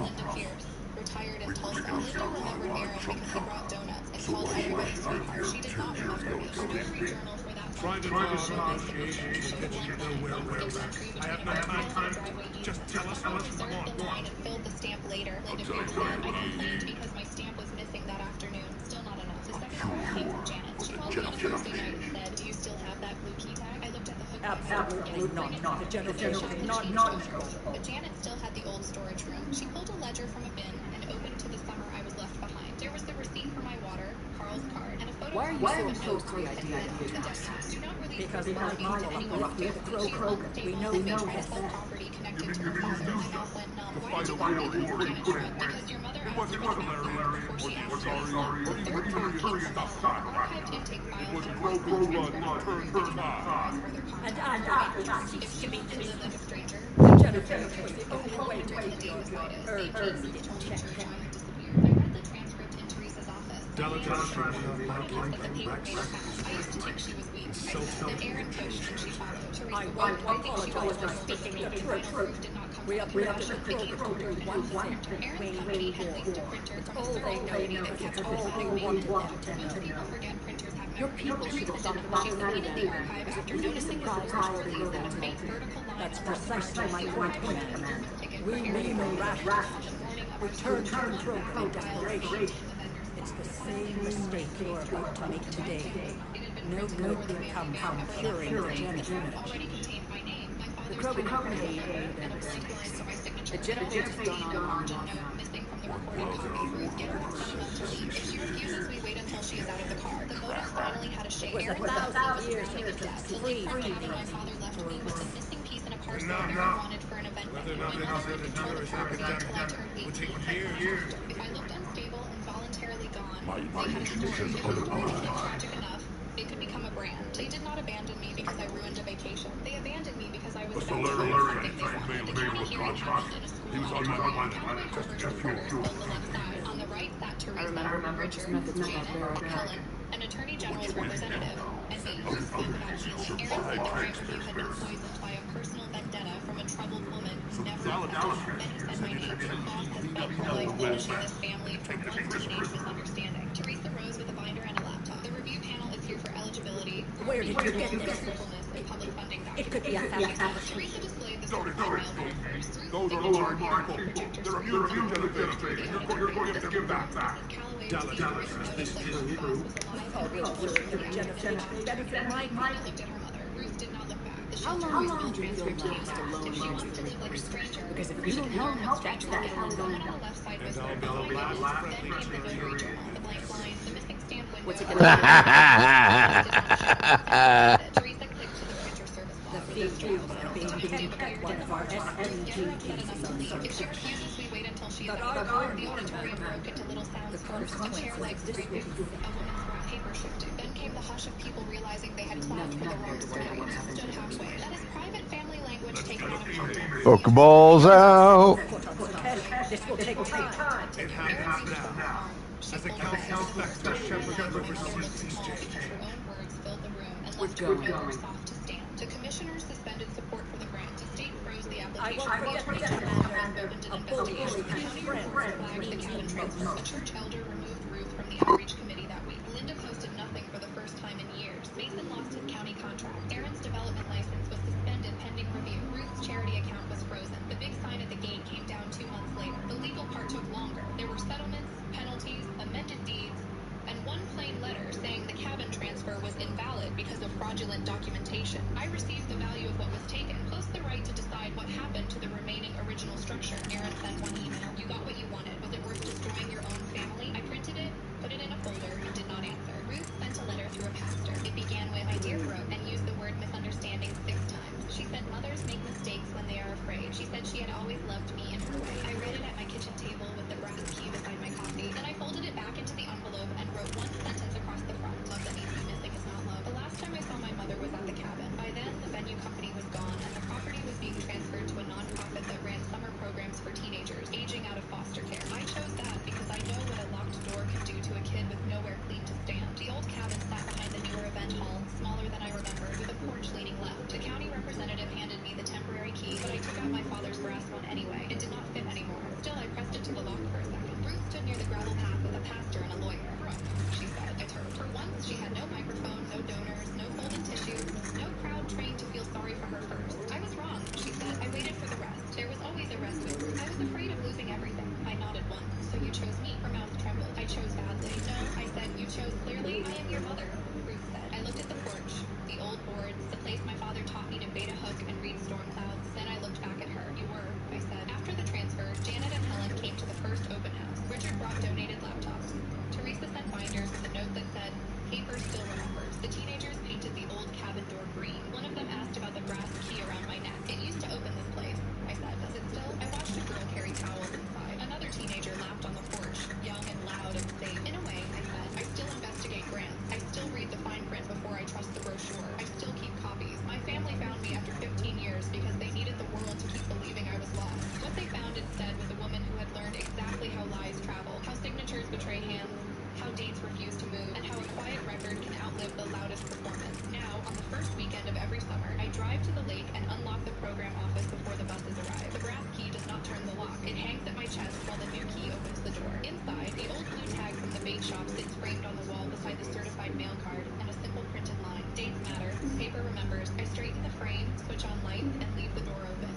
Linda Pierce, retired in Tulsa. Linda remembered Aaron because he brought donuts and called everybody sweetheart. She did not remember me. The notary journal for that Private negotiations will get you nowhere, I have no time. Just tell us how much you want. The line and filled the stamp later. Linda Pierce said, I complained because my stamp was missing that afternoon. Still not enough. The second call came from Janet. She called me on a Thursday night and said, do you still have that blue key tag? I looked at the hook. Absolutely not. The generation not But Janet still had the old storage room. She pulled a ledger from a bin and opened to the summer I was left behind. There was the receipt for my water, Carl's card, and a photo. Why are you so opposed to the idea of the house? Do not release Because my people up here, the Krogan, we know best. property connected to her father. My mouth went numb. Why did you do this? Because your mother asked me to before she asked me to stop. The third time came from archived intake files and a if she means to live like a stranger. The generation was the only way to keep your urges in check. I read the transcript in Teresa's office. Delegation But the paper made her fast. I used to think she was weak. Then Aaron pushed and she followed. Teresa won. I think she was speaking the truth. Did not come We have to do one thing. Aaron's company had leased a printer from a All they know is it's all they wanted them to Most know. people forget printers have memory. Your people should have done She subpoenaed the archive after noticing the supposed release and a faint vertical line. That's precisely my point, Commander. We need no rationale. Return to control and desperation. It's the same mistake you're about to make today. No good will come from curing the generation. The Krogan made their mistakes. The generation's gone on and on. Missing from the recorded copy. Ruth gets enough to leave. If she refuses, we wait until she is out of the car. The motive finally had a shake. It was 1,000 years of death. The late my father left me was a missing piece in a parcel I wanted for an event. Whether or not they deserve the number is academic would take years. If I looked unstable and voluntarily gone, they had a story. If it was tragic enough, it could become a brand. They did not abandon me because I ruined a vacation. They abandoned me because I was about to learn something they wanted. The county hearing happened in a school. He was on my mind. On the right sat Teresa, Richard, Janet, Helen, an attorney general's representative, and me. Aaron said the crime review had been poisoned by a personal vendetta from a troubled woman who never left. Then he said my name. Her boss has spent her life punishing this family for one teenage misunderstanding. Teresa rose with a binder and a laptop. The review panel is here for eligibility. Where did you get this? Public funding It could be a fact. Teresa displayed the certified mail papers. Those are all Marco. They're immune to the genocide. You're going to give that back. Delegation, this is true. Ruth did not look back. How long did you feel last alone because if you don't help, that's that on the left side was the notary journal, the blank lines, the missing stamp window. What's it going to Teresa clicked to the printer service block. The field are being at one of our SMG cases. If she refuses, we wait until she is out of the car. The auditorium broke into little sounds first. A chair legs scraping. A woman's paper shifted. Then came the hush of people realizing they had clapped for the wrong story. Stood halfway. That is private family language taken out of context. Pokeballs out. This will take time. It happens now. As a council inspector, Shepard oversees the exchange. Her own words filled the room and What's left going her on? soft to stand. The commissioners suspended support for the grant. The state froze the I application. won't forget the commander. Opened an A bully investigation. with his County friends reports flagged the means cabin he transfer. knows. A church elder removed Ruth from the outreach committee that week. Linda posted nothing for the first time in years. Mason lost his county contract. Aaron's development license was suspended pending review. Ruth's charity account was frozen. The big sign at the gate came down 2 months later. The legal part took longer. There were settlements, penalties, amended deeds, and one plain letter saying the cabin transfer was invalid because of fraudulent documentation. I received the value of what was taken, plus the right to decide what happened to the remaining original structure. Aaron sent one email. You got what you wanted. Was it worth destroying your own family? I printed it, put it in a folder, and did not answer. Ruth sent a letter through a pastor. It began with, "My dear Brooke," and used the word misunderstanding 6 times. She said mothers make mistakes when they are afraid. She said she had always loved me in her way. I read it at my kitchen table with the brass key beside my coffee. Then I folded it back into the envelope and wrote one sentence across the front. Love that needs to be missing is not love. The last time I saw my mother was at the cabin. By then, the venue company was gone, and the property was being transferred to a nonprofit that ran summer programs for teenagers aging out of foster care. I chose that because I know what a locked door can do to a kid with nowhere clean to stand. The old cabin sat behind the newer event hall, smaller than I remembered, with a porch leaning left. The county representative handed me the temporary key, but I took out my father's brass one anyway. It did not fit anymore. Still, I pressed it to the lock for a second. Ruth stood near the gravel path with a pastor and a lawyer. "Brooke," she said. I turned. For once, she had no microphone, no donors, no folded tissue, no crowd trained to feel sorry for her first. "I was wrong," she said. "I waited for the rest. There was always a rest with Ruth. I was afraid of losing everything." I nodded once. "So you chose me?" Her mouth trembled. "I chose badly." "No," I said. "You chose clearly. I am your mother," Ruth said. I looked at the porch, the old boards, the place my father taught me to bait a hook and read storm clouds. Then I looked back at her. "You were," I said. After the transfer, Janet and Helen came to the first open house. Richard brought donated laptops. Teresa sent binders with a note that said, "Paper still remembers." The teenagers painted the old cabin door green. One of them asked about the brass key around my neck. "It used to open this place," I said. "Does it still?" I watched a girl carry towels inside. Another teenager laughed on the porch, young and loud and safe. "In a way," I said. "I still investigate grants. I still read the fine print before I trust the brochure. I still keep copies. My family found me after 15 years because they needed the world to keep believing I was lost. What they found instead was a woman who had learned exactly how lies travel, how signatures betray hands, how dates refuse to move, and how a quiet record can outlive the loudest performance. Now, on the first weekend of every summer, I drive to the lake and unlock the program office before the buses arrive. The brass key does not turn the lock. It hangs at my chest while the new key opens the door. Inside, the old blue tag from the bait shop sits framed on the wall beside the certified mail card and a simple printed line. "Dates matter. Paper remembers." I straighten the frame, switch on lights, and leave the door open.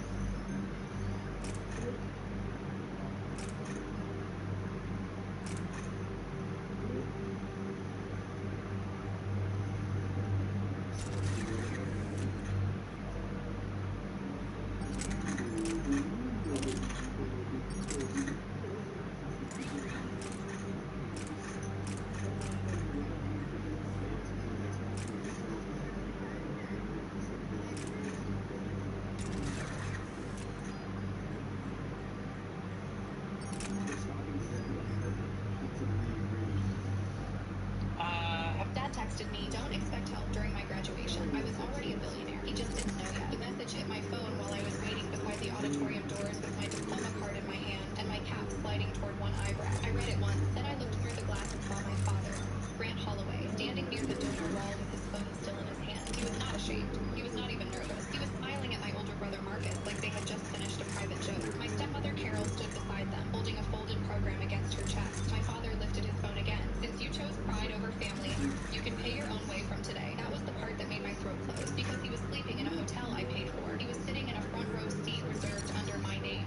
Dad texted me, "Don't expect help," during my graduation. I was already a billionaire. He just didn't know yet. The message hit my phone while I was waiting beside the auditorium doors with my diploma card in my hand and my cap sliding toward one eyebrow. I read it once, then I looked through the glass and saw my father, Grant Holloway, standing near the donor wall with his phone still in his hand. He was not ashamed. He was not even nervous. He was smiling at my older brother Marcus like they had just finished a private joke. My stepmother Carol stood beside them, holding a folded program against her chest. My father lifted his phone again. "Since you chose pride over family, you can pay your own way from today." That was the part that made my throat close, because he was sleeping in a hotel I paid for. He was sitting in a front row seat reserved under my name.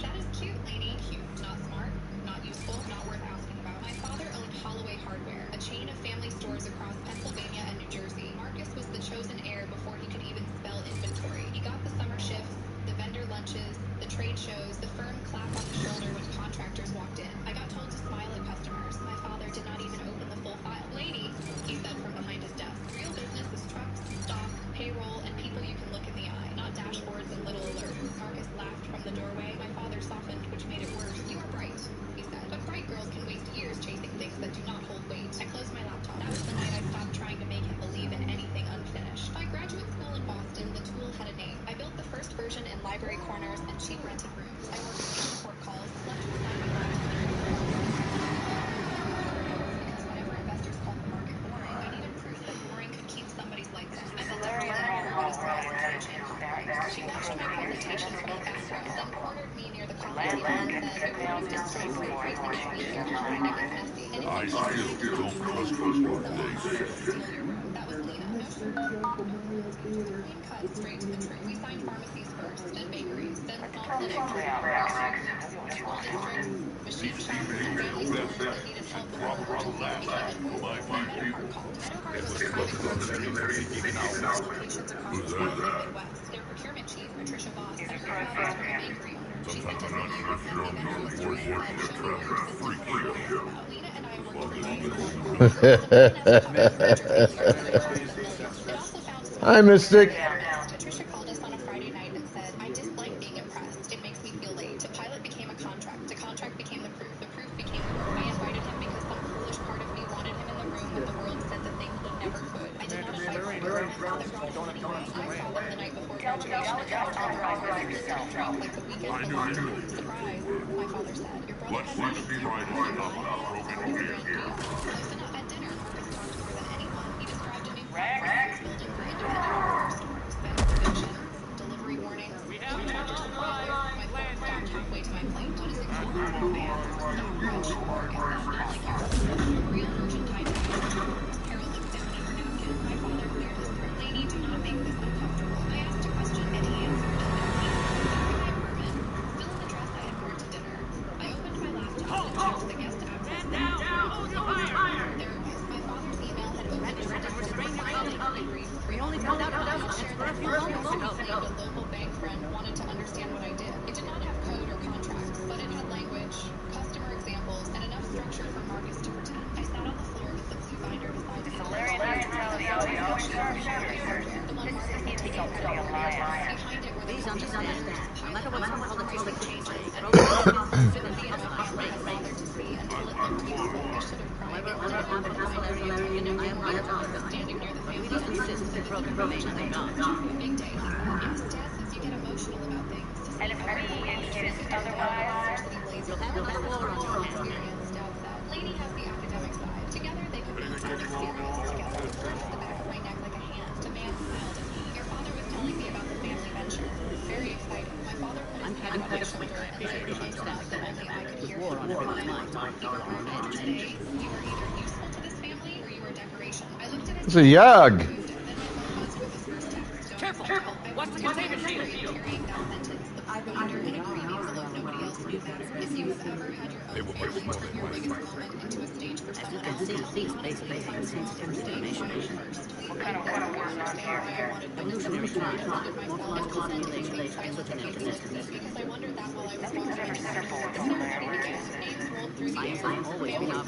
That is cute, lady. Cute. Not smart, not useful, not worth asking about. My father owned Holloway Hardware, a chain of family stores across Pennsylvania and New Jersey. Marcus was the chosen heir before he could even spell inventory. He got the summer shifts, the vendor lunches, the trade shows, the firm clap on the shoulder when contractors walked in. I got told to smile at customers. My father did not even open the full file. Lady, he said from behind his desk. Real business is trucks, stock, payroll, and people you can look in the eye, not dashboards and little alerts. Marcus laughed from the doorway. My father softened, which made it worse. You are bright, he said. But bright girls can waste years chasing things that do not hold weight. I closed my laptop. That was the night I stopped trying to make him believe in anything unfinished. By graduate school in Boston, the tool had a name. I built the first version in library corners and cheap rented rooms. I worked support calls, slept beside my lab because whenever investors called the market boring, I needed proof that boring could keep somebody's lights on. I bet the girl there was right into the chain complex. She watched my presentation from the back row, then cornered me near the coffee table and said, "Your product is stressful, pricing is weak, your handwriting is messy, and if I you still keep don't trust someone those will days. steal your room." That was Lena. No sugar. Clean cut, straight to the truth. We signed pharmacies first, then bakeries, then small clinics, school districts, machine shops, and family stores that needed help before emergencies became invoices. Then Medicart called. Medicart was a private grocery locations across the Pacific Midwest. Their procurement chief, Patricia Voss, had heard about us from a bakery owner. She sent us a few messy vendor lists and said, "Show me what your system really cares about." Lena and I worked together. It also found Hi, Mystic. Patricia called us on a Friday night and said, "I dislike being impressed. It makes me feel late." The pilot became a contract. The contract became the proof. The proof became the work. I invited him because some foolish part of me wanted him in the room when the world said the thing he never could. I did not invite my father brought him anyway. I saw them the night before graduation and dropped all their offers and listened to drink like the weekend before. Surprise, my father said. Your brother has money. Close enough. At dinner, Marcus talked more than anyone. He described a new pharmacy he was building for independent stores, vendor evictions, delivery warnings. We have my phone stopped halfway to my plate. What is it called? I asked. Stock Ridge, Marcus said. Like your real version tied to the Carol looked down at her napkin. My father cleared his throat. Lady, do not make this uncomfortable. I asked a question and he answered. Still in the dress I had worn to dinner. I opened my laptop and checked the guest access. There it was. My father's email had opened a redacted brief. We only found out about it a few moments ago. A local bank friend wanted to understand what I did. It did not have code or contracts, but it had language, customer examples, and enough structure for Marcus to pretend. I sat on the floor with the blue binder beside me. It's hilarious to tell the the one Marcus had taken credit for. Behind it were the understand. No matter what some politicians say, sympathy and my father to see until it looked useful. I should have cried. I am not standing near the family insist that broken remains are gone. Big day. In his dad says you get emotional about things. And if we insist otherwise, you'll have another war on your hands. Dad said. Lady has the academic side. Together they could build an experience together. Words at the back of my neck like a hand. The man smiled at me. Your father was telling me about the family venture. Very exciting. My father put his hand on my shoulder and said the things that only I could hear. War on everyone's mind. He wrote today, you are either useful to this family or you are decoration. I looked at it. It's a Yag. Careful! Watch the containment shield! Carrying that sentence, the wonder and ingredients alone nobody else knew matter. If you have ever had your own family turn your biggest moment into a stage for someone else, tell me honestly if I was wrong for staying quiet first. I never understand why I wanted evolutionary time. More cost manipulation and because I wondered that while I was watching the ceremony began. Names rolled through the air. My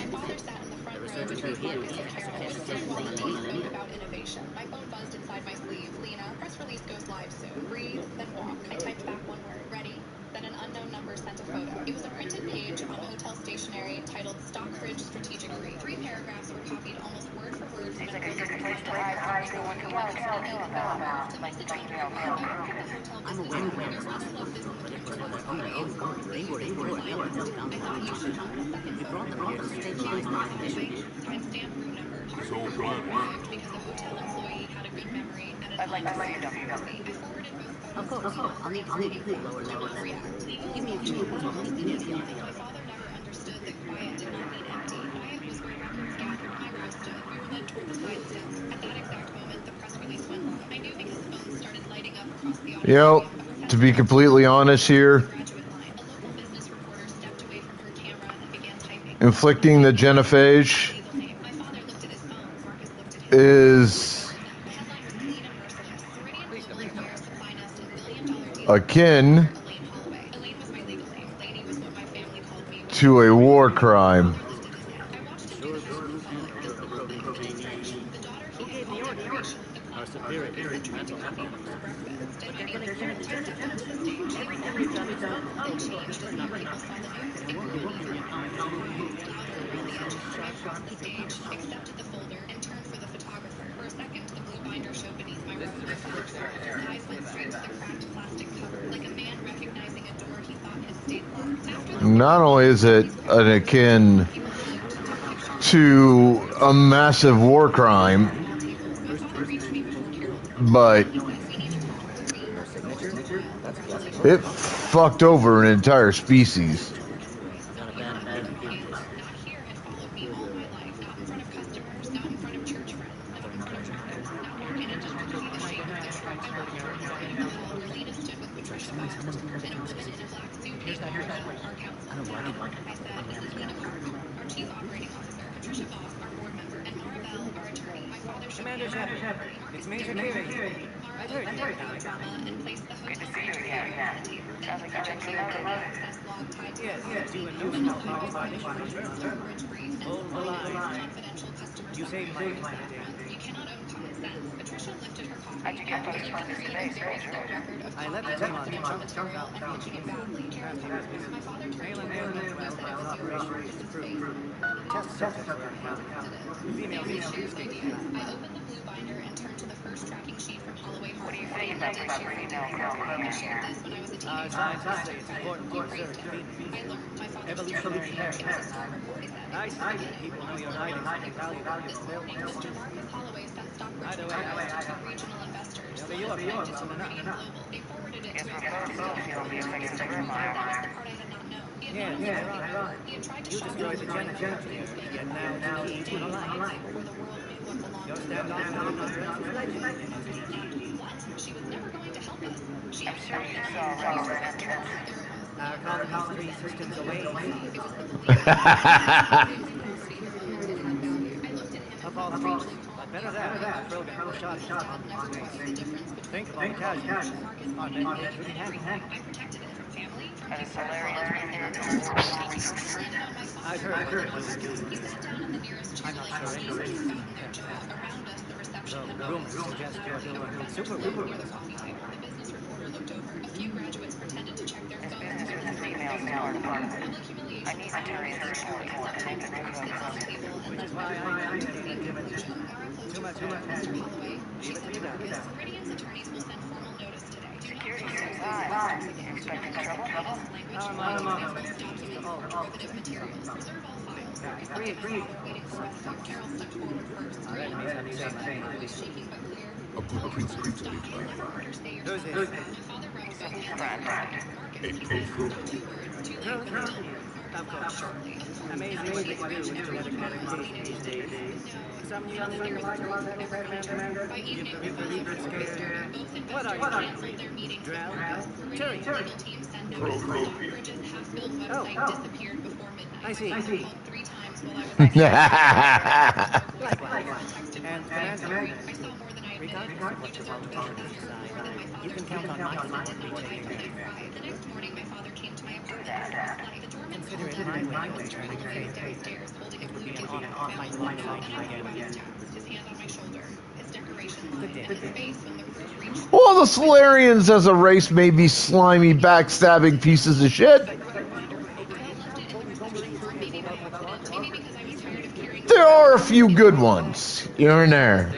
father sat in the front row between Marcus and Carol, listening while Lena spoke about innovation. My phone buzzed inside my sleeve. Lena, press release goes live soon. Breathe, then walk. I typed back one word. Ready? Then an unknown number sent a photo. It was a printed page on hotel stationery titled Stockbridge Strategic Read. 3 paragraphs were copied almost word for word from an the message on the I'm aware of your father left this in the kitchen on their own accord. They were ignored by others and found them untouched. We brought them here to stabilize my condition. Timestamp room number. So arrived because a hotel employee had a good memory and I'd like to see them. I forwarded both photos. Of course. I'll need lower level than give me a few minutes. I'll meet you near the elevator. My father never understood that quiet did not mean empty. Quiet was where records gathered. My row stood. We were led toward the side steps. At that exact moment, the press release went live. I knew because phones started lighting up across the auditorium. Yep. To be completely honest here, inflicting the genophage is akin to a war crime. Who gave the order? Our superiors, mental health. But they're gonna kill the genocide. Everything we've done is done. Accepted the folder and turned for the photographer. For a second, the blue binder showed beneath my work. His eyes went straight to the cracked plastic cover, like a man recognizing a door he thought had stayed locked. Not only is it an akin to a massive war crime, but it fucked over an entire species. Commander Shepard, it's Major Carey. I've heard you. Good to see you again. Sounds like you're taking a look. Yes, you and me now follow my mission. Hold the line. You saved my day. How'd you get those funds in space, Major? I left the team on the Test subjects were female issues. I opened the blue binder and turned to the first tracking sheet from Holloway Harbor. What do you think about this female shared this when I was a teenager. Scientists say it's important to observe I learned my father evolutionary time. I see. People know you're hiding something valuable. They'll want to Holloway's been stockbridge Either way, regional investors. They'll be your friends soon enough. They forwarded it Yes, to we're both feel the effects of the room on our the part I had not known. He had Yeah. He had tried to You shut destroyed the genocide, yet now the key to the light. You're standoff on the legend. What? She was never going to help us. She I'm sure you saw Robert entrance. Our colony's 3 systems away. Up all the streets. But better that, Krogan was shot in Think of all the casualties. Our men were shooting hand. That is hilarious. I've heard what you do. I'm not sure anything. The rumors suggest you're doing super. A few graduates pretended to check their This phones. business with the females is hard part of it. I need materials to support to make the new code. Which is why I too much. Leave it to me now. Meridian's attorneys will send formal notice today. Security seems high. You expecting trouble? Our motto is Derivative materials. Preserve all files. Carol stepped forward first. our enemies have the same thing. Shaking but clear. A blueprint to declare. Who's this? Father wrote He's a friend. Of course. Amazing what they can do with genetic modification these days. Some young things Commander. Give the Reaper scared. What are you? Drown? Cherry. Disappeared before midnight. I see. 3 times while I was Likewise. And Commander. I saw more than I Regardless of what you want to do this side, you can count on my support for taking care of you. The next morning, my father came to my apartment. The doorman Consider it my way of turning the faith. downstairs, holding a It would blue be an binder. honor if I could find you again. His hand on my shoulder. His decoration Good day. his face when the crew reached. Well, the Solarians as a race may be slimy, backstabbing pieces of shit. There are a few good ones here and there.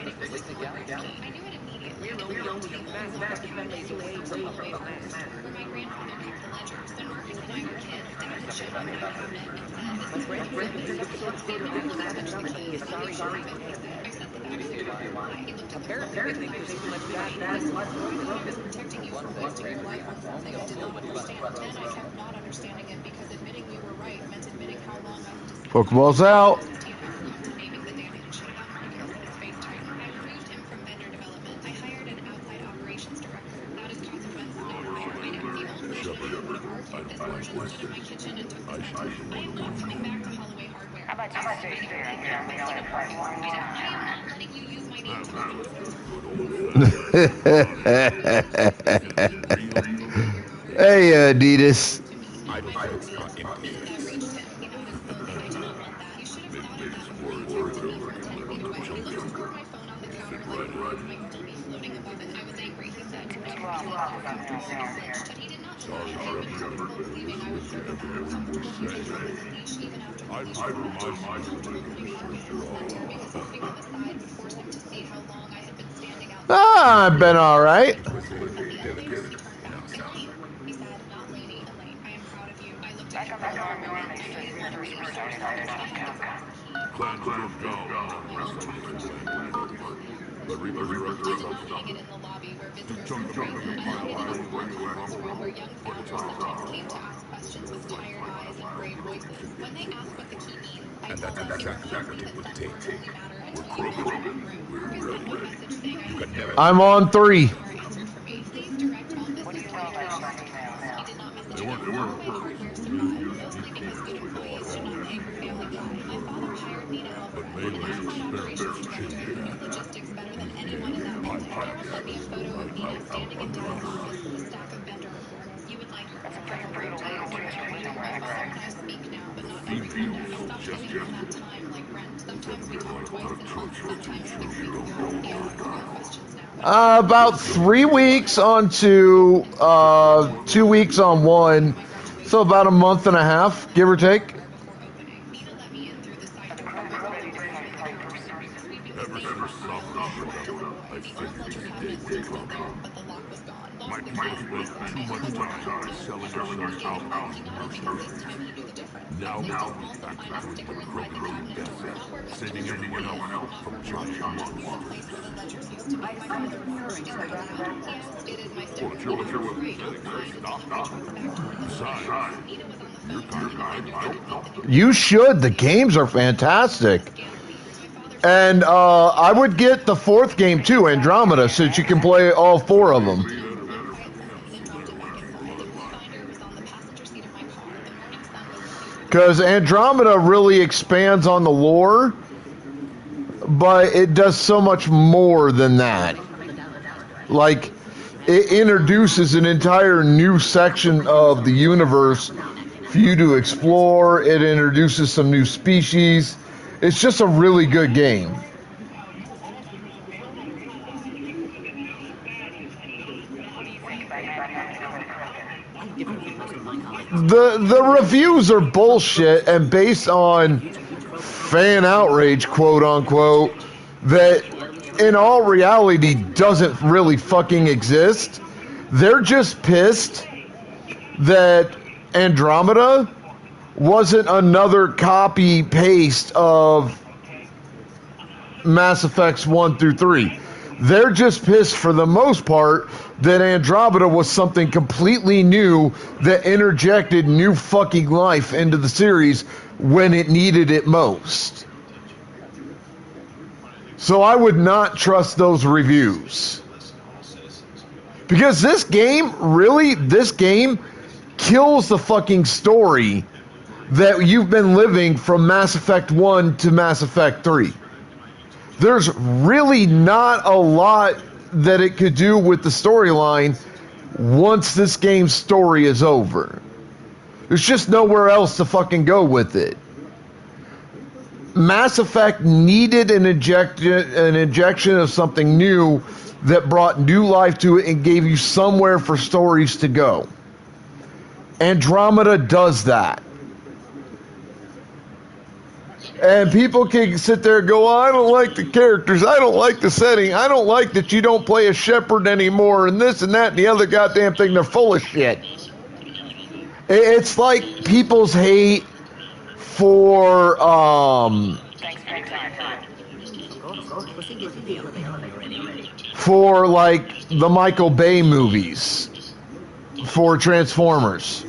Pokeballs out. Shepard, I don't like Western. I should be the one to warn you. about you stay here and we only fight one more time? Hey, Adidas. Ah, I've been all right. And that's exactly what it would take. We're programmed. We're ready. You can never... I'm on 3. They weren't but Mayhem's experiments changed About 3 weeks on 2, 2 weeks on 1, so about a month and a half, give or take. Now we're back to doing what programming does, saving everyone else from giant monsters. You should. The games are fantastic. And I would get the 4th game too, Andromeda, since you can play all 4 of them. Because Andromeda really expands on the lore, but it does so much more than that. Like, it introduces an entire new section of the universe for you to explore. It introduces some new species. It's just a really good game. The reviews are bullshit and based on fan outrage, quote unquote, that in all reality doesn't really fucking exist. They're just pissed that Andromeda wasn't another copy paste of Mass Effects 1 through 3. They're just pissed for the most part that Andromeda was something completely new that interjected new fucking life into the series when it needed it most. So I would not trust those reviews. Because this game kills the fucking story that you've been living from Mass Effect 1 to Mass Effect 3. There's really not a lot that it could do with the storyline once this game's story is over. There's just nowhere else to fucking go with it. Mass Effect needed an injection of something new that brought new life to it and gave you somewhere for stories to go. Andromeda does that. And people can sit there and go, oh, I don't like the characters, I don't like the setting, I don't like that you don't play a Shepard anymore, and this and that and the other goddamn thing. They're full of shit. It's like people's hate for like the Michael Bay movies for Transformers.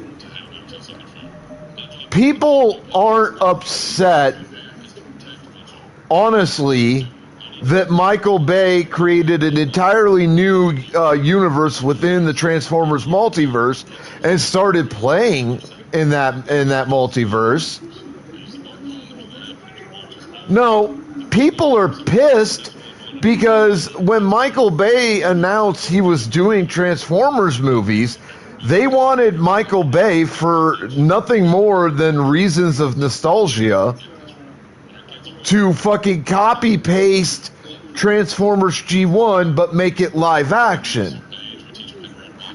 People aren't upset, honestly, that Michael Bay created an entirely new universe within the Transformers multiverse and started playing in that multiverse. No, people are pissed because when Michael Bay announced he was doing Transformers movies, they wanted Michael Bay for nothing more than reasons of nostalgia to fucking copy paste Transformers G1 but make it live action.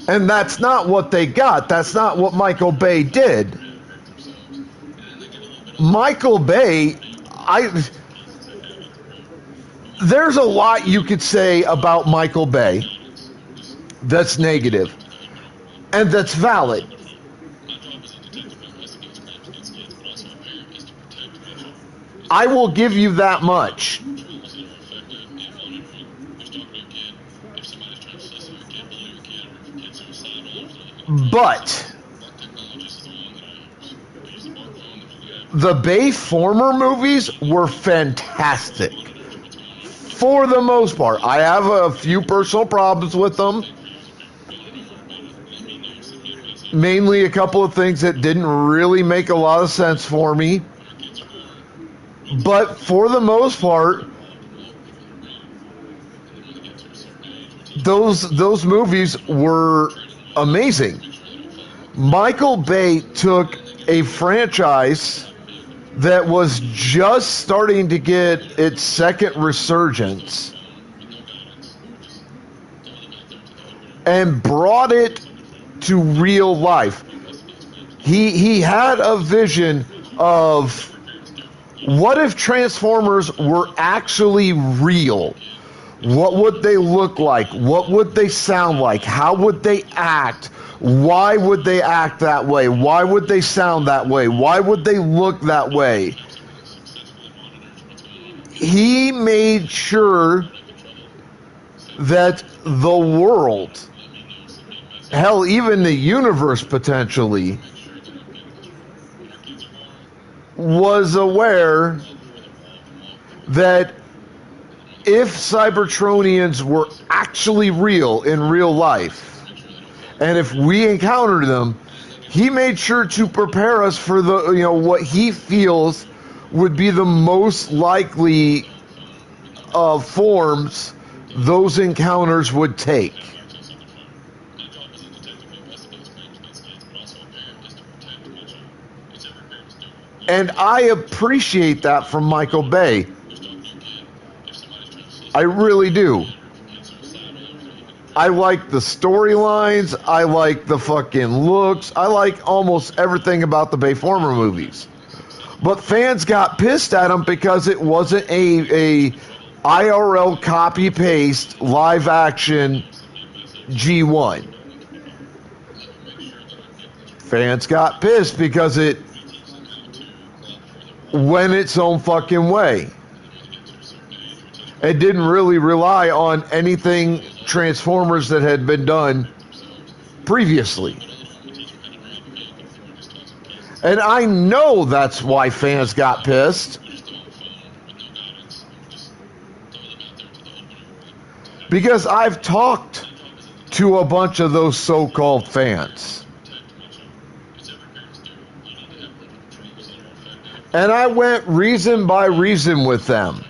And that's not what they got. That's not what Michael Bay did. Michael Bay, there's a lot you could say about Michael Bay that's negative and that's valid. I will give you that much. But the Bay former movies were fantastic. For the most part. I have a few personal problems with them. Mainly a couple of things that didn't really make a lot of sense for me. But for the most part, those movies were amazing. Michael Bay took a franchise that was just starting to get its second resurgence and brought it to real life. He had a vision of what if Transformers were actually real? What would they look like? What would they sound like? How would they act? Why would they act that way? Why would they sound that way? Why would they look that way? He made sure that the world, hell, even the universe potentially, was aware that if Cybertronians were actually real in real life, and if we encountered them, he made sure to prepare us for the, what he feels would be the most likely forms those encounters would take. And I appreciate that from Michael Bay. I really do. I like the storylines. I like the fucking looks. I like almost everything about the Bayformer movies. But fans got pissed at him because it wasn't a IRL copy-paste live-action G1. Fans got pissed because it went its own fucking way. It didn't really rely on anything Transformers that had been done previously. And I know that's why fans got pissed. Because I've talked to a bunch of those so-called fans. And I went reason by reason with them.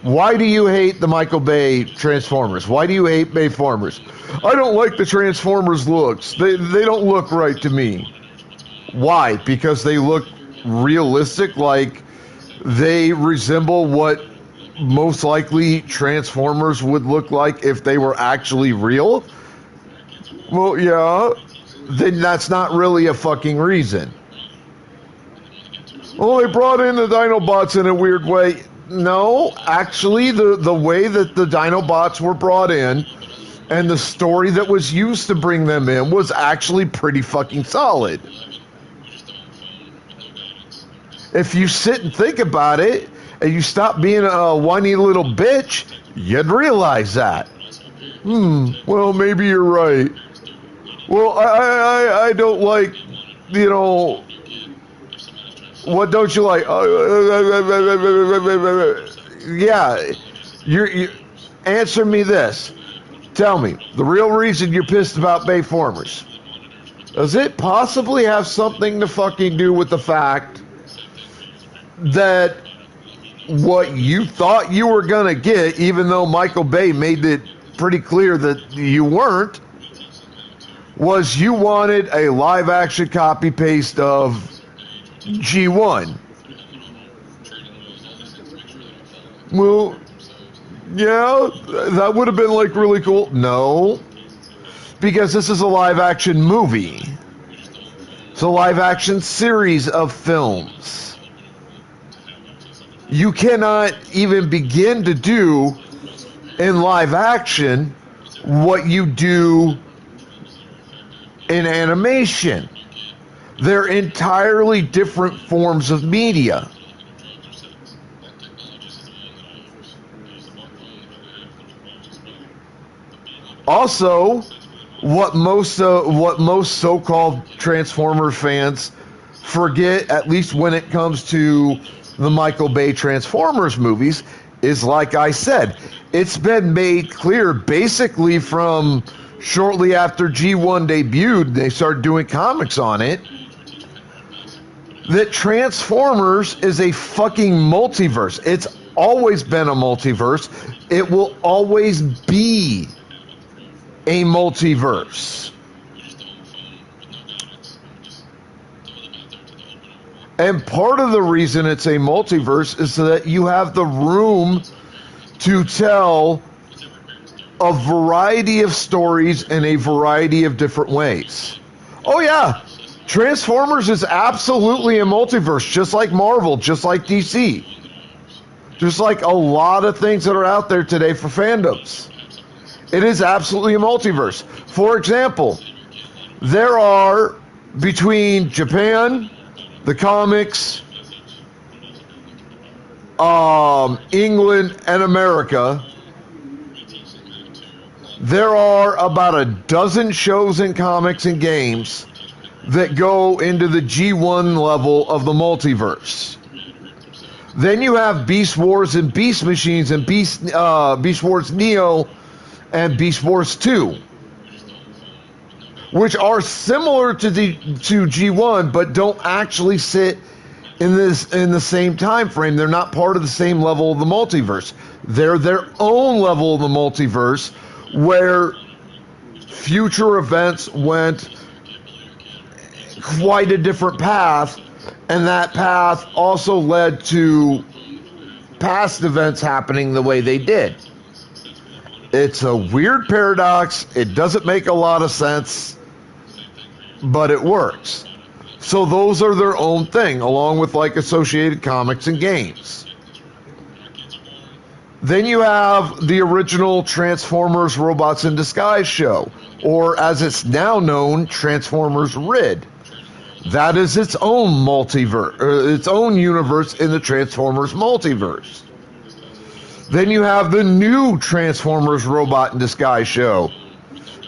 Why do you hate the Michael Bay Transformers? Why do you hate Bayformers? I don't like the Transformers looks. They don't look right to me. Why? Because they look realistic, like they resemble what most likely Transformers would look like if they were actually real? Well, yeah. Then that's not really a fucking reason. Well, they brought in the Dinobots in a weird way. No, actually, the way that the Dinobots were brought in and the story that was used to bring them in was actually pretty fucking solid. If you sit and think about it and you stop being a whiny little bitch, you'd realize that. Well, maybe you're right. Well, I don't like, what don't you like? Yeah, you answer me this. Tell me, the real reason you're pissed about Bayformers, does it possibly have something to fucking do with the fact that what you thought you were going to get, even though Michael Bay made it pretty clear that you weren't, was you wanted a live action copy paste of G1. Well, yeah, that would have been like really cool. No, because this is a live action movie. It's a live action series of films. You cannot even begin to do in live action what you do in animation. They're entirely different forms of media. Also, what most so-called Transformers fans forget, at least when it comes to the Michael Bay Transformers movies, is, like I said, it's been made clear basically from shortly after G1 debuted, they started doing comics on it, that Transformers is a fucking multiverse. It's always been a multiverse. It will always be a multiverse. And part of the reason it's a multiverse is so that you have the room to tell a variety of stories in a variety of different ways. Oh yeah, Transformers is absolutely a multiverse, just like Marvel, just like DC. Just like a lot of things that are out there today for fandoms. It is absolutely a multiverse. For example, there are, between Japan, the comics, England, and America, there are about a dozen shows and comics and games that go into the G1 level of the multiverse. Then you have Beast Wars and Beast Machines and Beast Wars Neo and Beast Wars 2, which are similar to G1 but don't actually sit in the same time frame. They're not part of the same level of the multiverse. They're their own level of the multiverse, where future events went quite a different path, and that path also led to past events happening the way they did. It's a weird paradox. It doesn't make a lot of sense, but it works. So those are their own thing, along with like associated comics and games. Then you have the original Transformers Robots in Disguise show, or as it's now known, Transformers RID. That is its own multiverse, its own universe in the Transformers multiverse. Then you have the new Transformers Robot in Disguise show.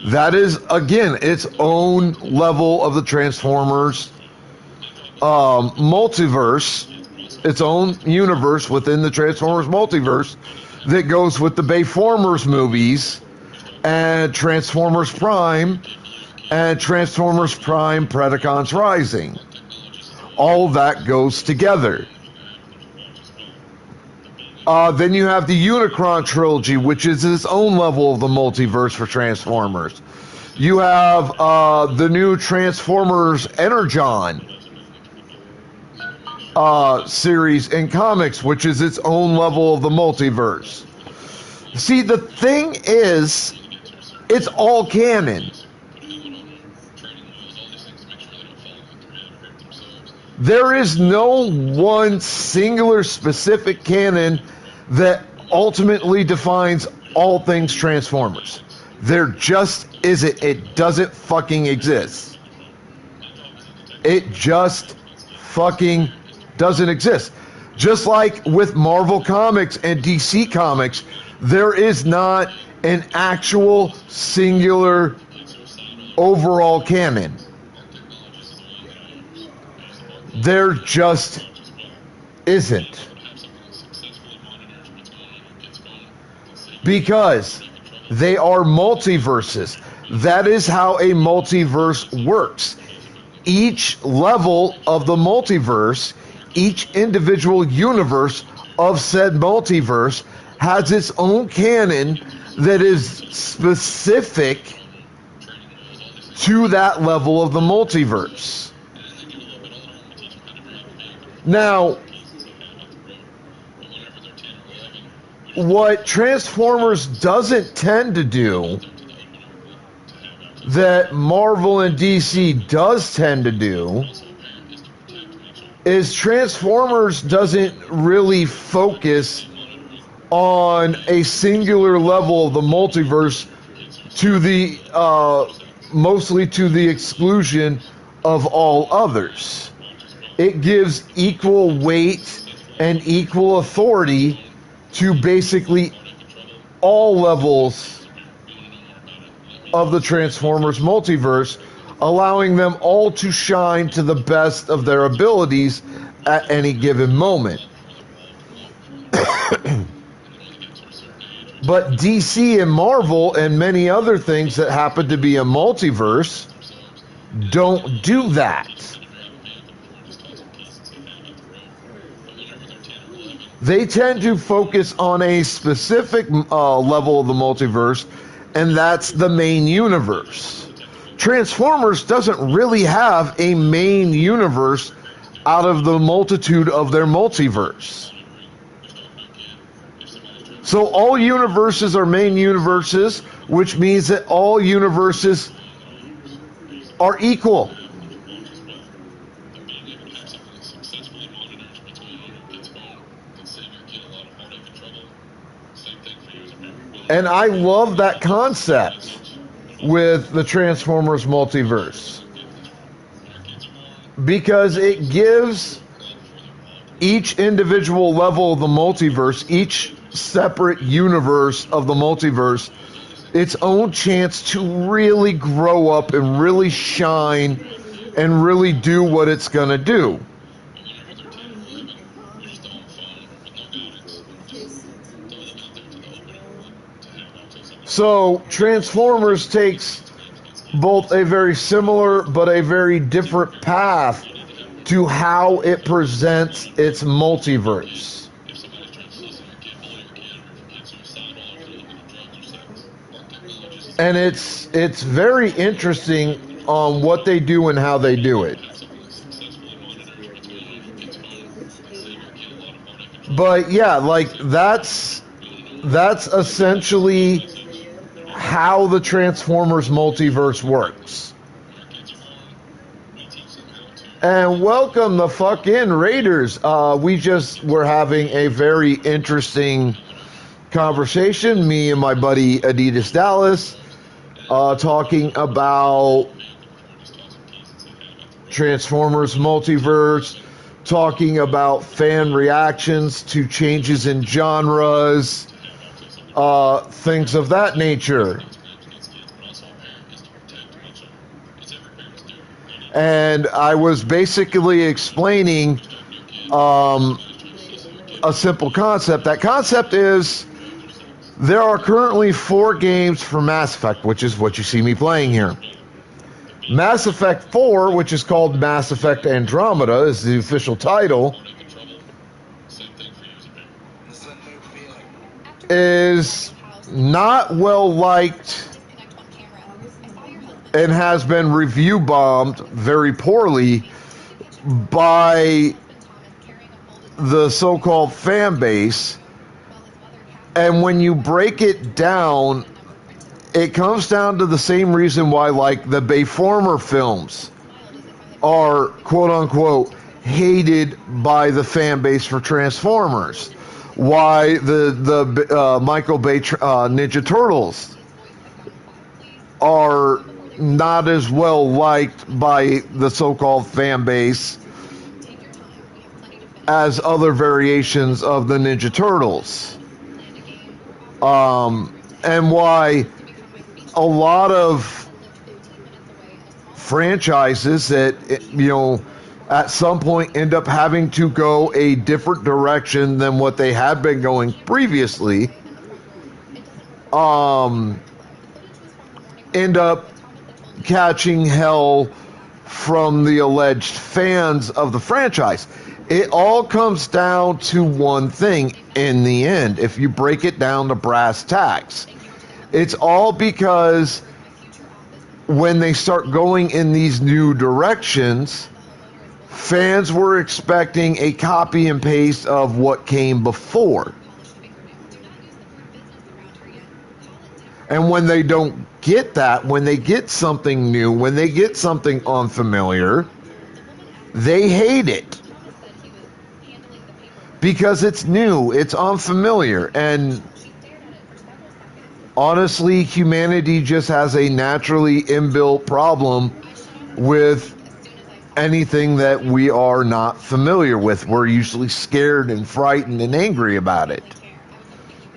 That is, again, its own level of the Transformers multiverse, its own universe within the Transformers multiverse that goes with the Bayformers movies and Transformers Prime and Transformers Prime Predacons Rising. All that goes together. Then you have the Unicron trilogy, which is its own level of the multiverse for Transformers. You have the new Transformers Energon series in comics, which is its own level of the multiverse. See, the thing is, it's all canon. There is no one singular specific canon that ultimately defines all things Transformers. There just isn't. It doesn't fucking exist. It just fucking doesn't exist. Just like with Marvel Comics and DC Comics, there is not an actual singular overall canon. There just isn't. Because they are multiverses. That is how a multiverse works. Each level of the multiverse, each individual universe of said multiverse has its own canon that is specific to that level of the multiverse. Now, what Transformers doesn't tend to do, that Marvel and DC does tend to do, is Transformers doesn't really focus on a singular level of the multiverse to the mostly to the exclusion of all others. It gives equal weight and equal authority to basically all levels of the Transformers multiverse, allowing them all to shine to the best of their abilities at any given moment. But DC and Marvel and many other things that happen to be a multiverse don't do that. They tend to focus on a specific level of the multiverse, and that's the main universe. Transformers doesn't really have a main universe out of the multitude of their multiverse. So all universes are main universes, which means that all universes are equal. And I love that concept with the Transformers multiverse, because it gives each individual level of the multiverse, each separate universe of the multiverse, its own chance to really grow up and really shine and really do what it's going to do. So Transformers takes both a very similar but a very different path to how it presents its multiverse. And it's very interesting on what they do and how they do it. But yeah, like that's essentially how the Transformers multiverse works. And welcome the fuck in, Raiders. We just were having a very interesting conversation, me and my buddy Adidas Dallas, talking about Transformers multiverse, talking about fan reactions to changes in genres, things of that nature. And I was basically explaining a simple concept. That concept is there are currently 4 games for Mass Effect, which is what you see me playing here. Mass Effect 4, which is called Mass Effect Andromeda, is the official title, is not well liked and has been review bombed very poorly by the so-called fan base. And when you break it down, it comes down to the same reason why, like, the Bayformer films are quote-unquote hated by the fan base for Transformers. Why the Michael Bay Ninja Turtles are not as well liked by the so-called fan base as other variations of the Ninja Turtles. And why a lot of franchises that, you know, at some point end up having to go a different direction than what they had been going previously, end up catching hell from the alleged fans of the franchise. It all comes down to one thing in the end, if you break it down to brass tacks. It's all because when they start going in these new directions, fans were expecting a copy and paste of what came before. And when they don't get that, when they get something new, when they get something unfamiliar, they hate it. Because it's new, it's unfamiliar, and honestly, humanity just has a naturally inbuilt problem with anything that we are not familiar with. We're usually scared and frightened and angry about it.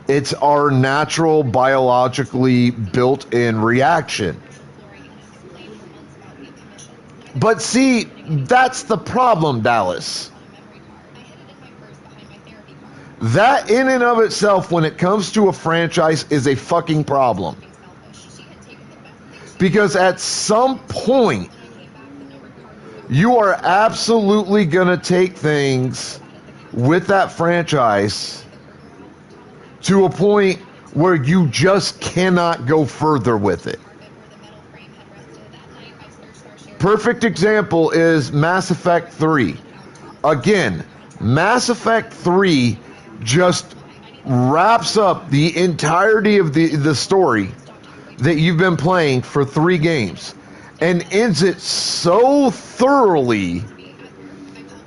It's our natural, biologically built-in reaction. But see, that's the problem, Dallas. That in and of itself, when it comes to a franchise, is a fucking problem. Because at some point, you are absolutely going to take things with that franchise to a point where you just cannot go further with it. Perfect example is Mass Effect 3. Again, Mass Effect 3 just wraps up the entirety of the story that you've been playing for 3 games and ends it so thoroughly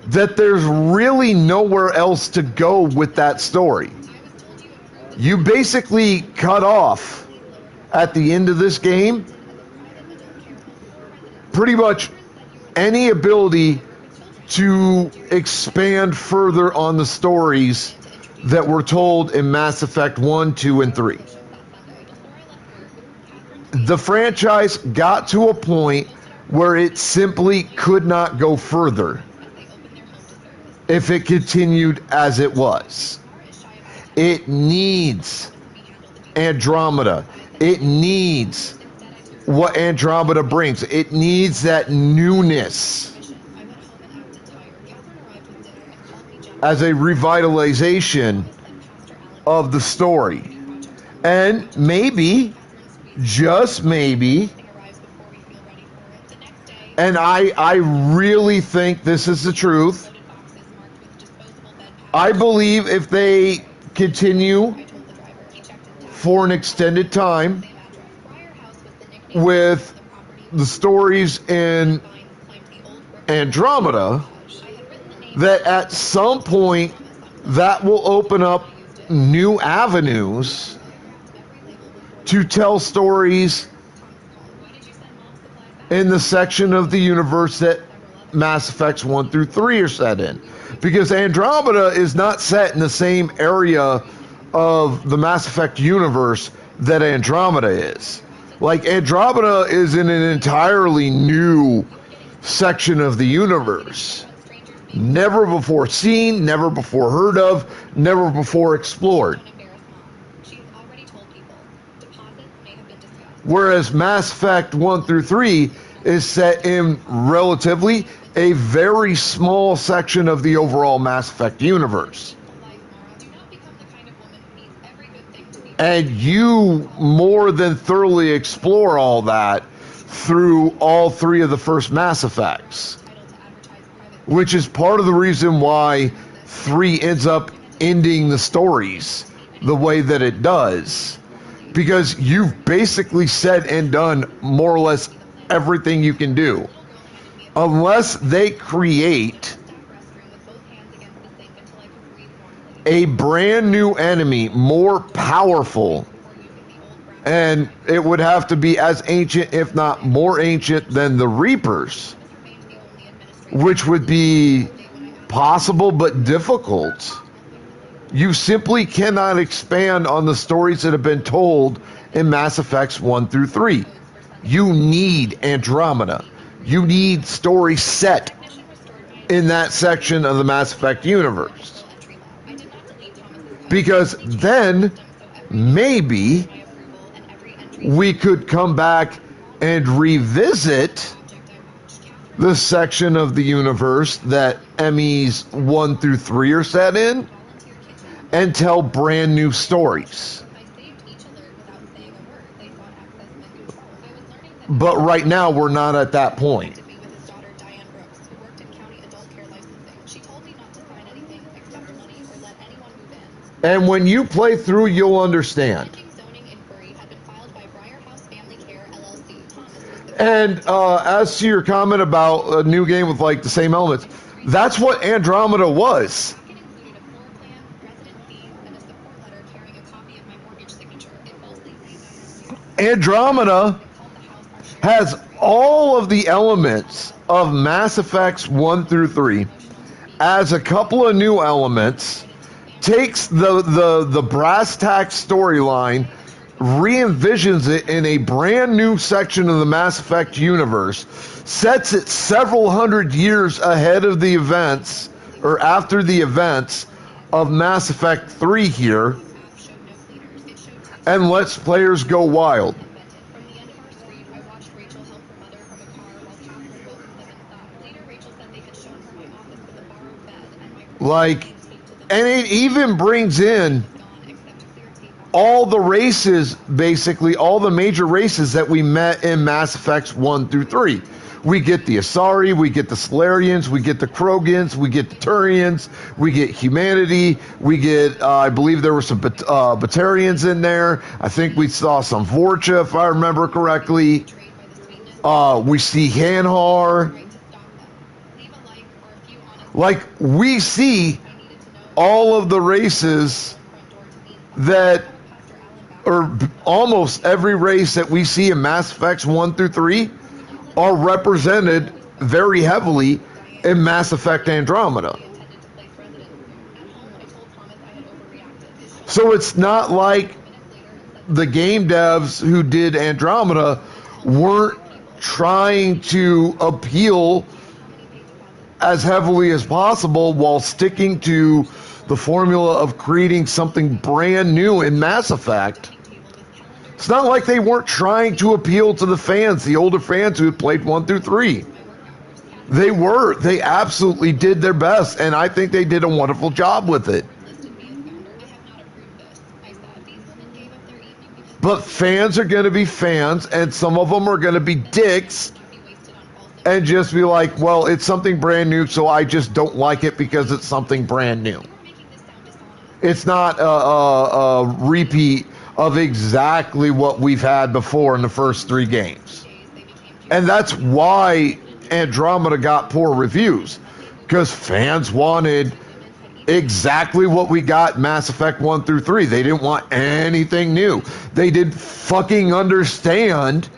that there's really nowhere else to go with that story. You basically cut off at the end of this game pretty much any ability to expand further on the stories that were told in Mass Effect 1, 2, and 3. The franchise got to a point where it simply could not go further if it continued as it was. It needs Andromeda. It needs what Andromeda brings. It needs that newness as a revitalization of the story. And maybe, just maybe, and I really think this is the truth, I believe if they continue for an extended time with the stories in Andromeda, that at some point that will open up new avenues to tell stories in the section of the universe that Mass Effects 1 through 3 are set in. Because Andromeda is not set in the same area of the Mass Effect universe that Andromeda is. Like, Andromeda is in an entirely new section of the universe. Never before seen, never before heard of, never before explored. Whereas Mass Effect 1 through 3 is set in relatively a very small section of the overall Mass Effect universe. And you more than thoroughly explore all that through all 3 of the first Mass Effects. Which is part of the reason why 3 ends up ending the stories the way that it does. Because you've basically said and done more or less everything you can do. Unless they create a brand new enemy, more powerful, and it would have to be as ancient, if not more ancient, than the Reapers, which would be possible but difficult. You simply cannot expand on the stories that have been told in Mass Effects 1 through 3. You need Andromeda. You need stories set in that section of the Mass Effect universe. Because then, maybe, we could come back and revisit the section of the universe that MEs 1 through 3 are set in and tell brand new stories. But right now, we're not at that point. And when you play through, you'll understand. And as to your comment about a new game with like the same elements, that's what Andromeda was. Andromeda has all of the elements of Mass Effects 1 through 3, adds a couple of new elements, takes the brass tacks storyline, re-envisions it in a brand new section of the Mass Effect universe, sets it several hundred years ahead of the events, or after the events of Mass Effect 3 here, and lets players go wild. Like, and it even brings in all the races, basically, all the major races that we met in Mass Effects 1 through 3. We get the Asari, we get the Solarians, we get the Krogans, we get the Turians, we get humanity, we get, I believe there were some Batarians in there. I think we saw some Vorcha, if I remember correctly. We see Hanhar. Like, we see all of the races that, or almost every race that we see in Mass Effects 1 through 3 are represented very heavily in Mass Effect Andromeda. So it's not like the game devs who did Andromeda weren't trying to appeal as heavily as possible while sticking to the formula of creating something brand new in Mass Effect. It's not like they weren't trying to appeal to the fans, the older fans who had played 1 through 3. They were. They absolutely did their best, and I think they did a wonderful job with it. But fans are going to be fans, and some of them are going to be dicks and just be like, well, it's something brand new, so I just don't like it because it's something brand new. It's not a repeat of exactly what we've had before in the first 3 games. And that's why Andromeda got poor reviews, because fans wanted exactly what we got in Mass Effect 1 through 3. They didn't want anything new. They did fucking understand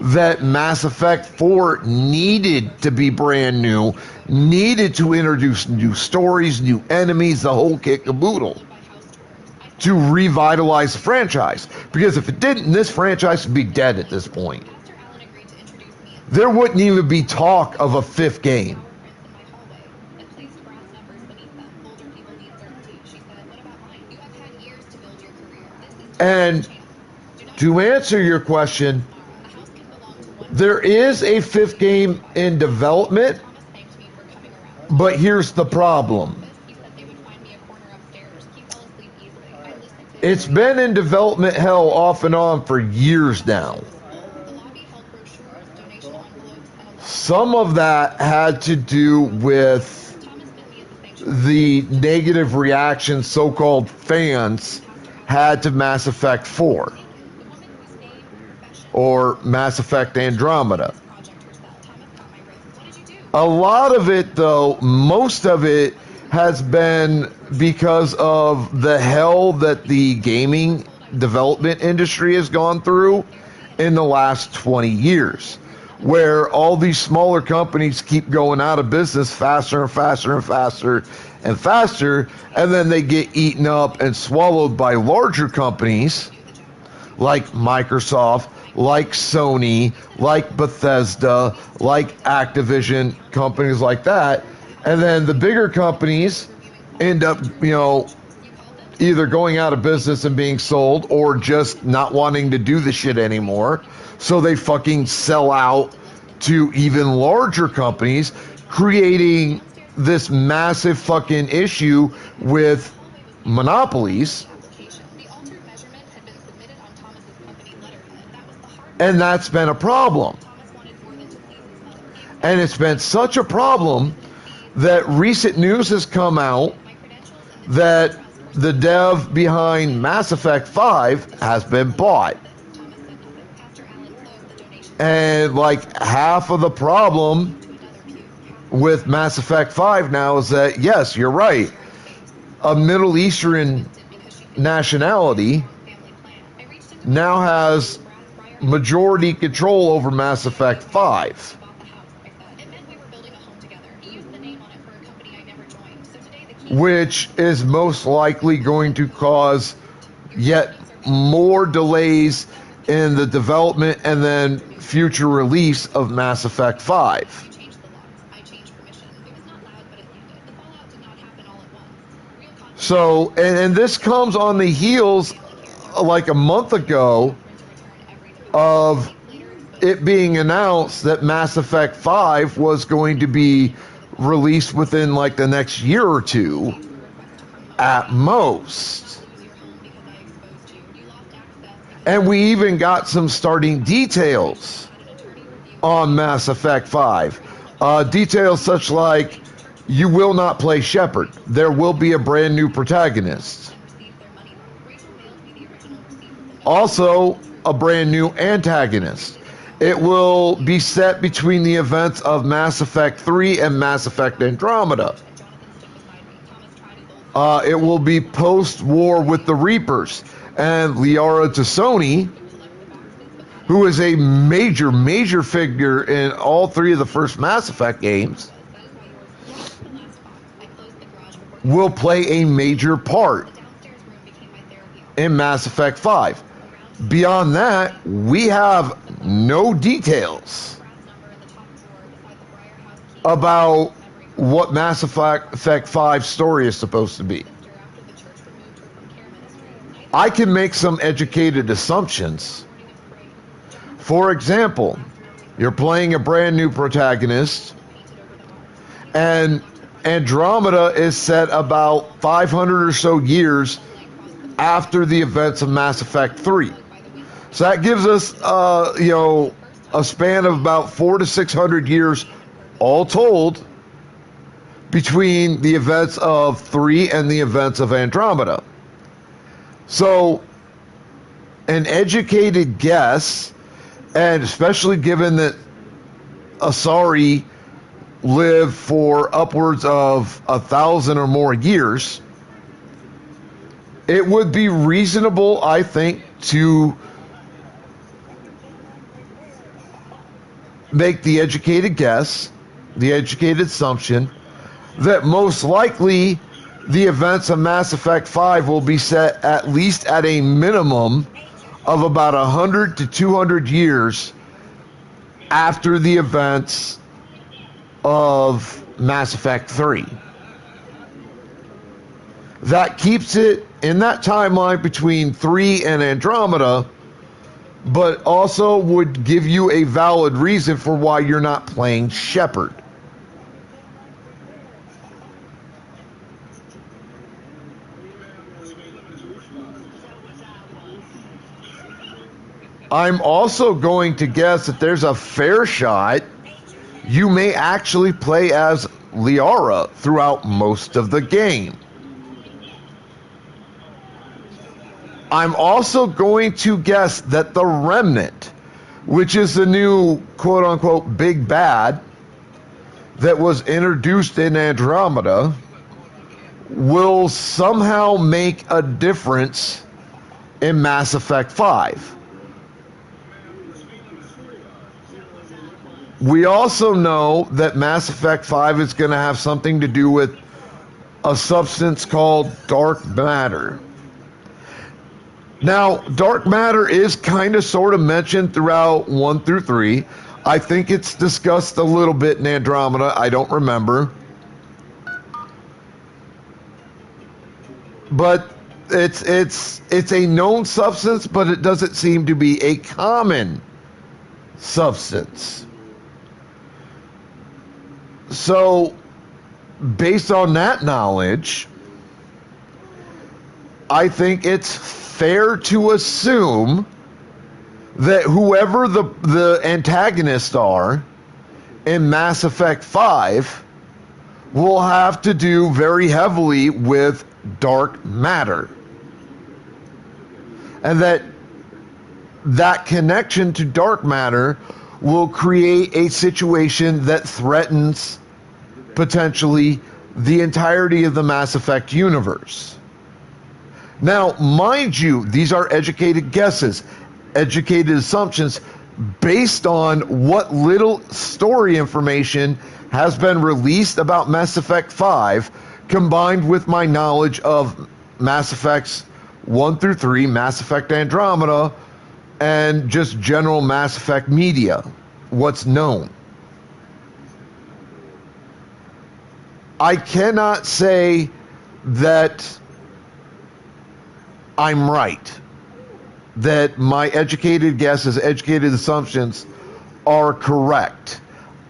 that Mass Effect 4 needed to be brand new, needed to introduce new stories, new enemies, the whole kit caboodle, to revitalize the franchise. Because if it didn't, this franchise would be dead at this point. There wouldn't even be talk of a 5th game. And to answer your question, there is a 5th game in development, but here's the problem. It's been in development hell off and on for years now. Some of that had to do with the negative reaction so-called fans had to Mass Effect 4 or Mass Effect Andromeda. A lot of it, though, most of it has been because of the hell that the gaming development industry has gone through in the last 20 years, where all these smaller companies keep going out of business faster and faster and faster and faster, and then they get eaten up and swallowed by larger companies like Microsoft, like Sony, like Bethesda, like Activision, companies like that. And then the bigger companies end up, either going out of business and being sold or just not wanting to do the shit anymore. So they fucking sell out to even larger companies, creating this massive fucking issue with monopolies. And that's been a problem. And it's been such a problem that recent news has come out that the dev behind Mass Effect 5 has been bought. And like half of the problem with Mass Effect 5 now is that, yes, you're right, a Middle Eastern nationality now has majority control over Mass Effect 5. Which is most likely going to cause yet more delays in the development and then future release of Mass Effect 5. So, and this comes on the heels like a month ago of it being announced that Mass Effect 5 was going to be released within like the next year or two at most. And we even got some starting details on Mass Effect 5. Details such like you will not play Shepard. There will be a brand new protagonist. Also, a brand new antagonist. It will be set between the events of Mass Effect 3 and Mass Effect Andromeda. It will be post-war with the Reapers. And Liara T'Soni, who is a major figure in all three of the first Mass Effect games, will play a major part in Mass Effect 5. Beyond that, we have no details about what Mass Effect 5 story is supposed to be. I can make some educated assumptions. For example, you're playing a brand new protagonist, and Andromeda is set about 500 or so years after the events of Mass Effect 3. So that gives us, a span of about 400 to 600 years, all told, between the events of 3 and the events of Andromeda. So, an educated guess, and especially given that Asari lived for upwards of 1,000 or more years, it would be reasonable, I think, to make the educated guess, the educated assumption, that most likely the events of Mass Effect 5 will be set at least at a minimum of about 100 to 200 years after the events of Mass Effect 3. That keeps it in that timeline between 3 and Andromeda, but also would give you a valid reason for why you're not playing Shepard. I'm also going to guess that there's a fair shot you may actually play as Liara throughout most of the game. I'm also going to guess that the Remnant, which is the new quote-unquote big bad that was introduced in Andromeda, will somehow make a difference in Mass Effect 5. We also know that Mass Effect 5 is going to have something to do with a substance called dark matter. Now, dark matter is kind of sort of mentioned throughout 1 through 3. I think it's discussed a little bit in Andromeda. I don't remember. But it's a known substance, but it doesn't seem to be a common substance. So, based on that knowledge, I think it's fair to assume that whoever the antagonists are in Mass Effect 5 will have to do very heavily with dark matter. And that connection to dark matter will create a situation that threatens potentially the entirety of the Mass Effect universe. Now, mind you, these are educated guesses, educated assumptions based on what little story information has been released about Mass Effect 5, combined with my knowledge of Mass Effects 1 through 3, Mass Effect Andromeda, and just general Mass Effect media, what's known. I cannot say that I'm right, that my educated guesses, educated assumptions are correct.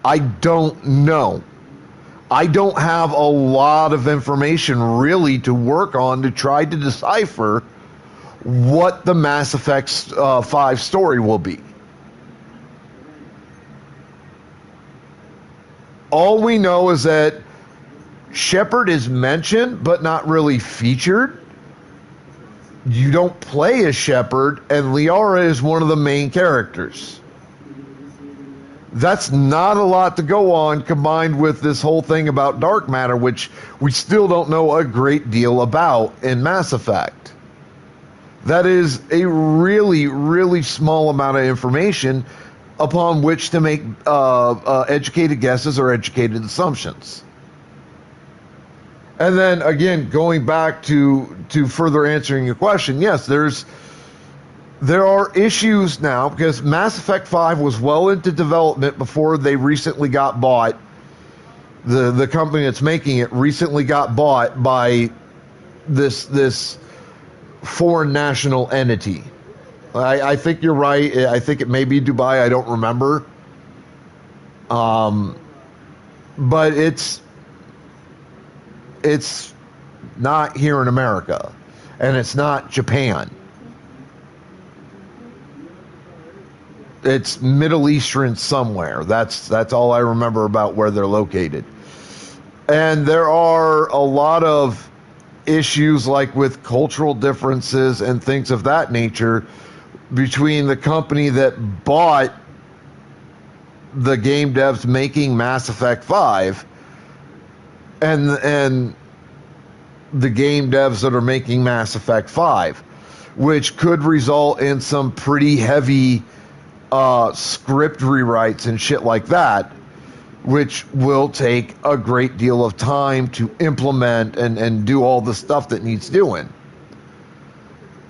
I don't know. I don't have a lot of information really to work on to try to decipher what the Mass Effect 5 story will be. All we know is that Shepard is mentioned, but not really featured. You don't play as Shepard, and Liara is one of the main characters. That's not a lot to go on, combined with this whole thing about dark matter, which we still don't know a great deal about in Mass Effect. That is a really, really small amount of information upon which to make educated guesses or educated assumptions. And then again, going back to further answering your question, yes, there are issues now because Mass Effect 5 was well into development before they recently got bought. The company that's making it recently got bought by this foreign national entity. I think you're right. I think it may be Dubai. I don't remember. But it's not here in America, and it's not Japan. It's Middle Eastern somewhere. That's all I remember about where they're located. And there are a lot of issues like with cultural differences and things of that nature between the company that bought the game devs making Mass Effect 5 and the game devs that are making Mass Effect 5, which could result in some pretty heavy script rewrites and shit like that, which will take a great deal of time to implement and do all the stuff that needs doing.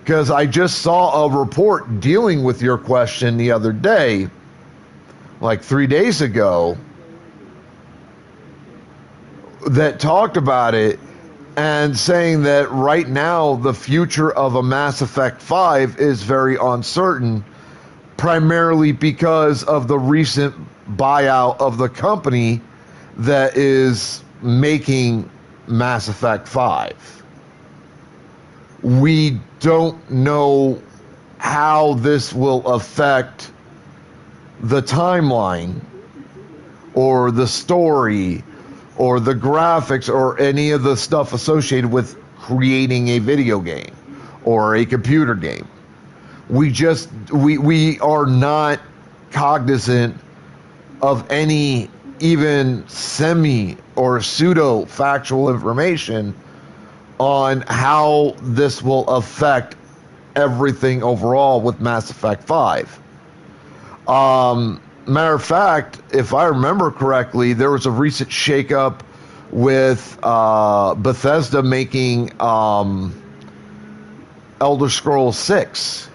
Because I just saw a report dealing with your question the other day, like 3 days ago, that talked about it and saying that right now the future of a Mass Effect 5 is very uncertain, primarily because of the recent buyout of the company that is making Mass Effect 5. We don't know how this will affect the timeline or the story or the graphics or any of the stuff associated with creating a video game or a computer game. We are not cognizant of any even semi or pseudo factual information on how this will affect everything overall with Mass Effect 5. Matter of fact, if I remember correctly, there was a recent shakeup with Bethesda making Elder Scrolls 6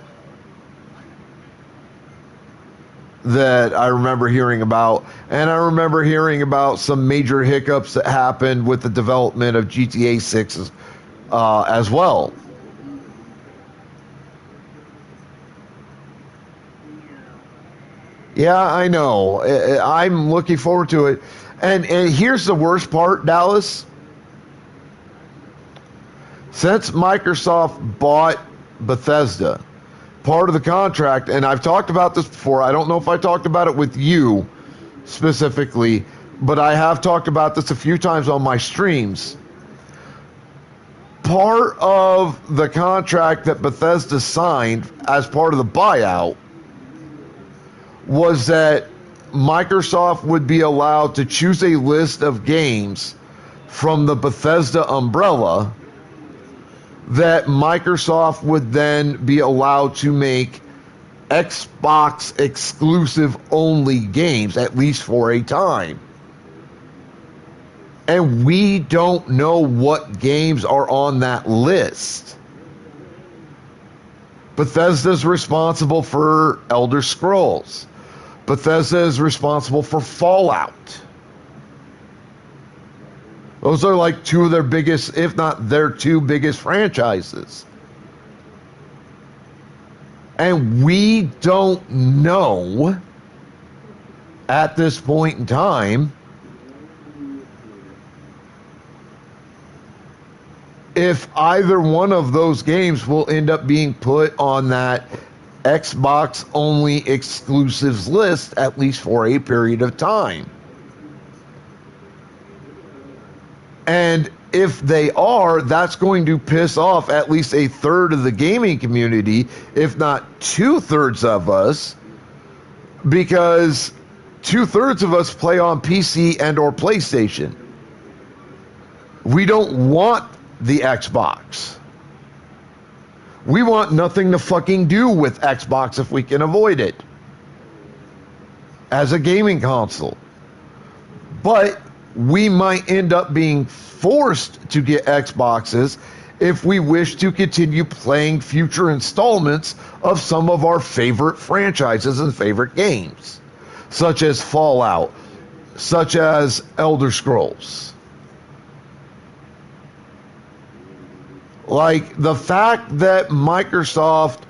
that I remember hearing about. And I remember hearing about some major hiccups that happened with the development of GTA 6 as well. Yeah, I know. I'm looking forward to it. And here's the worst part, Dallas. Since Microsoft bought Bethesda, part of the contract, and I've talked about this before, I don't know if I talked about it with you specifically, but I have talked about this a few times on my streams. Part of the contract that Bethesda signed as part of the buyout was that Microsoft would be allowed to choose a list of games from the Bethesda umbrella that Microsoft would then be allowed to make Xbox exclusive only games, at least for a time. And we don't know what games are on that list. Bethesda's responsible for Elder Scrolls. Bethesda is responsible for Fallout. Those are like two of their biggest, if not their two biggest franchises. And we don't know at this point in time if either one of those games will end up being put on that Xbox only exclusives list, at least for a period of time. And if they are, that's going to piss off at least a third of the gaming community, if not 2/3 of us, because 2/3 of us play on PC and or PlayStation. We don't want the Xbox. We want nothing to fucking do with Xbox if we can avoid it as a gaming console. But we might end up being forced to get Xboxes if we wish to continue playing future installments of some of our favorite franchises and favorite games, such as Fallout, such as Elder Scrolls. Like, the fact that Microsoft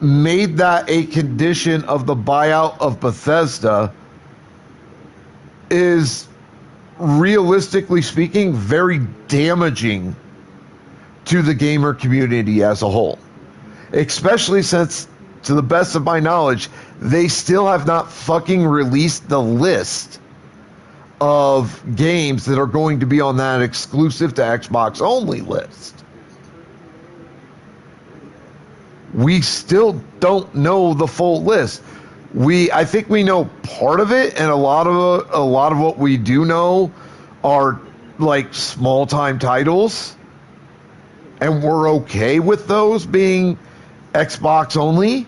made that a condition of the buyout of Bethesda is, realistically speaking, very damaging to the gamer community as a whole. Especially since, to the best of my knowledge, they still have not fucking released the list of games that are going to be on that exclusive to Xbox only list. We still don't know the full list. I think we know part of it, and a lot of what we do know are like small time titles, and we're okay with those being Xbox only,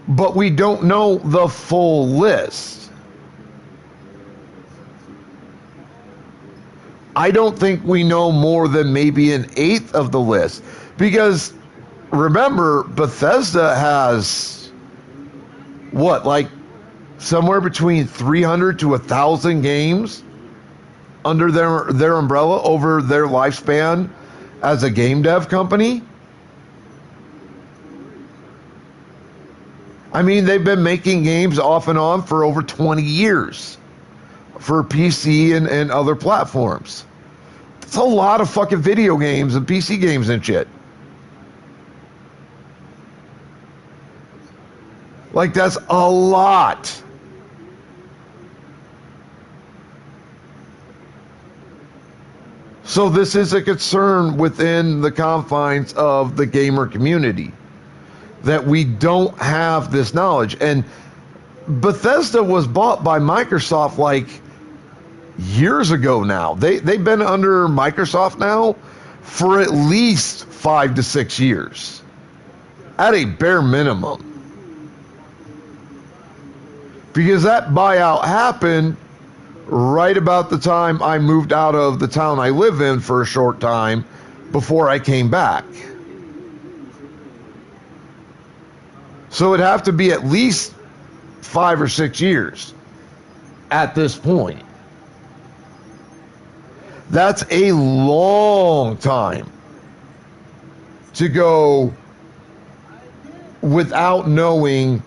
but we don't know the full list. I don't think we know more than maybe an eighth of the list, because remember, Bethesda has what, like somewhere between 300 to 1,000 games under their umbrella over their lifespan as a game dev company. I mean, they've been making games off and on for over 20 years for PC and other platforms. It's a lot of fucking video games and PC games and shit. Like, that's a lot. So this is a concern within the confines of the gamer community, that we don't have this knowledge. And Bethesda was bought by Microsoft like years ago now. They've been under Microsoft now for at least 5 to 6 years at a bare minimum, because that buyout happened right about the time I moved out of the town I live in for a short time before I came back. So it'd have to be at least 5 or 6 years at this point. That's a long time to go without knowing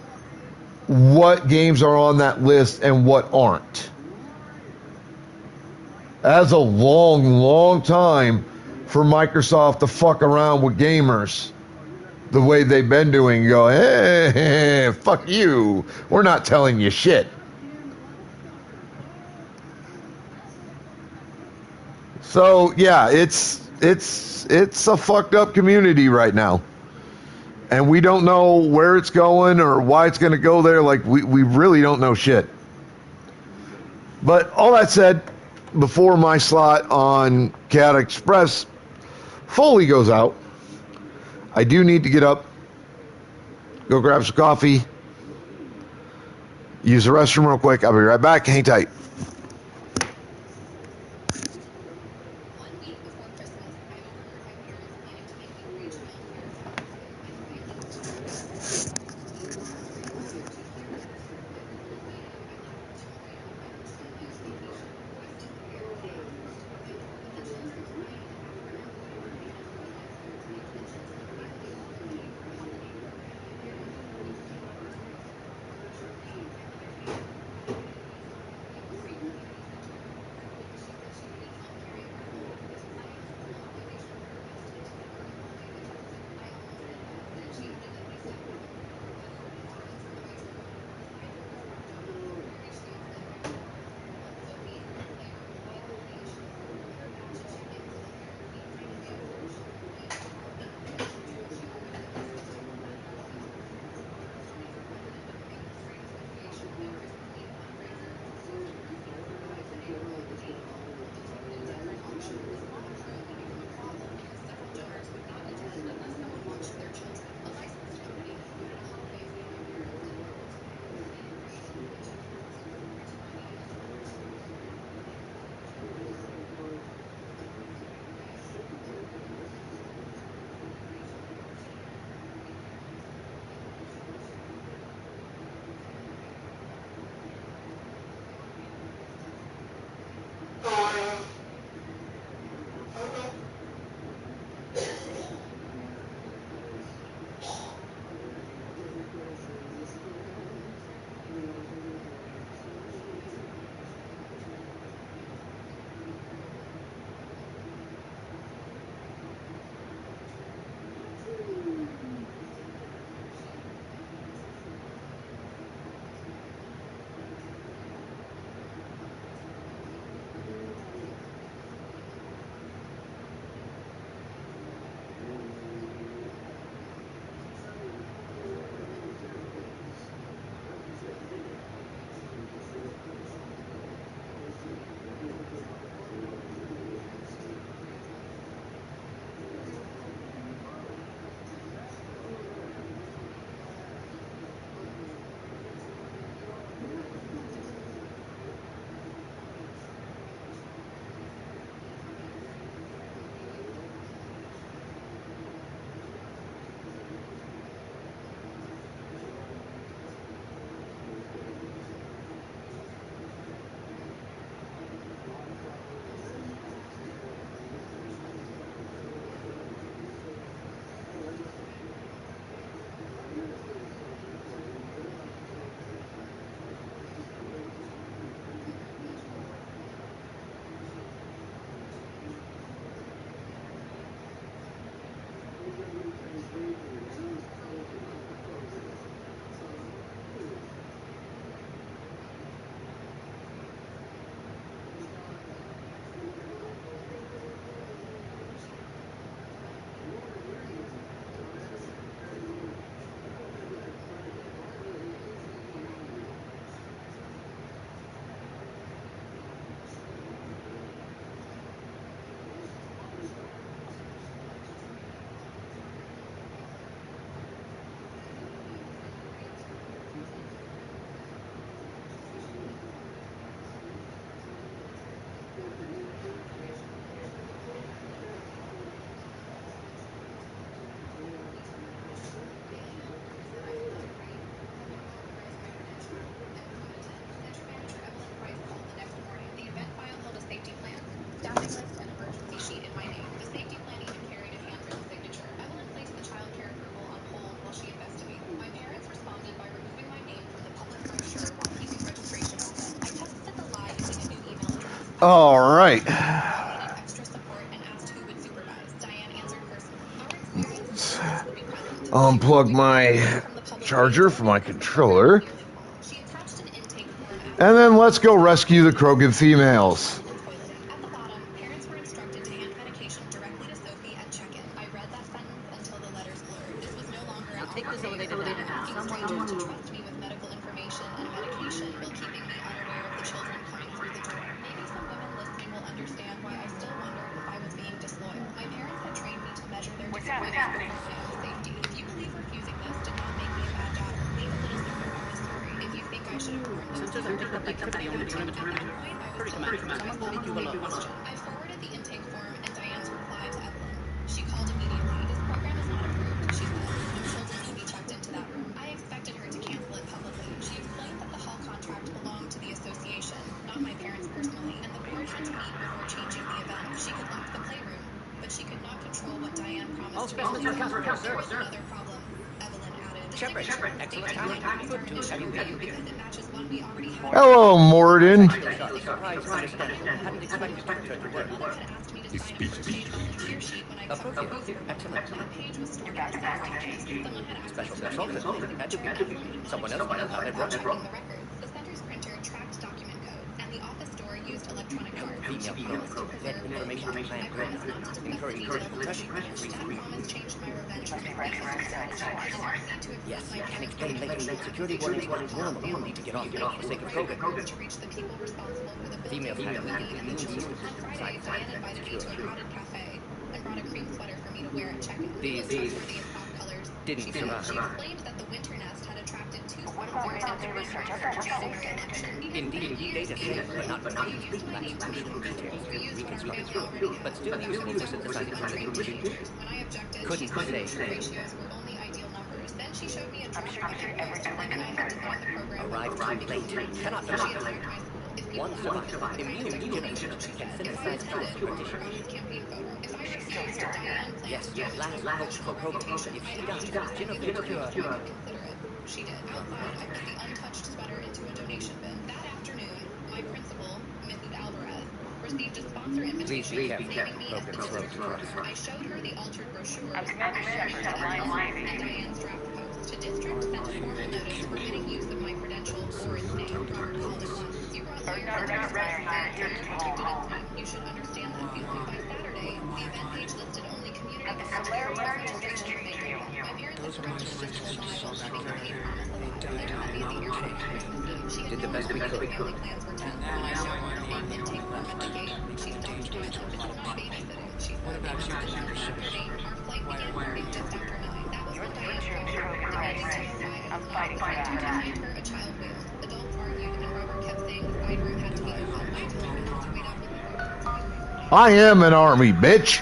what games are on that list and what aren't. That's a long, long time for Microsoft to fuck around with gamers the way they've been doing. You go, hey, fuck you. We're not telling you shit. So yeah, it's a fucked up community right now. And we don't know where it's going or why it's going to go there. Like, we really don't know shit. But all that said, before my slot on Cat Express fully goes out, I do need to get up, go grab some coffee, use the restroom real quick. I'll be right back. Hang tight. All right. Extra support and asked who would supervise. Diane answered personally. Our experience will be present. Unplug my charger for my controller. She attached an intake form And then let's go rescue the Krogan females. At the bottom, parents were instructed to hand medication directly to Sophie at check-in. I read that sentence until the letters blurred. This was no longer an Take this elevator down. strangers to trust me with medical information and medication while keeping me unaware of the children coming through the door. Maybe some women listening will understand why I still wondered if I was being disloyal. My parents had trained me to measure their disappointment before my own safety. If you believe refusing this did not make me a bad daughter, leave a little support on the story. If you think I should have warned them. Sensors are picked up activity on the perimeter. Hurry, Commander. Someone will lead you alone. I forwarded the intake form and Diane's reply to Evelyn. She called immediately. This program is not approved, she said. No children can be checked into that room. I expected her to cancel it publicly. She explained that the hall contract belonged to the association, not my parents personally, and the board had to meet before changing the event. She could lock the playroom, but she could not control what Diane promised. All specimens are cast, There was another problem, Evelyn added. Shepard, excellent talent. Good to have you here. Because it matches one we already had. Hello, Morden. Surprise, understandable. Hadn't expected you to return to work. Appropriate. Excellent. Special consultant. Had to be. Someone else might have had it wrong. The center's printer tracked document code, and the office door used electronic card. Female pro. Get information to plan programs. Encourage pressure. Promise changed my revenge. Yes, can explain later. Security warnings are normal. You'll need to get off for the sake of Krogan. To reach the people responsible for the Females have On Friday, Diane invited me to a crowded cafe and brought a cream sweater for me to wear at check-in. These pop colors. didn't survive. She explained that the winter nest had attracted two squadrons. Indeed, data set, but not complete. That's crucial details. We can speak it through, but still useful to synthesize something individual. When I objected, Couldn't say. ratios were only ideal numbers. Then she showed me a drawing of everything I had designed the program. Arrived too late. Cannot deny. One survivor, immune regeneration, can synthesize pure tissue. Yes, last hope for Krogan. If she dies, Genevieve cure. She did. Outside, I put the untouched sweater into a donation bin. That afternoon, my principal, Mrs. Alvarez, received a sponsor invitation Please be saving me careful. as Broken throat. I showed her the altered brochure and Diane's draft post to districts sent a formal notice forbidding use of my credentials or its name. Robert called it once. You brought you should understand that feeling. By Saturday, the event page listed only community. My parents Did the best we could. Plans were tense. When I showed her her name intake form at the gate, she stopped doing it. This is not babysitting. She said, our flight began boarding just after 9. That was when Diane demanding to I'm fighting for that. Her a child wailed. Adults argued, and Robert kept saying the side room had to be open. I told her not to wait out with the I am an army, bitch.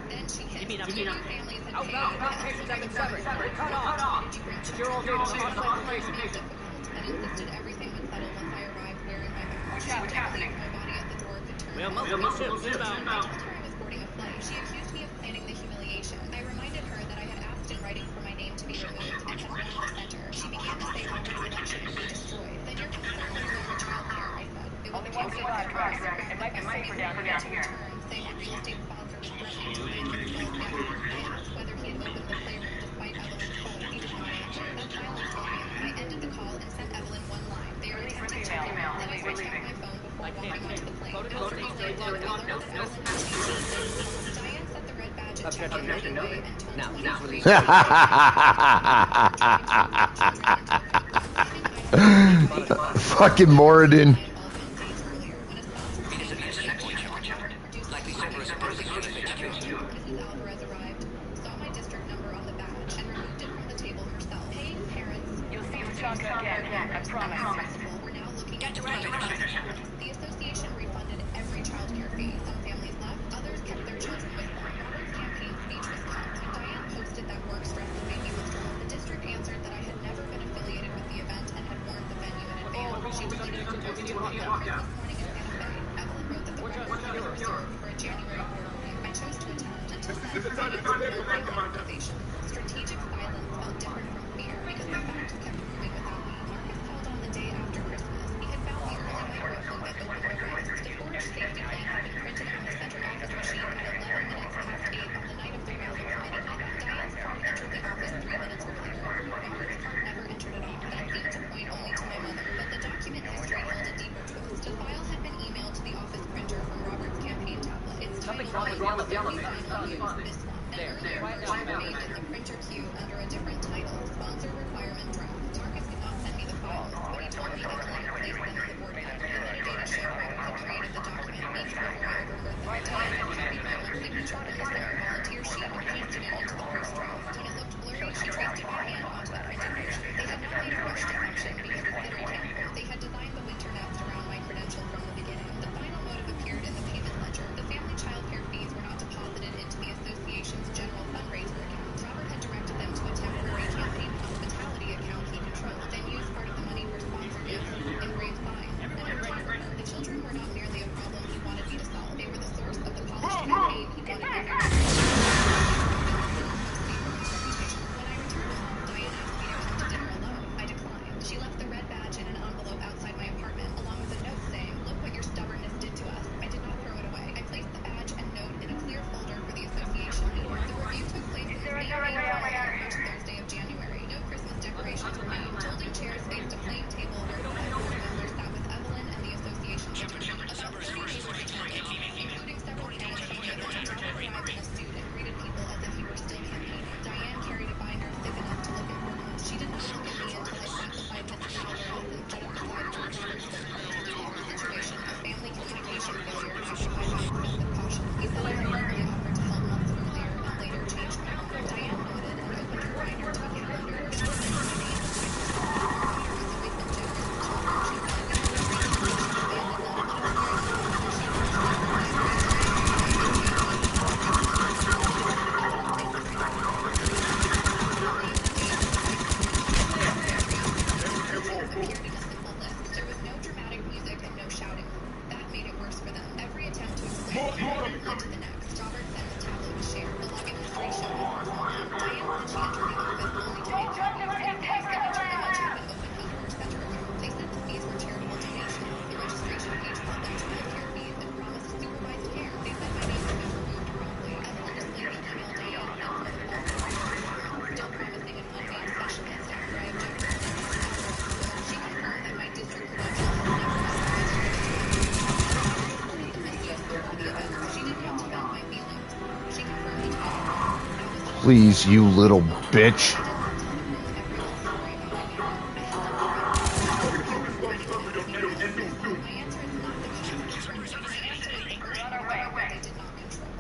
Then she hit Give me families and patients have been severed. Cut off. Secure all data source information. and insisted everything was settled once I arrived wearing my mask. What's happening? Nobody at the door could turn. We have multiple ships inbound. I told her I was boarding a plane. She accused me of planning the humiliation. I reminded her that I had asked in writing for my name to be removed and had run the center. She began to say how my selection would be destroyed. Then you're concerned with your child here, I said. It was a case of it might be safer down here. Saying a real estate sponsor was threatening to make me kill him. I asked whether he had opened the playroom despite Evelyn's call. He did not answer. That silence told me. I ended the call and sent Evelyn one line. They are attempting to kill me. Then I switched out my phone before walking onto the plane. Diane set the red badge at check-in anyway and told Now, me Fucking Moradin. Mrs. Alvarez arrived, saw my district number on the badge, and removed it from the table herself. Paying parents, you'll see Tachanka again, I promise. We're now looking at the association refunded every child care fee. Some families left, others kept their children with them. Robert's campaign speech was cut. When Diane posted that work stress had made me withdraw, the district answered that I had never been affiliated with the event and had warned the venue in advance. She was leading to post to walk up this morning in Santa Fe. Evelyn wrote that the work was reserved for a January board meeting. I chose to attend until then. Organization. Strategic silence felt different from fear because the facts kept moving without me. Marcus called on the day after Christmas. He had found the early microfilm at Open River. wrong with the other thing? There, right now. The printer queue under a different title. Sponsor requirement draft. Marcus could not send me the files, but he told me that Glenn placed them in the board pack. Metadata showed Robert had created the document weeks before I overheard them. Diane had copied my own signature to his own volunteer sheet and pasted it into the first draft. When it looked blurry, she traced it by hand onto the printed version. They had not made a rush to function because it's literally chemical. They had designed the winter nest around my credential from the beginning. The final motive appeared in the payment ledger. The family child care fees were not deposited into the association's general fundraiser account. Robert had directed them to a temporary campaign hospitality account he controlled, then used part of the money for sponsor gifts, engraved signs, and a photographer. The children were not merely a problem he wanted me to solve. They were the source of the polished campaign he wanted me to reputation. When I returned home, Diane asked me to come to dinner alone. I declined. She left the red badge in an envelope outside my apartment, along with a note saying, "Look what your stubbornness did to us." I did not throw it away. I placed the badge and note in a clear folder for the association meeting. The review took place in the first Thursday of January. No Christmas decorations were made. Folding chairs faced a plain table where the board members sat with Evelyn and the association secretary. About 30 tables attended, including several candidates. Robert arrived in a suit and greeted people as if he were still campaigning. Diane carried a binder thick enough to look important. She did not look at me until I classified Mrs. Silver as the judge decided to respect the situation. A family communication failure justified by excessive caution. He said I regularly offered to help months earlier and later changed my mind. Diane nodded and opened her binder to a calendar where she wrote my name and my daughter. Our daughter has always been generous with children, she said. We were raised in she abandoned them. She was very thoughtful. She There was no dramatic music and no shouting. That made it worse for them. Every attempt to explain led to the next. Robert sent the tableau to share. The login was free show. Diane said she entered the office only to make copies. The signature image had been opened under her center account. They said the fees were charitable donations. The registration page called them child care fees and promised supervised care. They said my name had been removed promptly. Evelyn displayed the email Diane sent from the phone, still promising an unnamed specialist after I objected. She confirmed that my district credentials had never been She didn't have to vent my feelings. She confirmed the time. Please, you little bitch.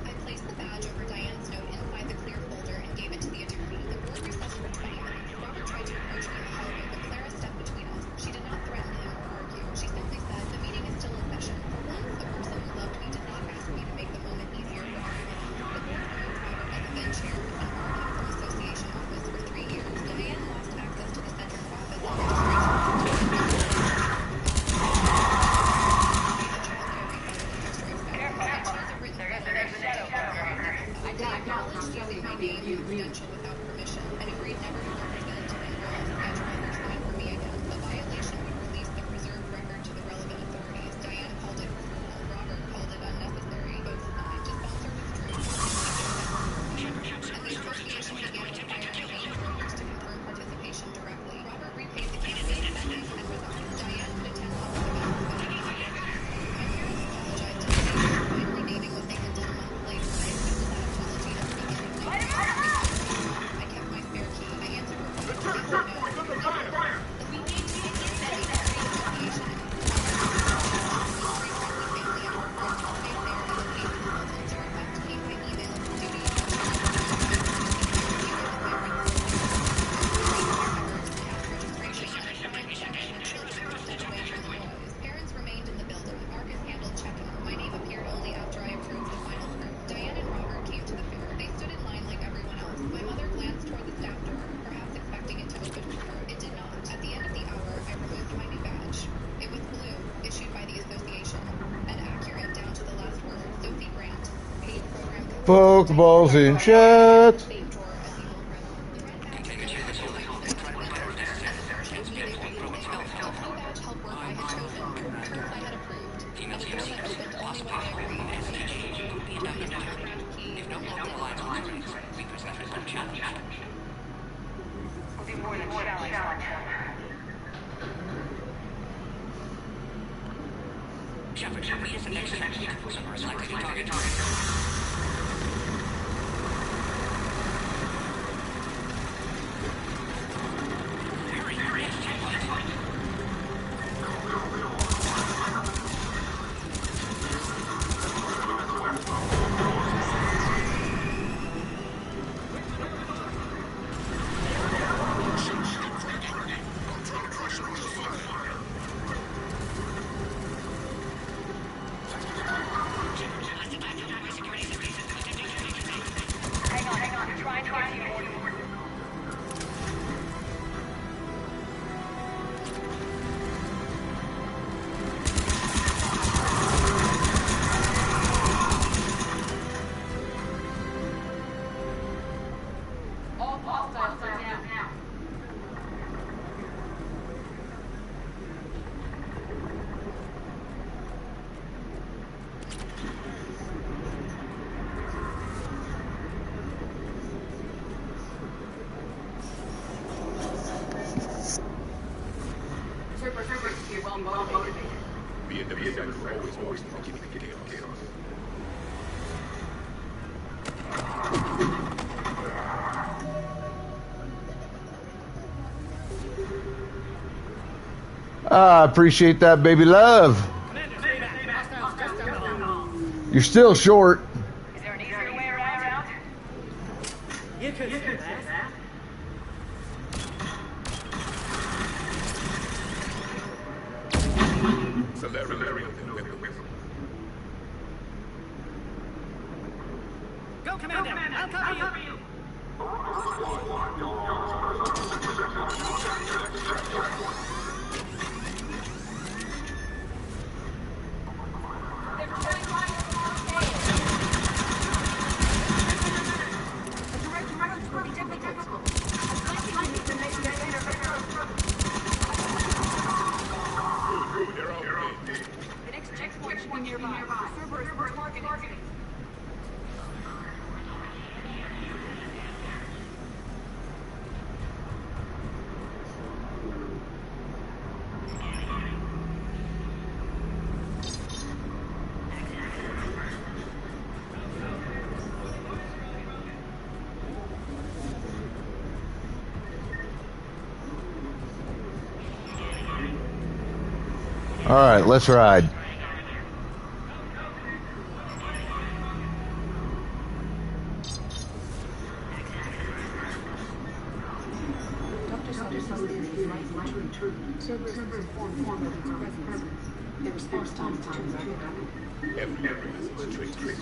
I placed the badge over Diane's note inside the clear folder and gave it to the attorney. The board recessed for 20 minutes. Robert tried to approach me in the hallway, but Clara stepped between us. She did not threaten him or argue. She simply said, "The meeting is still in session." For once, the person who loved me did not ask me to make the moment easier for everyone else. The board removed Robert as a then chair with an barred him from association office for 3 years. Diane lost access to the central office and registration. I acknowledged using my name and credential without permission and agreed never to represent unless the schedule signed for me again. The violation would release the preserved record to the relevant authorities. Diane called it cruel. Robert called it unnecessary. Both signed. The sponsor withdrew. And the association began to fire campaign workers to confirm participation directly. Robert repaid the campaign spending and resigned. Diane could attend all of the events. My parents apologized to the nation, finally naming what they had done a month later. I accepted that apology at the beginning. I kept my spare key. I answered her phone. Parents remained in the building. Marcus handled checking. My name appeared only after I approved the final script. Diane and Robert came to the fair. They stood in line like everyone else. My mother glanced toward the staff door, perhaps expecting it to open for her. It did not. At the end of the hour, I removed my new badge. It was blue, issued by the association, and accurate down to the last word. Sophie Grant. Paid program. Pokeballs in chat. Shepard, read us the next section. Somewhere is likely to be targeted. I appreciate that, baby love. You're still short. Is there an easier way around? You could do that. Go, Commander! I'll cover you! The next checkpoint should be nearby. The server is targeting. All right, let's ride. Dr. Saunders says there is a right true. Servers informed of its presence. Their response time is rapid. Every message trace.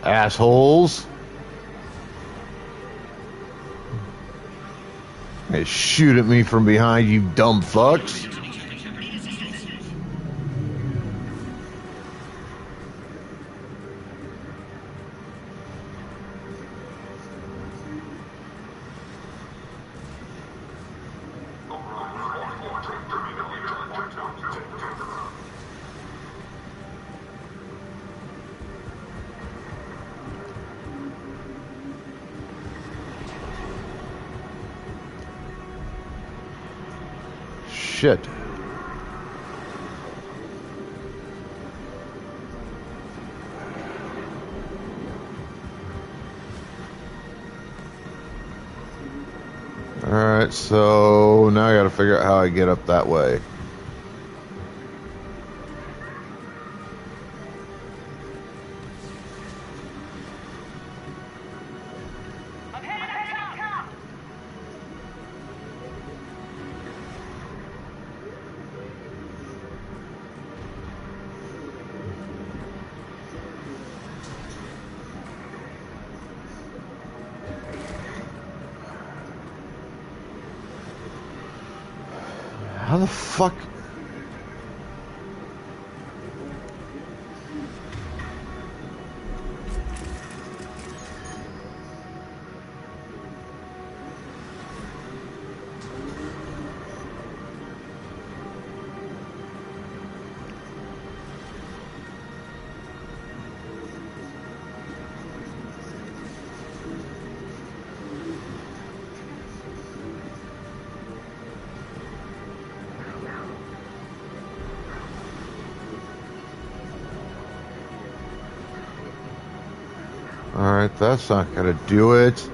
Assholes. They shoot at me from behind, you dumb fucks. Shit. Alright, so now I gotta figure out how I get up that way. How the fuck? Alright, that's not gonna do it.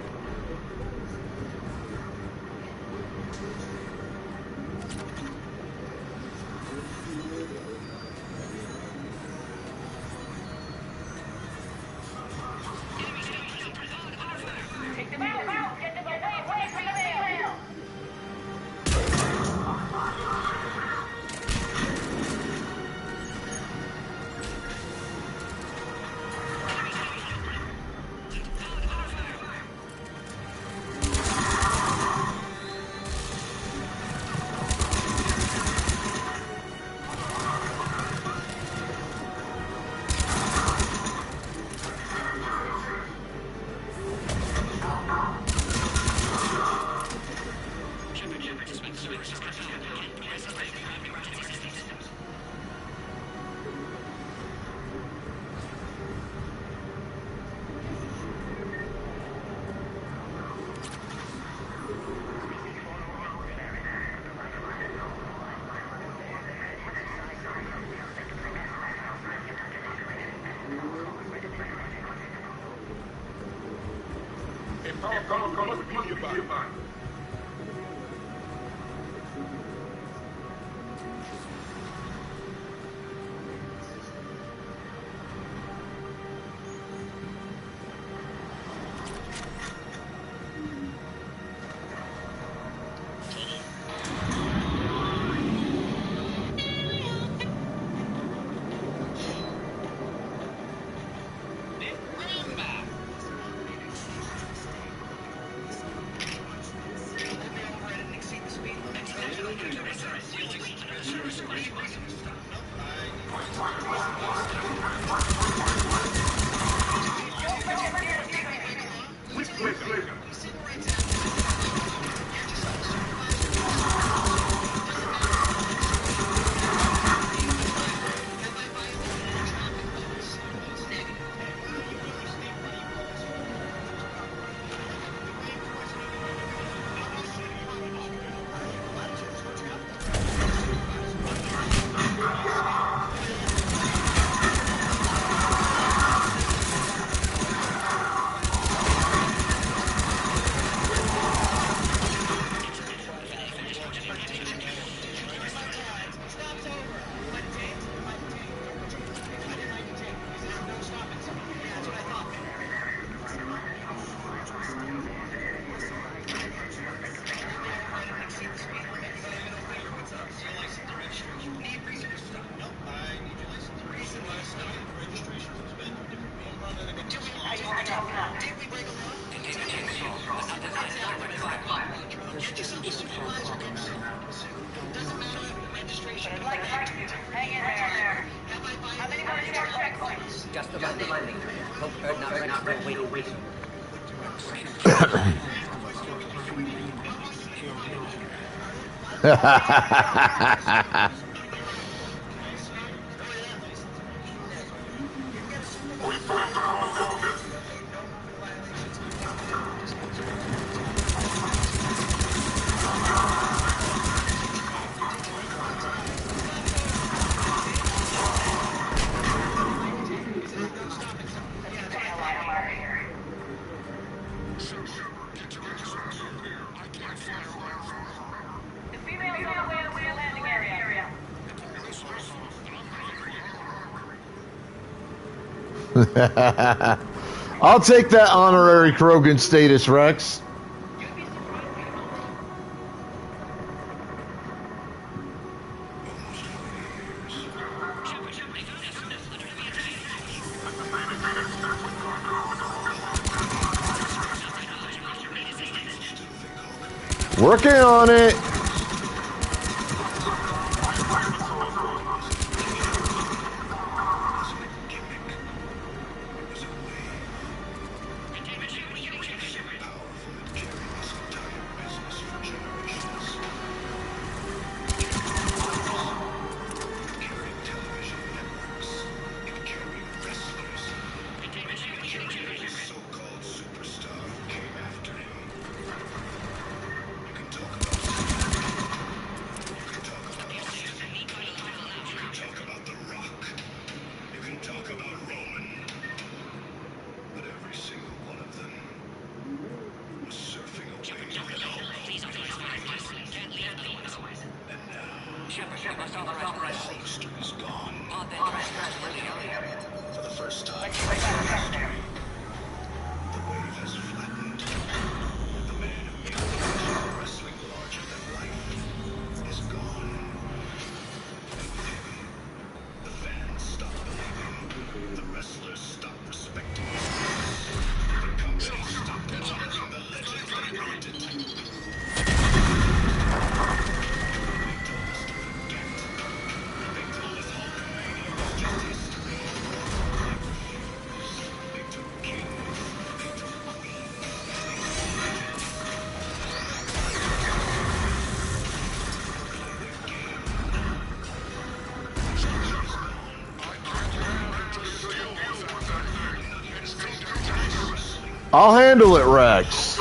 Just the landing. Hope bird not registered. Wait. I'll take that honorary Krogan status, Rex. Working on it. Shepard, we must authorize the Hollister is gone. Pod then transferred to the area. For the first time in history, the wave has flattened. The man who made the tradition of wrestling larger than life is gone. And with him, the fans stop believing. The wrestlers stop respecting his voice. The company stopped honoring the legend they wanted. They told us to forget. They told us Hulkamania was just history. I refuse. They took kings. They took queens. They took I'll handle it, Rex.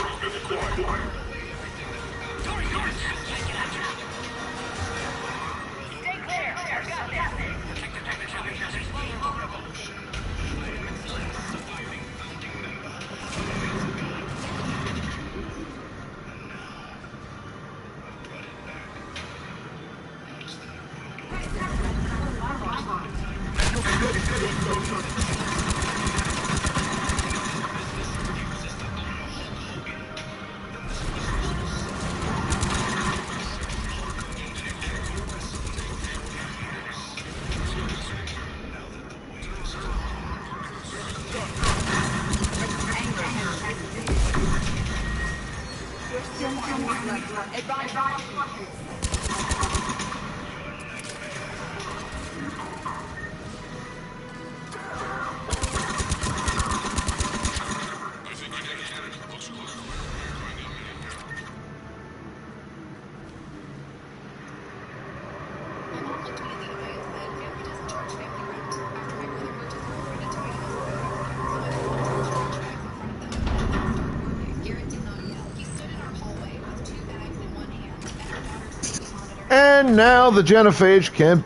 And now the genophage can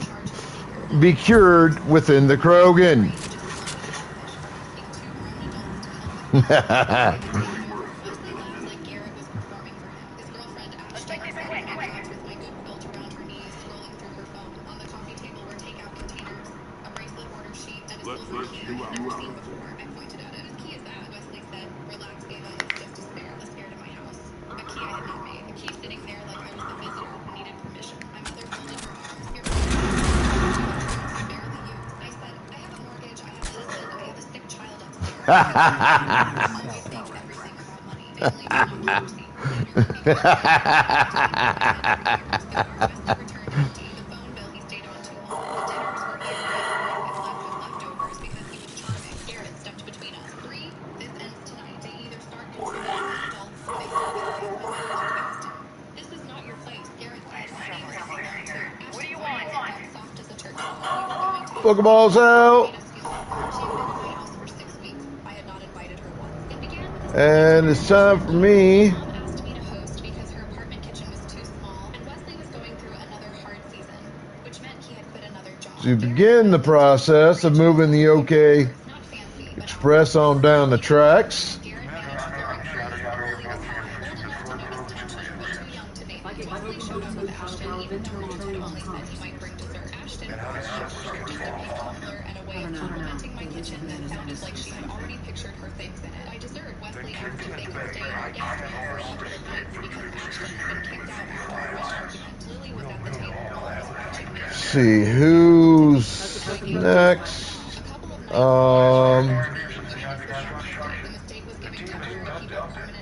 be cured within the Krogan. Pokeballs out. And it's time for me to begin the process of moving the OK Express on down the tracks. See who's next.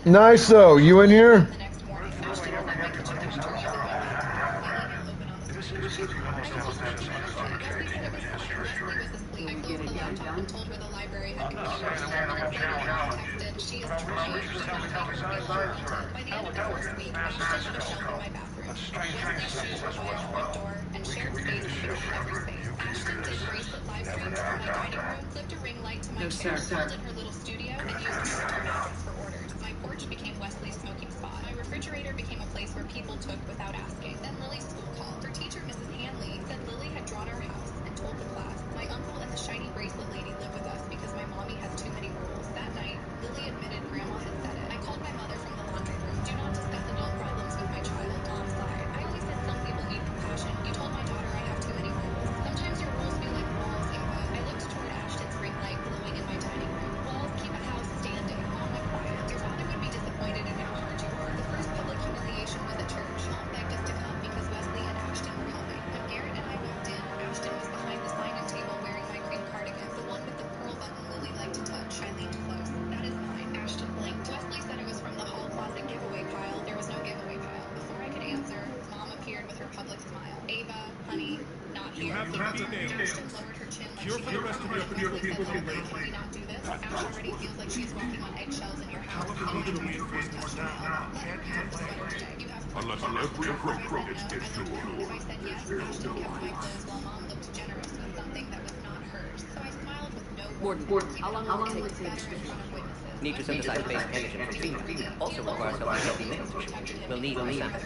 Nice though. You in here? No, sir. My porch became Wesley's smoking spot. My refrigerator became a place where people took without asking. Then Lily's school called. Her teacher, Mrs. Hanley, said Lily had drawn our house and told the class. My uncle and the shiny bracelet lady live with us because my mommy has too many rules. That night, Lily admitted Grandma had said it. I called my mother from the laundry room. Do not discuss adult problems with my child. Mom sighed. I always said some people need compassion. You told my You have the female cure for the rest of your people can wait. How can we do the reinforcements now? Unless every appropriate gets to Warden, how long will it take to finish the cure? Need to synthesize base antigen from female. Also requires some healthy male tissue. We'll need more samples.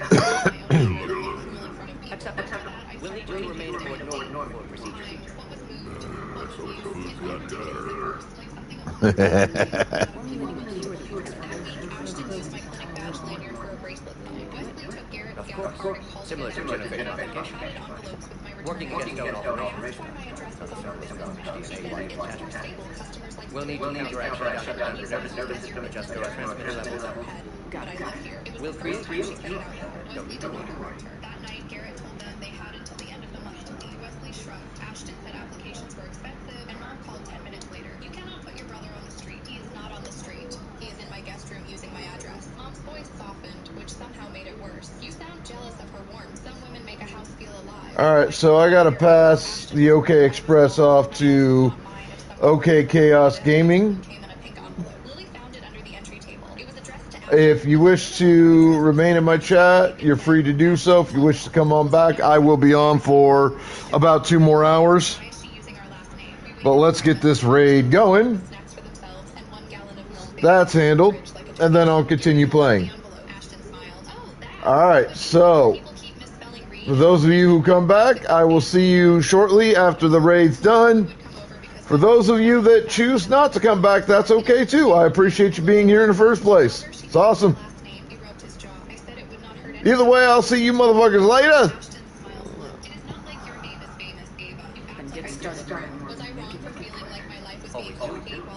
Acceptable. We'll need you to remain aboard normal for procedure. So the food's got better. Of course. Similar to genophage modification. Working against all alteration. We'll need to counteract that shutdown your nervous system, adjust your transmitter levels. Got it. We'll create don't need to worry. That night, Garrett told them they had until the end of the month to leave. Wesley shrugged. Ashton said applications were expensive, and Mom called 10 minutes later. You cannot put your brother on the street. He is not on the street. He is in my guest room using my address. Mom's voice softened, which somehow made it worse. You sound jealous of her warmth. Some women make a house feel alive. Alright, so I gotta pass the OK Express off to OK Chaos Gaming. If you wish to remain in my chat, you're free to do so. If you wish to come on back, I will be on for about 2 more hours. But let's get this raid going. That's handled. And then I'll continue playing. Alright, so for those of you who come back, I will see you shortly after the raid's done. For those of you that choose not to come back, that's okay too. I appreciate you being here in the first place. It's awesome. Either way, I'll see you motherfuckers later.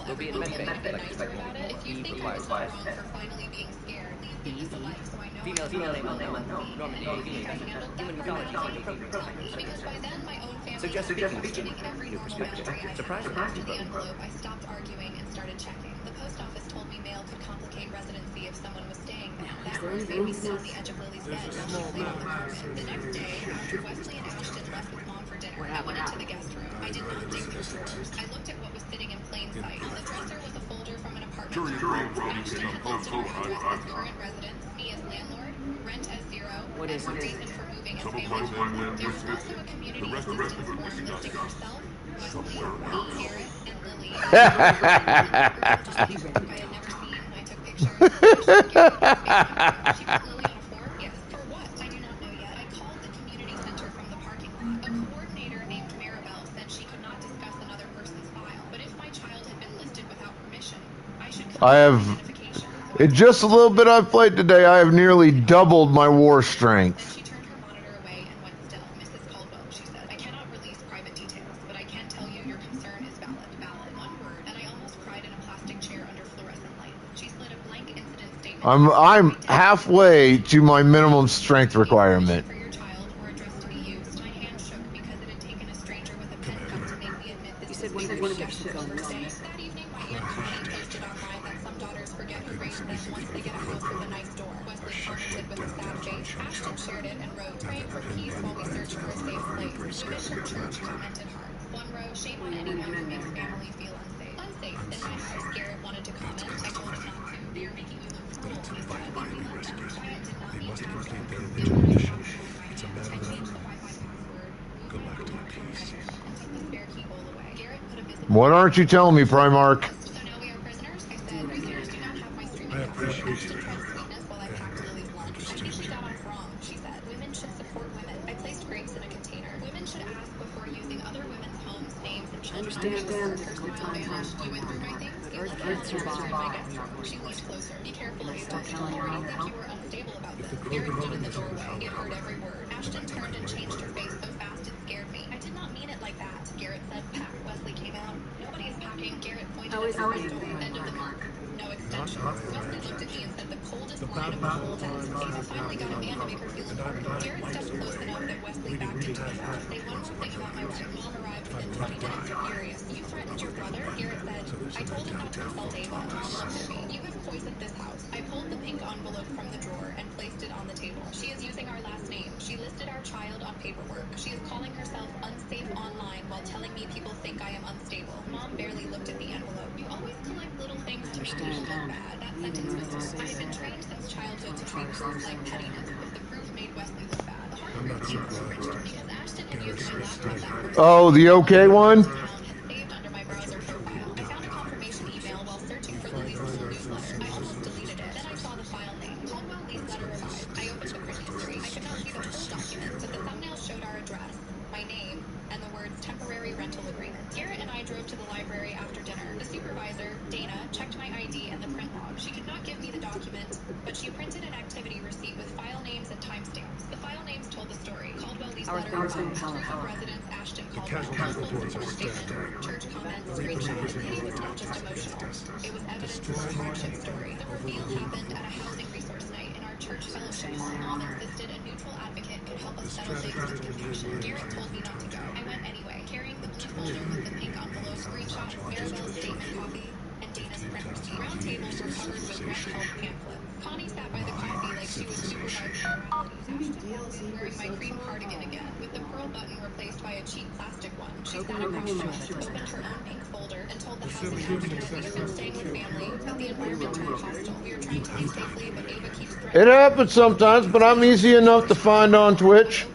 We'll be in medbay. Females name unknown. Normandy, human mythology, suggested new perspective. Surprising. I stopped arguing and started checking. The post office told me mail could complicate residency if someone was staying there. That was made me sit on the edge of Lily's bed. The next day, after Wesley and Ashton left with Mom for dinner, I went into the guest room. I did not dig through drawers. I looked at what was sitting in plain sight. On the dresser was a folder from an apartment. Ashton had listed her address as current residence, me as landlord, rent as 0, what is and her reason for moving as family. There was also a community assistance form listing herself, Wesley, me, Garrett, and Lily. I had never seen. I took pictures. She put Lily on a form? Yes. For what? I do not know yet. I called the community center from the parking lot. A coordinator named Maribel said she could not discuss another person's file, but if my child had been listed without permission, I should I have, in just a little bit I've played today, I have nearly doubled my war strength. She turned her monitor away and went still. Mrs. Caldwell, she said, I cannot release private details, but I can tell you your concern is valid. Valid. One word, and I almost cried in a plastic chair under fluorescent light. She slid a blank incident statement. I'm halfway to my minimum strength requirement. For your child or address to be used. My hand shook because it had taken a stranger with a pen cup to make me admit this. You said one of your ships had gone wrong. That evening, my Aunt Connie posted online that some daughters forget who raised them once they get a house with a nice door. Wesley commented with a sad face. Ashton shared it and wrote, praying for peace while we search for a safe place. The Mission Church commented hard. One wrote, shame on anyone who makes family feel unsafe. Unsafe. In my house, Garrett wanted to comment. I told him not to. They are making you look cruel. He said, they must complete their original mission. It's a matter of galactic peace. What aren't you telling me, Primarch? I appreciate it. I understand the difficult times, but Earth can't survive. She leaned closer. Be careful of yourself. I think you were unstable about this. Garrett stood in the doorway. It heard every word. Ashton turned and changed her face so fast it scared me. I did not mean it like that. Garrett said, pack. Wesley came out. Nobody is packing. Garrett pointed at the door. End of the mark. No extensions. Wesley looked at me and said the coldest line of the whole test. Ava finally got a man to make her feel important. Garrett stepped close enough that Wesley backed into his house. Say one more thing about my wife. Mom arrived within 20 minutes. Furious. You threatened your brother? Garrett said, I told him not to insult Ava. Mom looked at me. You have poisoned this house. I pulled the pink envelope from the drawer and placed it on the table. She is using our last name. She listed our child on paperwork. She is calling herself unsafe online while telling me people think I am unstable. Mom barely looked at the envelope. You always collect little things to make people look bad. That sentence was hard. I have been trained since childhood to treat proof like pettiness. If the proof made Wesley look bad, the hard proof came from Richard because Ashton had used my laptop that first day. Oh, the OK one? Saved under my browser profile. I found a confirmation email while searching for the Lee's School newsletter. I almost deleted it. Then I saw the file name. Caldwell Lee's letter arrived. I opened the print history. I could not see the full document, but the thumbnail showed our address, my name, and the words temporary rental agreement. Garrett and I drove to the library after dinner. The supervisor, Dana, checked my ID and the print log. She could not give me the document, but she printed an activity receipt with file names and timestamps. The file names told the story. Caldwell Lee's letter arrived. Proof of residence, Ashton Caldwell. Full support statement. Church comments, screenshots. Pity was not just emotional. It was evidence of our hardship story. The reveal happened at a housing resource night in our church fellowship hall. Mom insisted a neutral advocate could help us settle things with compassion. Garrett told me not to go. I went anyway, carrying the blue folder with the pink envelope, screenshots, Maribel's statement copy, and Dana's print receipt. Round tables were covered with red help pamphlets. Connie sat by the coffee like she was supervising moralities. Ashton walked in wearing my cream cardigan again, with the pearl button replaced by a cheap plastic one. She sat across from us, opened her own pink folder, and told the housing counselor, we have been staying with family, but the environment turned hostile. We are trying to leave safely, but Ava keeps threatening. It happens sometimes, but I'm easy enough to find on Twitch.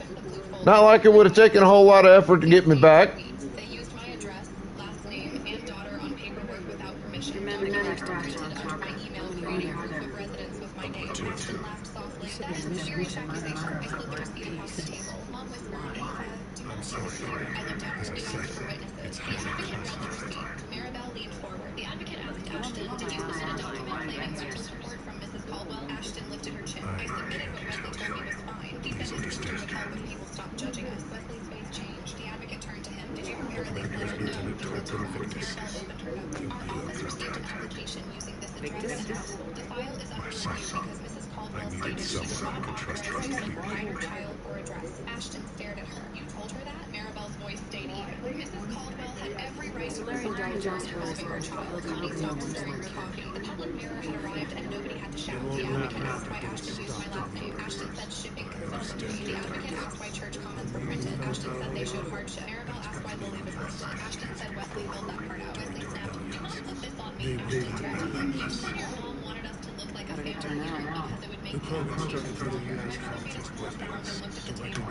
Not like it would have taken a whole lot of effort to get me back. They used my address, last name, and daughter on paperwork without permission. Documents were printed under my email creating proof of residence with my name. Ashton laughed softly. That is a serious accusation. I slid the receipt across the table. Mom whispered, Ava, do not say this here. I looked down at the newspaper for witnesses. The advocate read the receipt. Maribel leaned forward. The advocate asked Ashton, did you submit a document claiming written support from Mrs. Caldwell? Ashton lifted her chin. I submitted what Wesley told me was fine. He said his sister would help if people stopped judging us. Wesley's face changed. The advocate turned to him. Did you prepare a legal letter? No, he said to her. Maribel opened her notebook. Our office received an application using this address and household. The file is under review because Mrs. Caldwell stated she did not authorize children or minor child or address. Ashton stared at her. You told her that? Maribel's voice stayed even. Mrs. Caldwell had every right to refer to address involving her child. Connie stopped stirring her coffee. The public mirror had arrived and nobody had to shout. The advocate asked why Ashton used my last name. Ashton said shipping consultancy. The advocate asked why church comments were printed. Ashton said they showed hardship. Maribel asked why Lily was listed. Ashton said Wesley filled that part out. Wesley snapped, do not put this on me. Ashton turned to him. You said your mom wanted us to look like a family unit because it would make the application stronger. Maribel made a small mouth and looked at the table.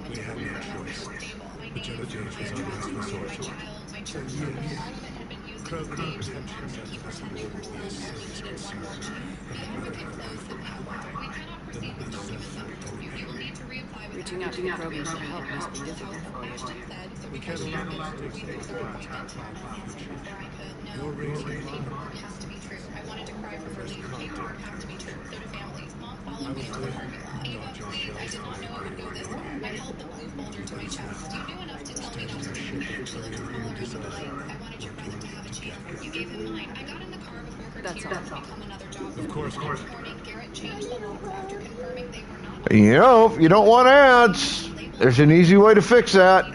There it was. She had to bring my home into proof that Wesley was stable. My name, my address, my child, my church symbol, all of it had been used as a stage for Mom to keep pretending her son only needed one more check. The advocate closed the paperwork. We cannot proceed with documents under review. You will need to reapply with Reaching out to the program for help must be difficult for you. Ashton said, so because she had been we fixed our appointment. Maribel answered before I could. No, because paperwork has to be true. I wanted to cry for relief. Paperwork has to be true. So do families. Mom followed me to the parking lot. Ava, please, I did not know it would go this far. I held the blue folder to my chest. You knew enough to tell me not to leave me. She looked smaller under the light. I wanted your brother to have a chance. You gave him mine. I got in the car before her tears had become another job. Of course. Next morning, Garrett changed the lock after confirming they were not. You know, if you don't want ads, there's an easy way to fix that.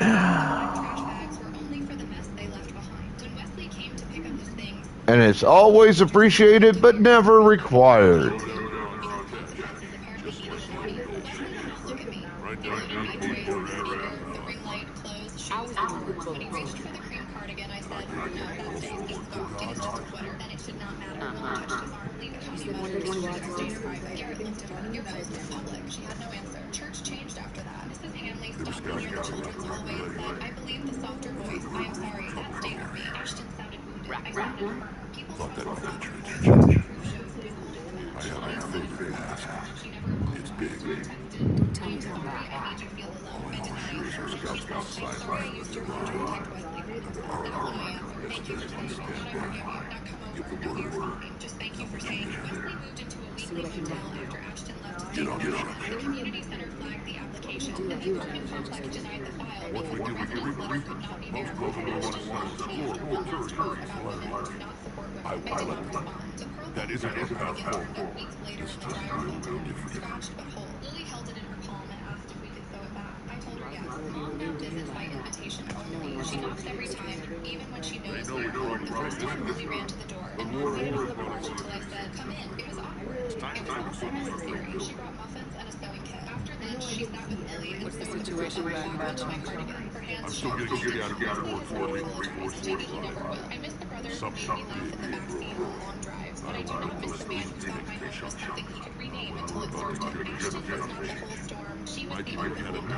And it's always appreciated, but never required. She had no answer. Church changed after that. Mrs. Hanley stopped me near the children's hallway and said, I believe the softer voice. I am sorry. That stayed with me. Ashton sounded wounded. I sounded hurt. People Thought that might be church. shows that didn't hold it the match. I have a favorite past. She never It's big. Don't tell me about that. I made you feel alone. I denied her. She said, I'm sorry I used your phone to protect Wesley. That's when I answered. Thank you for saying that. Not I forgive you. Not come over. No, you're fine. Just thank you for saying that. Wesley moved into a weekly hotel after Ashton left to take over. The community center flagged the application. The apartment complex denied the file because the residence letter could not be verified. Ashton laughed to me after one last quote about women who do not support women. I did not respond. The pearl That isn't cardigan a turned up weeks later in the dryer folder, scratched but whole. Lily held it in her palm and asked if we could sew it back. I told her yes. Mom now visits by invitation only. She knocks every time, even when she knows we're home. The first time Lily ran to the door and wouldn't get off the porch until I said, "Come in." It was awkward. It was not necessary. She brought muffins and a sewing kit. After lunch, she sat with Lily and sewed the situation back onto my cardigan. Her hands I'm still getting out of work for me. Maybe he never will. I miss the brother who made me laugh in the backseat on long drives, but I do not miss the man who thought my home was something he could rename until it served him. Ashton was not the whole storm. She was the opposite. Lily opened it.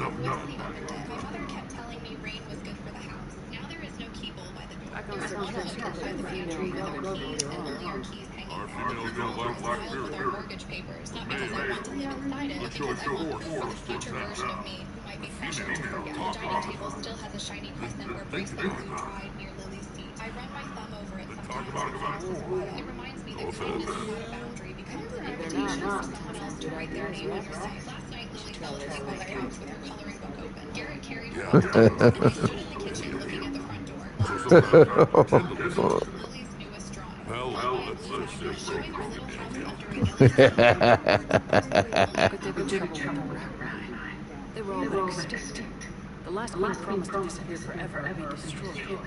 My mother kept telling me rain was good for the house. Now there is no keyhole by the door. There is one hookup by the pantry with our keys and only our keys hanging Our there. females don't like black Filed with our mortgage papers, not because I want to live inside it, but because I want the for the future version of me who might be pressured to forget. The dining table still has a shiny crescent where bracelet glue dried near Lily's feet. I run my thumb over it sometimes and finish the smile. It reminds me that kindness without a boundary becomes an invitation for someone else to write their name on your life. Last night, Lily fell asleep on the couch with her coloring book open. Garrett carried her upstairs, and I stood in the kitchen looking at the front door. Lily's newest drawing. Let's see. Showing her little house under a yellow But they've been trouble with the rat. They were all but extinct. The last queen promised to disappear forever and be destroyed.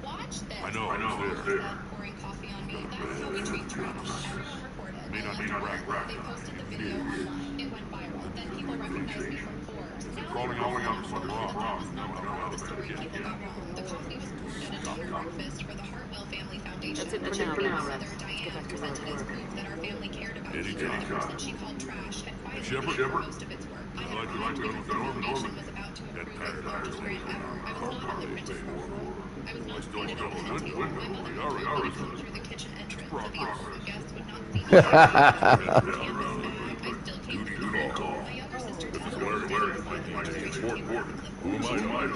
Watch this. I know, it's there. Pouring coffee on me. That's how we treat trash. Everyone reported. May not be a rat. They posted the video online. It went viral. Then people recognized me from Forbes. Now Crawling up some rock. the story people got wrong. The coffee was poured at a donor breakfast for the Hartwell Family Foundation. That's it The for now, champion's Rat. mother, Let's Diane, get back to presented as work. proof that our family cared about you. Anytime. The person she called trash had quietly Shepherd? paid for most of its work. I had arrived because the foundation was about to approve its largest grant ever. I was not in the printed form. I was not seated at the head table. My mother had told me to come through the kitchen entrance so the important guests would not see me. I still came to the call. My younger sister told me to Who am I to hide? and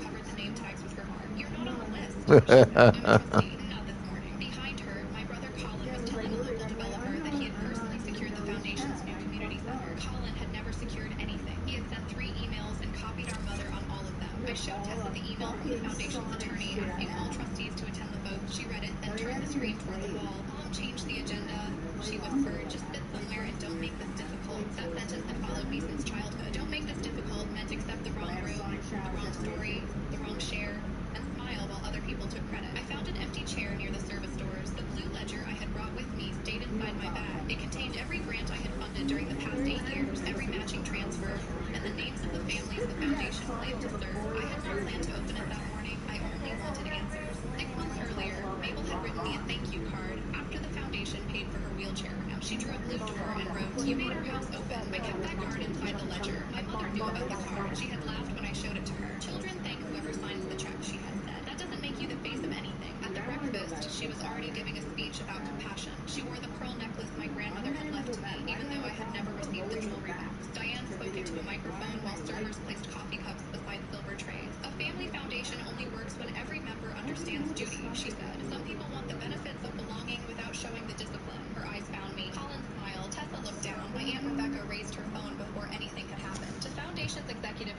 covered the name tags with her heart. You're not on the list. I'm a trustee, not this morning. Behind her, my brother Colin was telling a local developer that he had personally secured the foundation's new community center. Colin had never secured anything. He had sent 3 emails and copied our mother on all of them. I showed Tessa the email from the foundation's attorney asking all trustees to attend the vote. She read it, then turned the screen toward the wall. Mom changed the agenda. She whispered, "Just sit somewhere and don't make this difficult." That sentence had followed me since childhood. Don't make this difficult meant accept the wrong room, the wrong story, the wrong share, and smile while other people took credit. I found an empty chair near the service doors. The blue ledger I had brought with me stayed inside my bag. It contained every grant I had funded during the past 8 years, every matching transfer, and the names of the families the foundation claimed to serve. I had not planned to open it that morning. I only wanted answers. 6 months earlier, Mabel had written me a thank you card after the foundation paid for her wheelchair. She drew a blue door and wrote, "You made our house open." I kept that card inside the ledger. My mother knew about the card. She had laughed when I showed it to her. "Children thank whoever signs the check," she had said. "That doesn't make you the face of anything." At the breakfast, she was already giving a speech about compassion. She wore the pearl necklace my grandmother had left me, even though I had never received the jewelry box. Diane spoke into a microphone while servers placed coffee cups beside silver trays. "A family foundation only works when every member understands duty," she said. "Some people want the benefits of belonging without showing the discipline." Her eyes found me. Colin smiled. Tessa looked down. My Aunt Rebecca raised her phone before anything had happened. The foundation's executive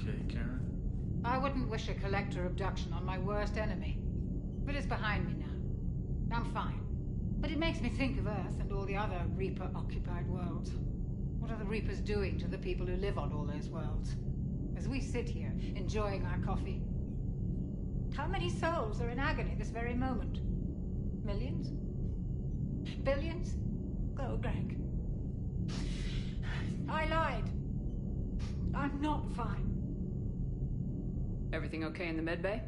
okay, Karen? I wouldn't wish a collector abduction on my worst enemy. But it's behind me now. I'm fine. But it makes me think of Earth and all the other Reaper-occupied worlds. What are the Reapers doing to the people who live on all those worlds? As we sit here, enjoying our coffee. How many souls are in agony this very moment? Millions? Billions? Go, Greg. I lied. I'm not fine. Everything okay in the medbay?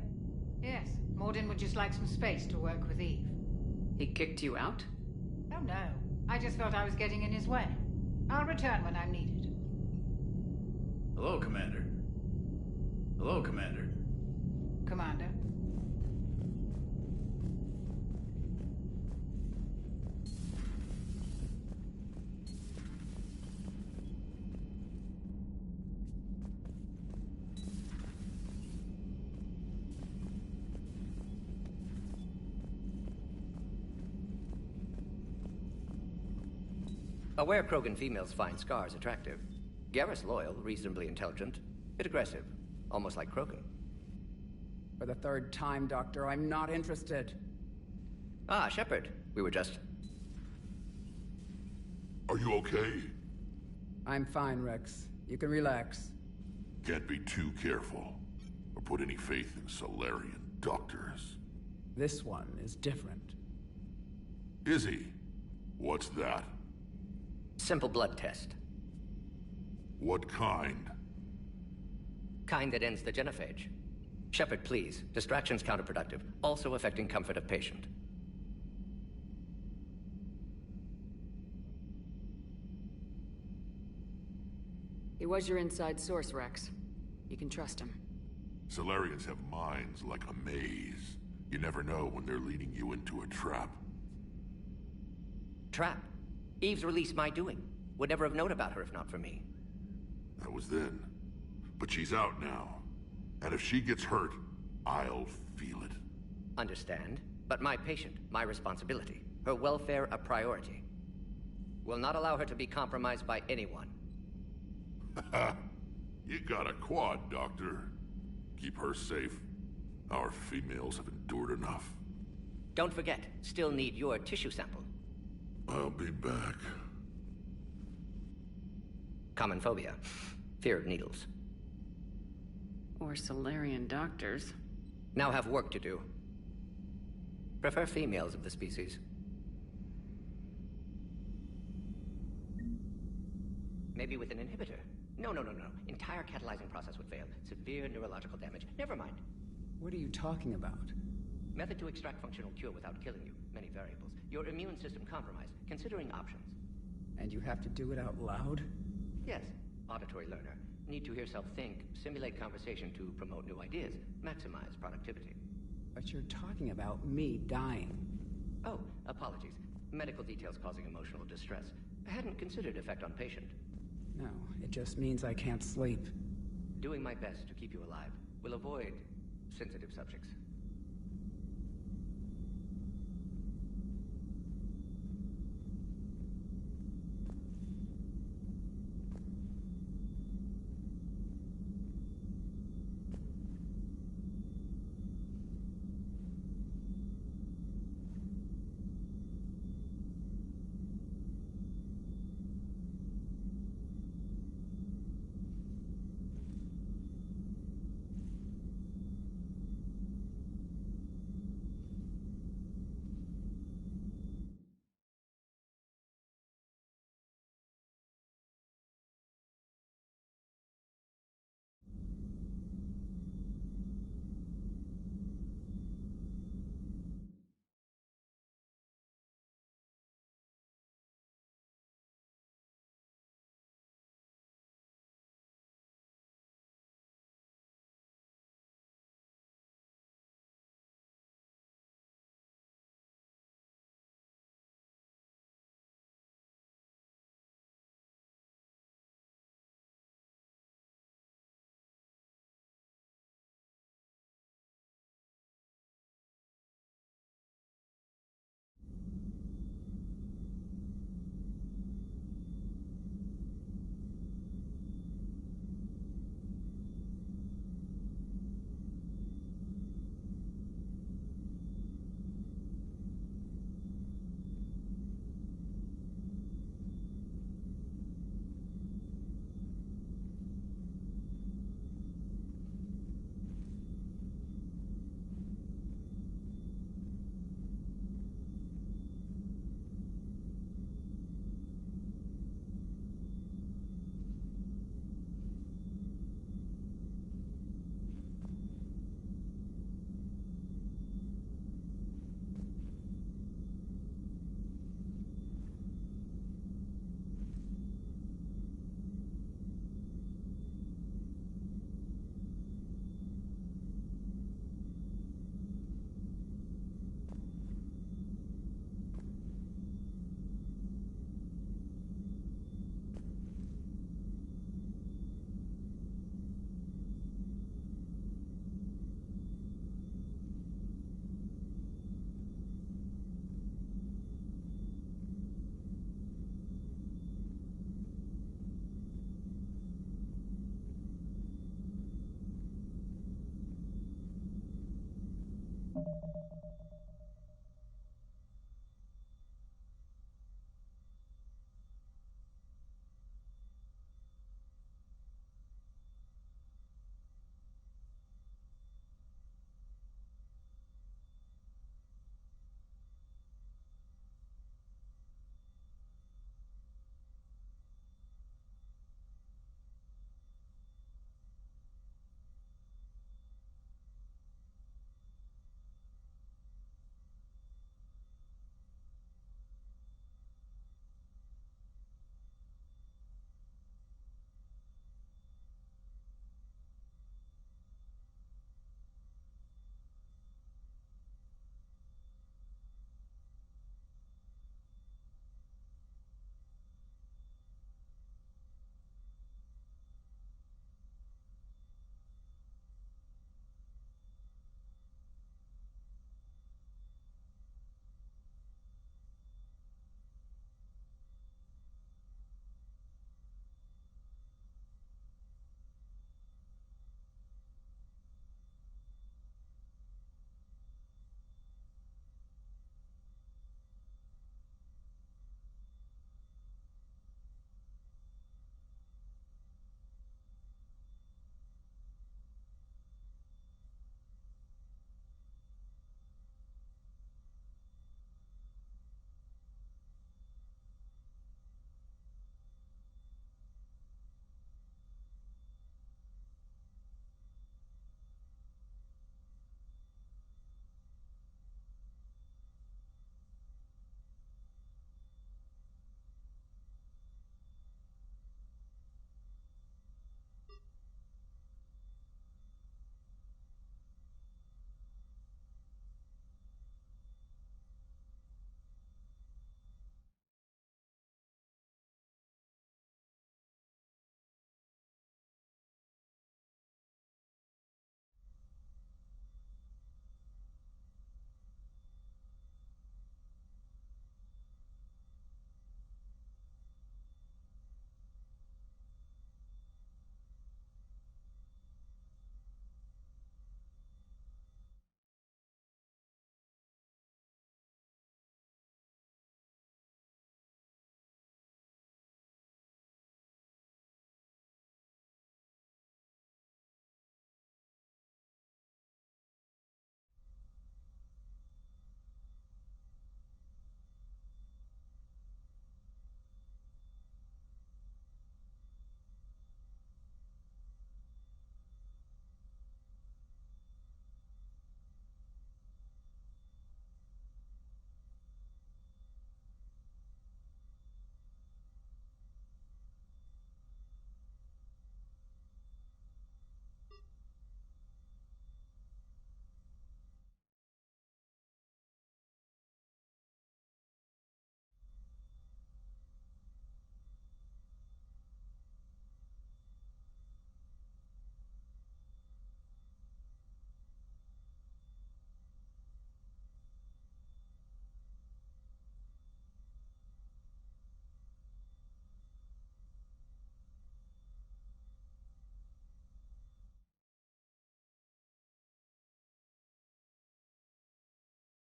Yes, Morden would just like some space to work with Eve. He kicked you out? Oh no, I just felt I was getting in his way. I'll return when I'm needed. Hello, Commander. Hello, Commander. Commander. Aware Krogan females find scars attractive. Garrus loyal, reasonably intelligent, bit aggressive, almost like Krogan. For the third time, Doctor, I'm not interested. Ah, Shepard. We were just... Are you okay? I'm fine, Rex. You can relax. Can't be too careful, or put any faith in Solarian doctors. This one is different. Is he? What's that? Simple blood test. What kind? Kind that ends the genophage. Shepard, please. Distraction's counterproductive, also affecting comfort of patient. He was your inside source, Rex. You can trust him. Solarians have minds like a maze. You never know when they're leading you into a trap. Trap? Eve's release my doing. Would never have known about her if not for me. That was then. But she's out now. And if she gets hurt, I'll feel it. Understand. But my patient, my responsibility. Her welfare a priority. Will not allow her to be compromised by anyone. You got a quad, Doctor. Keep her safe. Our females have endured enough. Don't forget, still need your tissue sample. I'll be back. Common phobia. Fear of needles. Or Solarian doctors. Now have work to do. Prefer females of the species. Maybe with an inhibitor. No. Entire catalyzing process would fail. Severe neurological damage. Never mind. What are you talking about? Method to extract functional cure without killing you. Many variables. Your immune system compromised. Considering options. And you have to do it out loud? Yes. Auditory learner. Need to hear self think, simulate conversation to promote new ideas, maximize productivity. But you're talking about me dying. Oh, apologies. Medical details causing emotional distress. I hadn't considered effect on patient. No, it just means I can't sleep. Doing my best to keep you alive. Will avoid sensitive subjects.